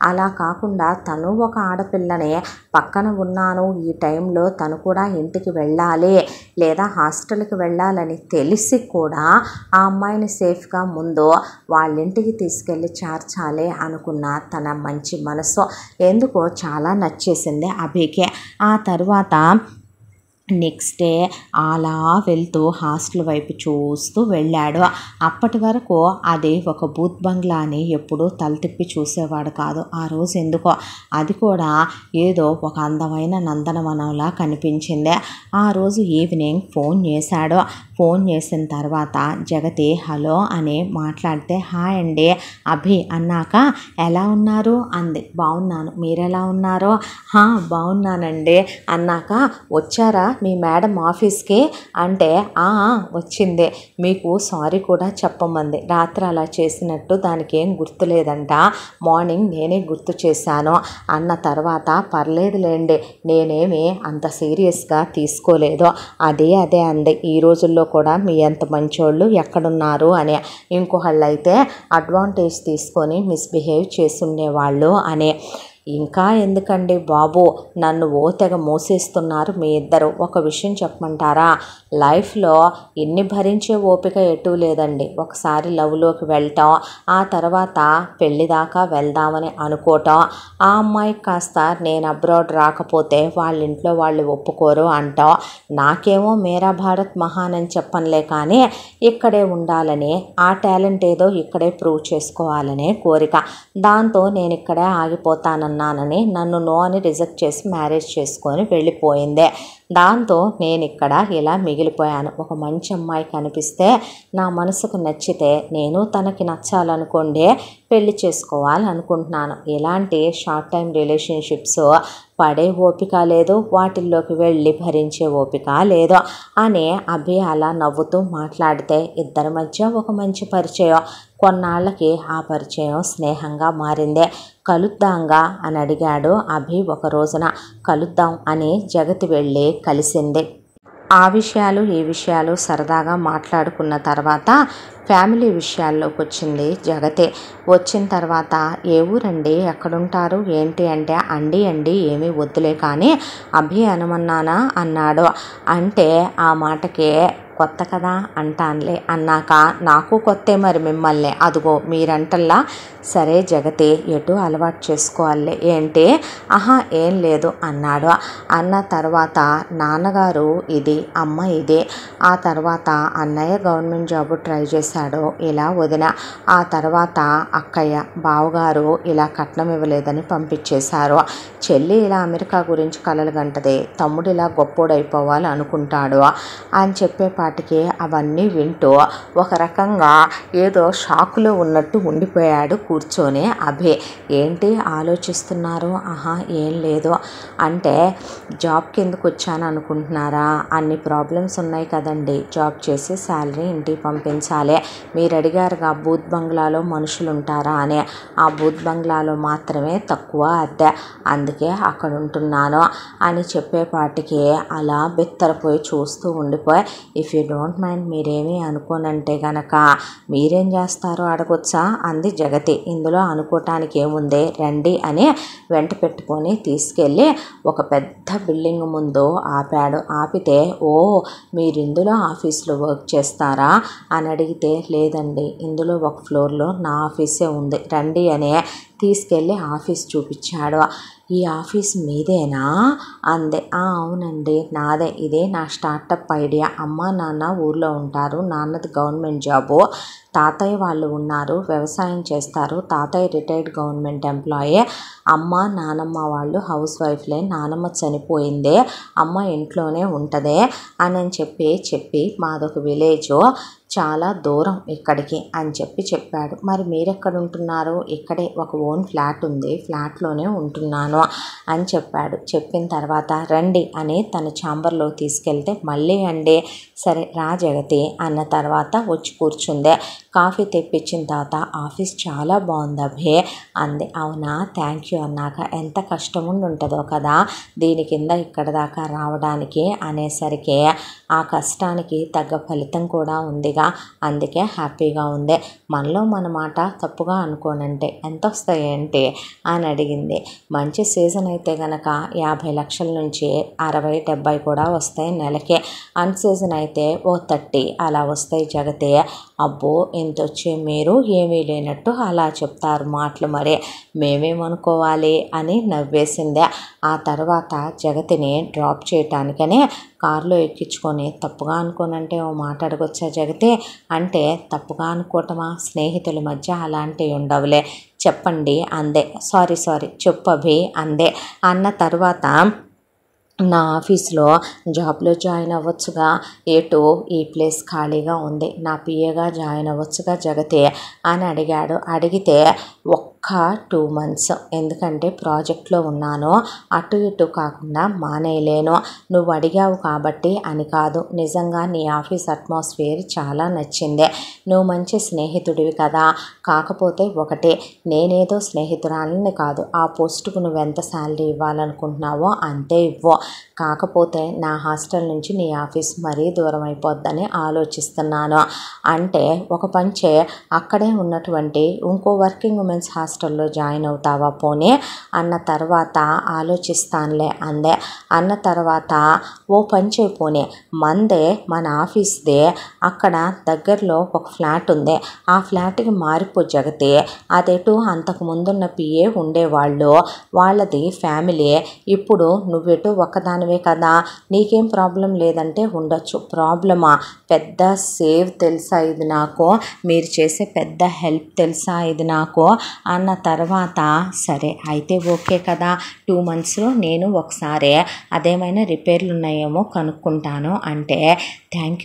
[SPEAKER 1] అలా కాకుండా తను ఒక ఆడపిల్లని పక్కన ఉన్నాను, ఈ టైంలో తను కూడా ఇంటికి వెళ్ళాలి లేదా హాస్టల్కి వెళ్ళాలని తెలిసి కూడా ఆ అమ్మాయిని సేఫ్గా ముందు వాళ్ళ ఇంటికి తీసుకెళ్ళి చేర్చాలి అనుకున్న తన మంచి మనసు ఎందుకో చాలా నచ్చేసింది అభికే. ఆ తర్వాత నెక్స్ట్ డే అలా వెళ్తూ హాస్టల్ వైపు చూస్తూ వెళ్ళాడు. అప్పటి వరకు అది ఒక బూత్ బంగ్లా అని ఎప్పుడూ తల తిప్పి చూసేవాడు కాదు. ఆ రోజు ఎందుకో అది కూడా ఏదో ఒక అందమైన నందనవనంలా కనిపించింది. ఆ రోజు ఈవినింగ్ ఫోన్ చేశాడు. ఫోన్ చేసిన తర్వాత జగతి హలో అని మాట్లాడితే హాయ్ అండి అభి అన్నాక ఎలా ఉన్నారు అంది. బాగున్నాను, మీరెలా ఉన్నారో? బాగున్నానండి అన్నాక వచ్చారా మీ మేడం ఆఫీస్కి అంటే వచ్చింది, మీకు సారీ కూడా చెప్పమంది, రాత్రి అలా చేసినట్టు దానికి ఏం గుర్తులేదంట, మార్నింగ్ నేనే గుర్తు చేశాను అన్న తర్వాత పర్లేదులేండి నేనేమి అంత సీరియస్గా తీసుకోలేదు, అదే అంది. ఈ రోజుల్లో కూడా మీ అంత మంచోళ్ళు ఎక్కడున్నారు అని, ఇంకొకళ్ళు అయితే అడ్వాంటేజ్ తీసుకొని మిస్బిహేవ్ చేసుండేవాళ్ళు అని. ఇంకా ఎందుకండి బాబు, నన్ను తెగ మోసేస్తున్నారు మీ ఇద్దరు. ఒక విషయం చెప్పమంటారా, లైఫ్లో ఎన్ని భరించే ఓపిక ఎటు లేదండి. ఒకసారి లవ్లోకి వెళ్ళటం, ఆ తర్వాత పెళ్ళి దాకా వెళ్దామని అనుకోవటం, ఆ అమ్మాయికి కాస్త నేను అబ్రాడ్ రాకపోతే వాళ్ళ ఇంట్లో వాళ్ళు ఒప్పుకోరు అంటాం, నాకేమో మేరా భారత్ మహాన్ అని చెప్పనులే కానీ ఇక్కడే ఉండాలని, ఆ టాలెంట్ ఏదో ఇక్కడే ప్రూవ్ చేసుకోవాలనే కోరిక, దాంతో నేను ఇక్కడే ఆగిపోతానన్నానని నన్ను నో అని రిజెక్ట్ చేసి మ్యారేజ్ చేసుకొని వెళ్ళిపోయిందే. దాంతో నేను ఇక్కడ ఇలా మిగిలిపోయాను. ఒక మంచి అమ్మాయి కనిపిస్తే నా మనసుకు నచ్చితే నేను తనకి నచ్చాలనుకోండి పెళ్లి చేసుకోవాలనుకుంటున్నాను. ఇలాంటి షార్ట్ టైం రిలేషన్షిప్స్ పడే ఓపిక లేదు, వాటిల్లోకి వెళ్ళి భరించే ఓపిక లేదు అని అభి అలా నవ్వుతూ మాట్లాడితే ఇద్దరి మధ్య ఒక మంచి పరిచయం. కొన్నాళ్ళకి ఆ పరిచయం స్నేహంగా మారింది. కలుద్దాంగా అని అడిగాడు అభి ఒక రోజున. కలుద్దాం అని జగతి వెళ్ళి కలిసింది. ఆ విషయాలు ఈ విషయాలు సరదాగా మాట్లాడుకున్న తర్వాత ఫ్యామిలీ విషయాల్లోకి వచ్చింది జగతి. వచ్చిన తర్వాత ఏ ఊరండి, ఎక్కడుంటారు ఏంటి అంటే అండి ఏమీ వద్దులే కానీ అభి అనమన్నానా అన్నాడు. అంటే ఆ మాటకే కొత్త కదా అంటానులే అన్నాక నాకు కొత్తే మరి మిమ్మల్ని, అదిగో మీరంటల్లా సరే జగతి ఎటు అలవాటు చేసుకోవాలి ఏంటి, ఏం లేదు అన్నాడు. అన్న తర్వాత నాన్నగారు ఇది, అమ్మ ఇది, ఆ తర్వాత అన్నయ్య గవర్నమెంట్ జాబ్ ట్రై చేశాడు ఇలా వదిన, ఆ తర్వాత అక్కయ్య బావగారు ఇలా కట్నం ఇవ్వలేదని పంపించేశారు, చెల్లి ఇలా అమెరికా గురించి కలలు గంటది, తమ్ముడు ఇలా గొప్పోడైపోవాలి అనుకుంటాడు అని చెప్పేపాటికి అవన్నీ వింటూ ఒక రకంగా ఏదో షాకులో ఉన్నట్టు ఉండిపోయాడు కూర్చొని అభి. ఏంటి ఆలోచిస్తున్నారు? ఏం లేదు అంటే జాబ్కి ఎందుకు వచ్చాను అనుకుంటున్నారా, అన్ని ప్రాబ్లమ్స్ ఉన్నాయి కదండి, జాబ్ చేసి శాలరీ ఇంటికి పంపించాలి, మీరు అడిగారుగా బూత్ బంగ్లాలో మనుషులు ఉంటారా అని, ఆ బూత్ బంగ్లాలో మాత్రమే తక్కువ అద్దె, అందుకే అక్కడ ఉంటున్నాను అని చెప్పేపాటికి అలా బెత్తరపోయి చూస్తూ ఉండిపోయి ఇఫ్ యూ డోంట్ మైండ్ మీరేమీ అనుకోనంటే గనక మీరేం చేస్తారో అడగొచ్చా అంది జగతి. ఇందులో అనుకోవటానికి ఏముంది రండి అని వెంట పెట్టుకొని తీసుకెళ్ళి ఒక పెద్ద బిల్డింగ్ ముందు ఆపాడు. ఆపితే మీరు ఇందులో ఆఫీస్లో వర్క్ చేస్తారా అని అడిగితే లేదండి ఇందులో ఒక ఫ్లోర్లో నా ఆఫీసే ఉంది రండి అనే తీసుకెళ్ళి ఆఫీస్ చూపించాడు. ఈ ఆఫీస్ మీదేనా అందే. అవునండి నాదే, ఇదే నా స్టార్టప్ ఐడియా. అమ్మ నాన్న ఊర్లో ఉంటారు, నాన్నది గవర్నమెంట్ జాబు, తాతయ్య వాళ్ళు ఉన్నారు, వ్యవసాయం చేస్తారు. తాతయ్య రిటైర్డ్ గవర్నమెంట్ ఎంప్లాయీ, అమ్మ నానమ్మ వాళ్ళు హౌస్ వైఫ్లే. నానమ్మ చనిపోయిందే, అమ్మ ఇంట్లోనే ఉంటుంది అని చెప్పి మాదొక విలేజు, చాలా దూరం ఇక్కడికి అని చెప్పాడు. మరి మీరెక్కడ ఉంటున్నారు? ఇక్కడే ఒక ఓన్ ఫ్లాట్ ఉంది, ఫ్లాట్లోనే ఉంటున్నాను అని చెప్పాడు. చెప్పిన తర్వాత రండి అని తన ఛాంబర్లో తీసుకెళ్తే మళ్ళీ అండి సరే రా జగతి అన్న తర్వాత వచ్చి కూర్చుందే. కాఫీ తెప్పించిన తర్వాత ఆఫీస్ చాలా బాగుంది అభే అంది. అవునా, థ్యాంక్ యూ అన్నాక ఎంత కష్టం ఉంటుందో కదా దీని కింద ఇక్కడ దాకా రావడానికి అనేసరికి ఆ కష్టానికి తగ్గ ఫలితం కూడా ఉందిగా, అందుకే హ్యాపీగా ఉంది. మనలో మన మాట తప్పుగా అనుకోనంటే ఎంత వస్తాయేంటి అని అడిగింది. మంచి సీజన్ అయితే గనక 50 లక్షల నుంచి 60-70 కూడా వస్తాయి నెలకే. అన్ సీజన్ అయితే ఓ 30 అలా వస్తాయి జగతే. అబ్బో ఎంత వచ్చే మీరు ఏమీ లేనట్టు అలా చెప్తారు మాటలు, మరే మేమేమనుకోవాలి అని నవ్వేసిందే. ఆ తర్వాత జగతిని డ్రాప్ చేయటానికనే కారులో ఎక్కించుకొని తప్పుగా అనుకోనంటే ఓ మాట అడగొచ్చా జగతి అంటే, తప్పుగా అనుకోవటమా, స్నేహితుల మధ్య అలాంటివి ఉండవులే చెప్పండి అందే. సారీ చెప్పు అభి అందే. అన్న తర్వాత నా ఆఫీస్లో జాబ్లో జాయిన్ అవ్వచ్చుగా, ఏటో ఈ ప్లేస్ ఖాళీగా ఉంది, నా పిఏగా జాయిన్ అవ్వచ్చుగా జగతి అని అడిగాడు. అడిగితే ఒక్క 2 months, ఎందుకంటే ప్రాజెక్ట్లో ఉన్నాను, అటు ఇటు కాకుండా మానేయలేను. నువ్వు అడిగావు కాబట్టి అని కాదు, నిజంగా నీ ఆఫీస్ అట్మాస్ఫియర్ చాలా నచ్చింది. నువ్వు మంచి స్నేహితుడివి కదా, కాకపోతే ఒకటే, నేనేదో స్నేహితురాలని కాదు, ఆ పోస్టుకు నువ్వెంత శాలరీ ఇవ్వాలనుకుంటున్నావో అంతే ఇవ్వు. కాకపోతే నా హాస్టల్ నుంచి నీ ఆఫీస్ మరీ దూరం అయిపోద్దని ఆలోచిస్తున్నాను. అంటే ఒక పంచే అక్కడే ఉన్నటువంటి ఇంకో వర్కింగ్ ఉమెన్స్ హాస్టల్లో జాయిన్ అవుతావా పోనీ అన్న తర్వాత ఆలోచిస్తానులే అందే. అన్న తర్వాత ఓ పంచే పోనీ మందే మన ఆఫీస్దే, అక్కడ దగ్గరలో ఒక ఫ్లాట్ ఉంది, ఆ ఫ్లాట్కి మారిపో జగతి. అదేటు అంతకు ముందున్న పిఏ ఉండేవాళ్ళు, వాళ్ళది ఫ్యామిలీ. ఇప్పుడు నువ్వెటు ఒక్కదానివే కదా, నీకేం ప్రాబ్లం లేదంటే ఉండొచ్చు. ప్రాబ్లమా, పెద్ద సేవ్ తెలుసా ఇది నాకు, మీరు చేసే పెద్ద హెల్ప్ తెలుసా ఇది నాకు అన్న తర్వాత సరే అయితే ఓకే కదా, 2 months నేను ఒకసారి అదేమైనా రిపేర్లు ఉన్నాయేమో కనుక్కుంటాను అంటే, థ్యాంక్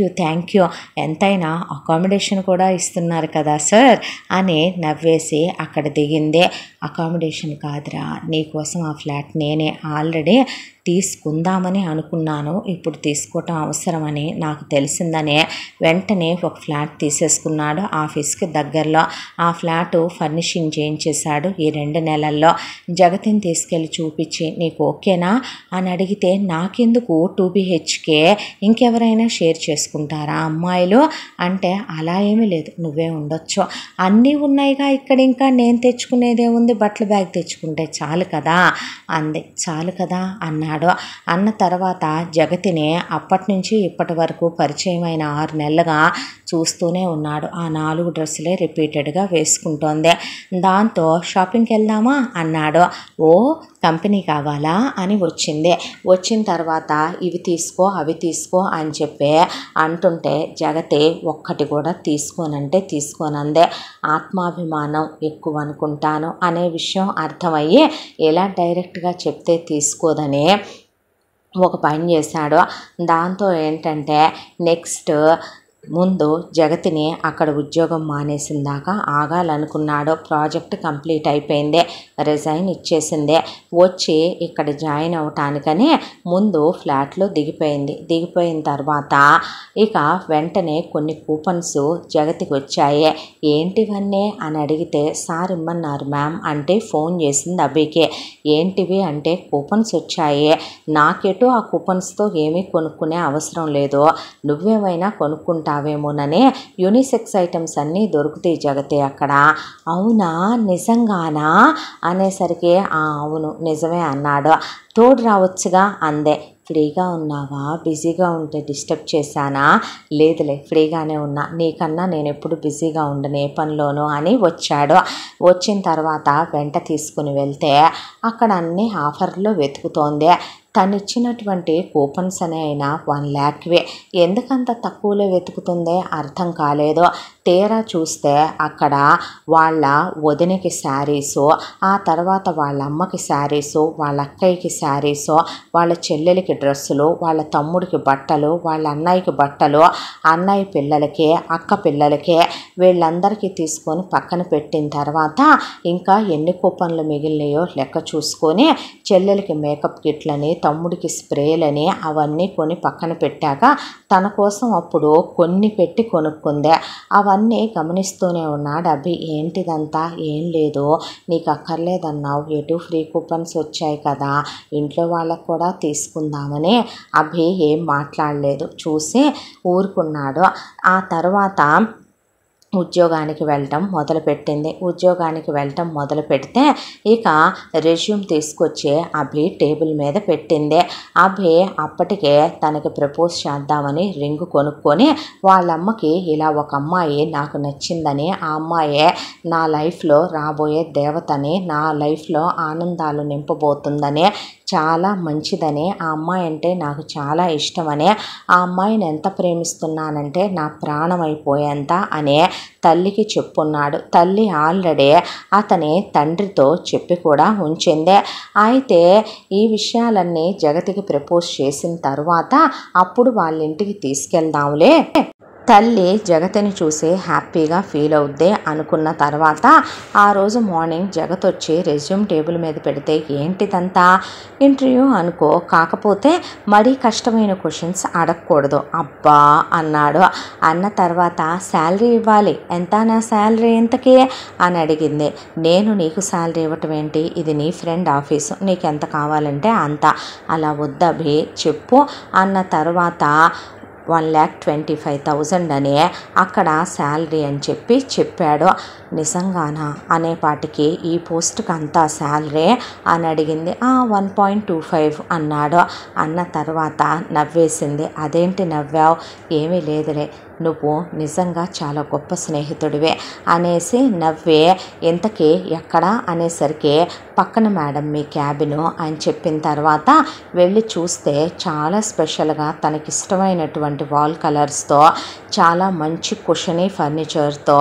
[SPEAKER 1] యూ ఎంతైనా అకామిడేషన్ కూడా ఇస్తున్నారు కదా సార్ అని నవ్వేసి అక్కడ దిగింది. అకామిడేషన్ కాదురా, నీకోసం ఆ ఫ్లాట్ నేనే ఆల్రెడీ తీసుకుందామని అనుకున్నాను, ఇప్పుడు తీసుకోవటం అవసరమని నాకు తెలిసిందనే వెంటనే ఒక ఫ్లాట్ తీసేసుకున్నాడు ఆఫీస్కి దగ్గరలో. ఆ ఫ్లాటు ఫర్నిషింగ్ చేయించేశాడు ఈ 2 నెలల్లో. జగతిని తీసుకెళ్ళి చూపించి నీకు ఓకేనా అని అడిగితే, నాకెందుకు 2 BHK, ఇంకెవరైనా షేర్ చేసుకుంటారా అమ్మాయిలు అంటే, అలా ఏమీ లేదు నువ్వే ఉండొచ్చు, అన్నీ ఉన్నాయిగా ఇక్కడ, ఇంకా నేను తెచ్చుకునేదే ఉంది, బట్టల బ్యాగ్ తెచ్చుకుంటే చాలు కదా అంది. చాలు కదా అన్నాడు. అన్న తర్వాత జగతిని అప్పటి నుంచి ఇప్పటి వరకు పరిచయమైన 6 నెలలుగా చూస్తూనే ఉన్నాడు. ఆ 4 డ్రెస్సులే రిపీటెడ్గా వేసుకుంటోంది. దాంతో షాపింగ్కి వెళ్దామా అన్నాడు. ఓ కంపెనీ కావాలా అని వచ్చింది. వచ్చిన తర్వాత ఇవి తీసుకో అవి తీసుకో అని చెప్పి అంటుంటే జగతి ఒక్కటి కూడా తీసుకోనంటే తీసుకోనందే. ఆత్మాభిమానం ఎక్కువ అనుకుంటాను అనే విషయం అర్థమయ్యి ఎలా డైరెక్ట్గా చెప్తే తీసుకోదని ఒక పని చేశాడు. దాంతో ఏంటంటే నెక్స్ట్ ముందు జగతిని అక్కడ ఉద్యోగం మానేసిన దాకా ఆగాలనుకున్నాడు. ప్రాజెక్ట్ కంప్లీట్ అయిపోయింది, రిజైన్ ఇచ్చేసింది. వచ్చి ఇక్కడ జాయిన్ అవటానికని ముందు ఫ్లాట్లో దిగిపోయిన తర్వాత ఇక వెంటనే కొన్ని కూపన్స్ జగతికి వచ్చాయి. ఏంటివన్నీ అని అడిగితే, సార్ ఇమ్మన్నారు మ్యామ్ అంటే ఫోన్ చేసింది అభికి. ఏంటివి అంటే, కూపన్స్ వచ్చాయి, నాకెటు ఆ కూపన్స్తో ఏమీ కొనుక్కునే అవసరం లేదు, నువ్వేమైనా కొనుక్కుంటావేమోనని, యూనిసెక్స్ ఐటమ్స్ అన్నీ దొరుకుతాయి జగతి అక్కడ. అవునా, నిజంగానా అనేసరికి అవును నిజమే అన్నాడు. తోడు రావచ్చుగా అందే. ఫ్రీగా ఉన్నావా, బిజీగా ఉంటే డిస్టర్బ్ చేశానా? లేదులే, ఫ్రీగానే ఉన్నా, నీకన్నా నేను ఎప్పుడు బిజీగా ఉండను ఏ పనిలోనూ అని వచ్చాడు. వచ్చిన తర్వాత వెంట తీసుకుని వెళ్తే అక్కడ అన్ని ఆఫర్లో వెతుకుతోంది. తను ఇచ్చినటువంటి కూపన్స్ అనే అయినా 1 lakh ఎందుకంత తక్కువలో వెతుకుతుందే అర్థం కాలేదు. తీరా చూస్తే అక్కడ వాళ్ళ వదినకి శారీసు, ఆ తర్వాత వాళ్ళ అమ్మకి శారీసు, వాళ్ళ అక్కయ్యకి శారీసు, వాళ్ళ చెల్లెలకి డ్రెస్సులు, వాళ్ళ తమ్ముడికి బట్టలు, వాళ్ళ అన్నయ్యకి బట్టలు, అన్నయ్య పిల్లలకి, అక్క పిల్లలకి, వీళ్ళందరికీ తీసుకొని పక్కన పెట్టిన తర్వాత ఇంకా ఎన్ని కూపన్లు మిగిలినాయో లెక్క చూసుకొని చెల్లెలకి మేకప్ కిట్లని, తమ్ముడికి స్ప్రేలని అవన్నీ కొని పక్కన పెట్టాక తన కోసం అప్పుడు కొన్ని పెట్టి కొనుక్కుందే. అవన్నీ గమనిస్తూనే ఉన్నాడు అభి. ఏంటిదంతా? ఏం లేదు, నీకు అక్కర్లేదన్నావు, ఎటు ఫ్రీ కూపన్స్ వచ్చాయి కదా, ఇంట్లో వాళ్ళకు కూడా తీసుకుందామని అభి ఏం మాట్లాడలేదు, చూసి ఊరుకున్నాడు. ఆ తర్వాత ఉద్యోగానికి వెళ్ళటం మొదలుపెట్టింది. ఉద్యోగానికి వెళ్ళటం మొదలు పెడితే ఇక రెజ్యూమ్ తీసుకొచ్చి అభి టేబుల్ మీద పెట్టింది. అభి అప్పటికే తనకి ప్రపోజ్ చేద్దామని రింగ్ కొనుక్కొని వాళ్ళమ్మకి ఇలా ఒక అమ్మాయి నాకు నచ్చిందని, ఆ అమ్మాయే నా లైఫ్లో రాబోయే దేవతని, నా లైఫ్లో ఆనందాలు నింపబోతుందని, చాలా మంచిదని, ఆ అమ్మాయి అంటే నాకు చాలా ఇష్టమని, ఆ అమ్మాయిని ఎంత ప్రేమిస్తున్నానంటే నా ప్రాణం అయిపోయేంత అనే తల్లికి చెప్పున్నాడు. తల్లి ఆల్రెడీ అతని తండ్రితో చెప్పి కూడా ఉంచిందే. అయితే ఈ విషయాలన్నీ జగతికి ప్రపోజ్ చేసిన తర్వాత అప్పుడు వాళ్ళ ఇంటికి తీసుకెళ్దాంలే, తల్లి జగతిని చూసి హ్యాపీగా ఫీల్ అవుద్ది అనుకున్న తర్వాత ఆ రోజు మార్నింగ్ జగత్ వచ్చి రెజ్యూమ్ టేబుల్ మీద పెడితే ఏంటిదంతా ఇంటర్వ్యూ అనుకో, కాకపోతే మరీ కష్టమైన క్వశ్చన్స్ అడగకూడదు అబ్బా అన్నాడు. అన్న తర్వాత శాలరీ ఇవ్వాలి, ఎంత నా శాలరీ ఎంతకి అని అడిగింది. నేను నీకు శాలరీ ఇవ్వటం ఏంటి, ఇది నీ ఫ్రెండ్ ఆఫీసు, నీకు ఎంత కావాలంటే అంత, అలా వద్దభి చెప్పు అన్న తర్వాత 1,25,000 అని అక్కడ శాలరీ అని చెప్పాడు. నిజంగానా అనేపాటికి ఈ పోస్ట్కి అంతా శాలరీ అని అడిగింది. 1.25 అన్నాడు. అన్న తర్వాత నవ్వేసింది. అదేంటి నవ్వావు? ఏమీ లేదులే, నువ్వు నిజంగా చాలా గొప్ప స్నేహితుడివే అనేసి నవ్వే. ఇంతకీ ఎక్కడా అనేసరికి పక్కన మేడం మీ క్యాబిను అని చెప్పిన తర్వాత వెళ్ళి చూస్తే చాలా స్పెషల్గా తనకిష్టమైనటువంటి వాల్ కలర్స్తో చాలా మంచి కుషనీ ఫర్నిచర్తో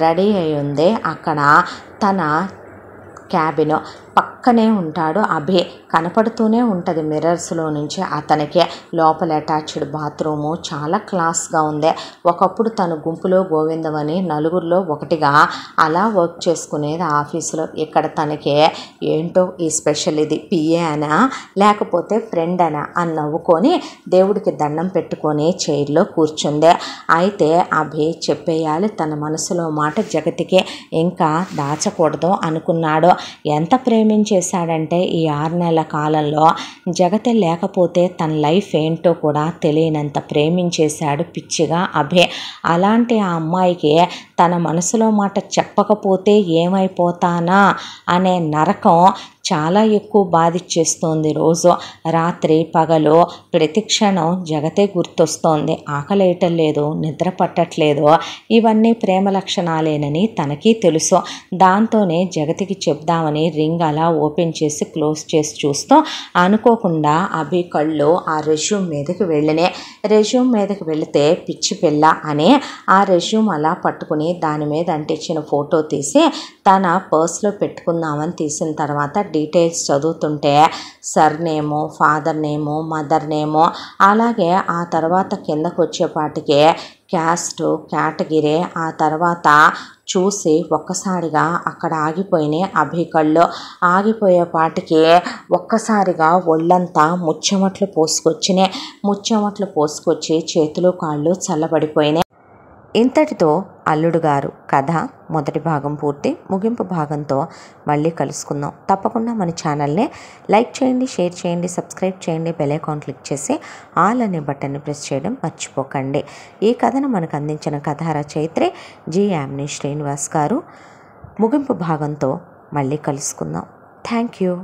[SPEAKER 1] రెడీ అయి ఉంది. అక్కడ తన క్యాబిన్ పక్కనే ఉంటాడు అభి, కనపడుతూనే ఉంటుంది మిర్రర్స్లో నుంచి అతనికి. లోపల అటాచ్డ్ బాత్రూము చాలా క్లాస్గా ఉంది. ఒకప్పుడు తను గుంపులో గోవిందమని నలుగురిలో ఒకటిగా అలా వర్క్ చేసుకునేది ఆఫీసులో. ఇక్కడ తనకి ఏంటో ఈ స్పెషల్, ఇది పిఏ అనా లేకపోతే ఫ్రెండ్ అనా అని నవ్వుకొని దేవుడికి దండం పెట్టుకొని చైర్లో కూర్చుంది. అయితే అభి చెప్పేయాలి తన మనసులో మాట జగతికి, ఇంకా దాచకూడదు అనుకున్నాడు. ఎంత ప్రేమించేశాడంటే ఈ 6 నెలల కాలంలో జగతే లేకపోతే తన లైఫ్ ఏంటో కూడా తెలియనంత ప్రేమించేశాడు పిచ్చిగా అభి. అలాంటి ఆ అమ్మాయికి తన మనసులో మాట చెప్పకపోతే ఏమైపోతానా అనే నరకం చాలా ఎక్కువ బాధించేస్తోంది. రోజు రాత్రి పగలు ప్రతి క్షణం జగతే గుర్తొస్తోంది. ఆకలేయటం లేదు, నిద్ర పట్టట్లేదు. ఇవన్నీ ప్రేమ లక్షణాలేనని తనకి తెలుసు. దాంతోనే జగతికి చెప్దామని రింగ్ అలా ఓపెన్ చేసి క్లోజ్ చేసి చూస్తూ అనుకోకుండా అభి కళ్ళు ఆ రెజ్యూమ్ మీదకి వెళ్ళినాయి. రెజ్యూమ్ మీదకి వెళితే పిచ్చి పిల్ల అని ఆ రెజ్యూమ్ అలా పట్టుకుని దాని మీద అంటించిన ఫోటో తీసి తన పర్స్లో పెట్టుకుందామని తీసిన తర్వాత డీటెయిల్స్ చదువుతుంటే సర్నేమో, ఫాదర్ నేమో, మదర్ నేమో, అలాగే ఆ తర్వాత కిందకు వచ్చేపాటికి క్యాస్ట్, కేటగిరీ, ఆ తర్వాత చూసి ఒక్కసారిగా అక్కడ ఆగిపోయినాయి అభి కళ్ళు. ఆగిపోయేపాటికి ఒక్కసారిగా ఒళ్ళంతా ముచ్చెమట్లు పోసుకొచ్చినాయి. ముచ్చెమట్లు పోసుకొచ్చి చేతులు కాళ్ళు చల్లబడిపోయినాయి. ఇంతటితో అల్లుడు గారు కథ మొదటి భాగం పూర్తి. ముగింపు భాగంతో మళ్ళీ కలుసుకుందాం. తప్పకుండా మన ఛానల్ని లైక్ చేయండి, షేర్ చేయండి, సబ్స్క్రైబ్ చేయండి, బెల్ ఐకాన్ క్లిక్ చేసి ఆల్ అనే బటన్ని ప్రెస్ చేయడం మర్చిపోకండి. ఈ కథను మనకు అందించిన కథా రచయిత్రి జి. యామిని శ్రీనివాస్ గారు. ముగింపు భాగంతో మళ్ళీ కలుసుకుందాం. Thank you.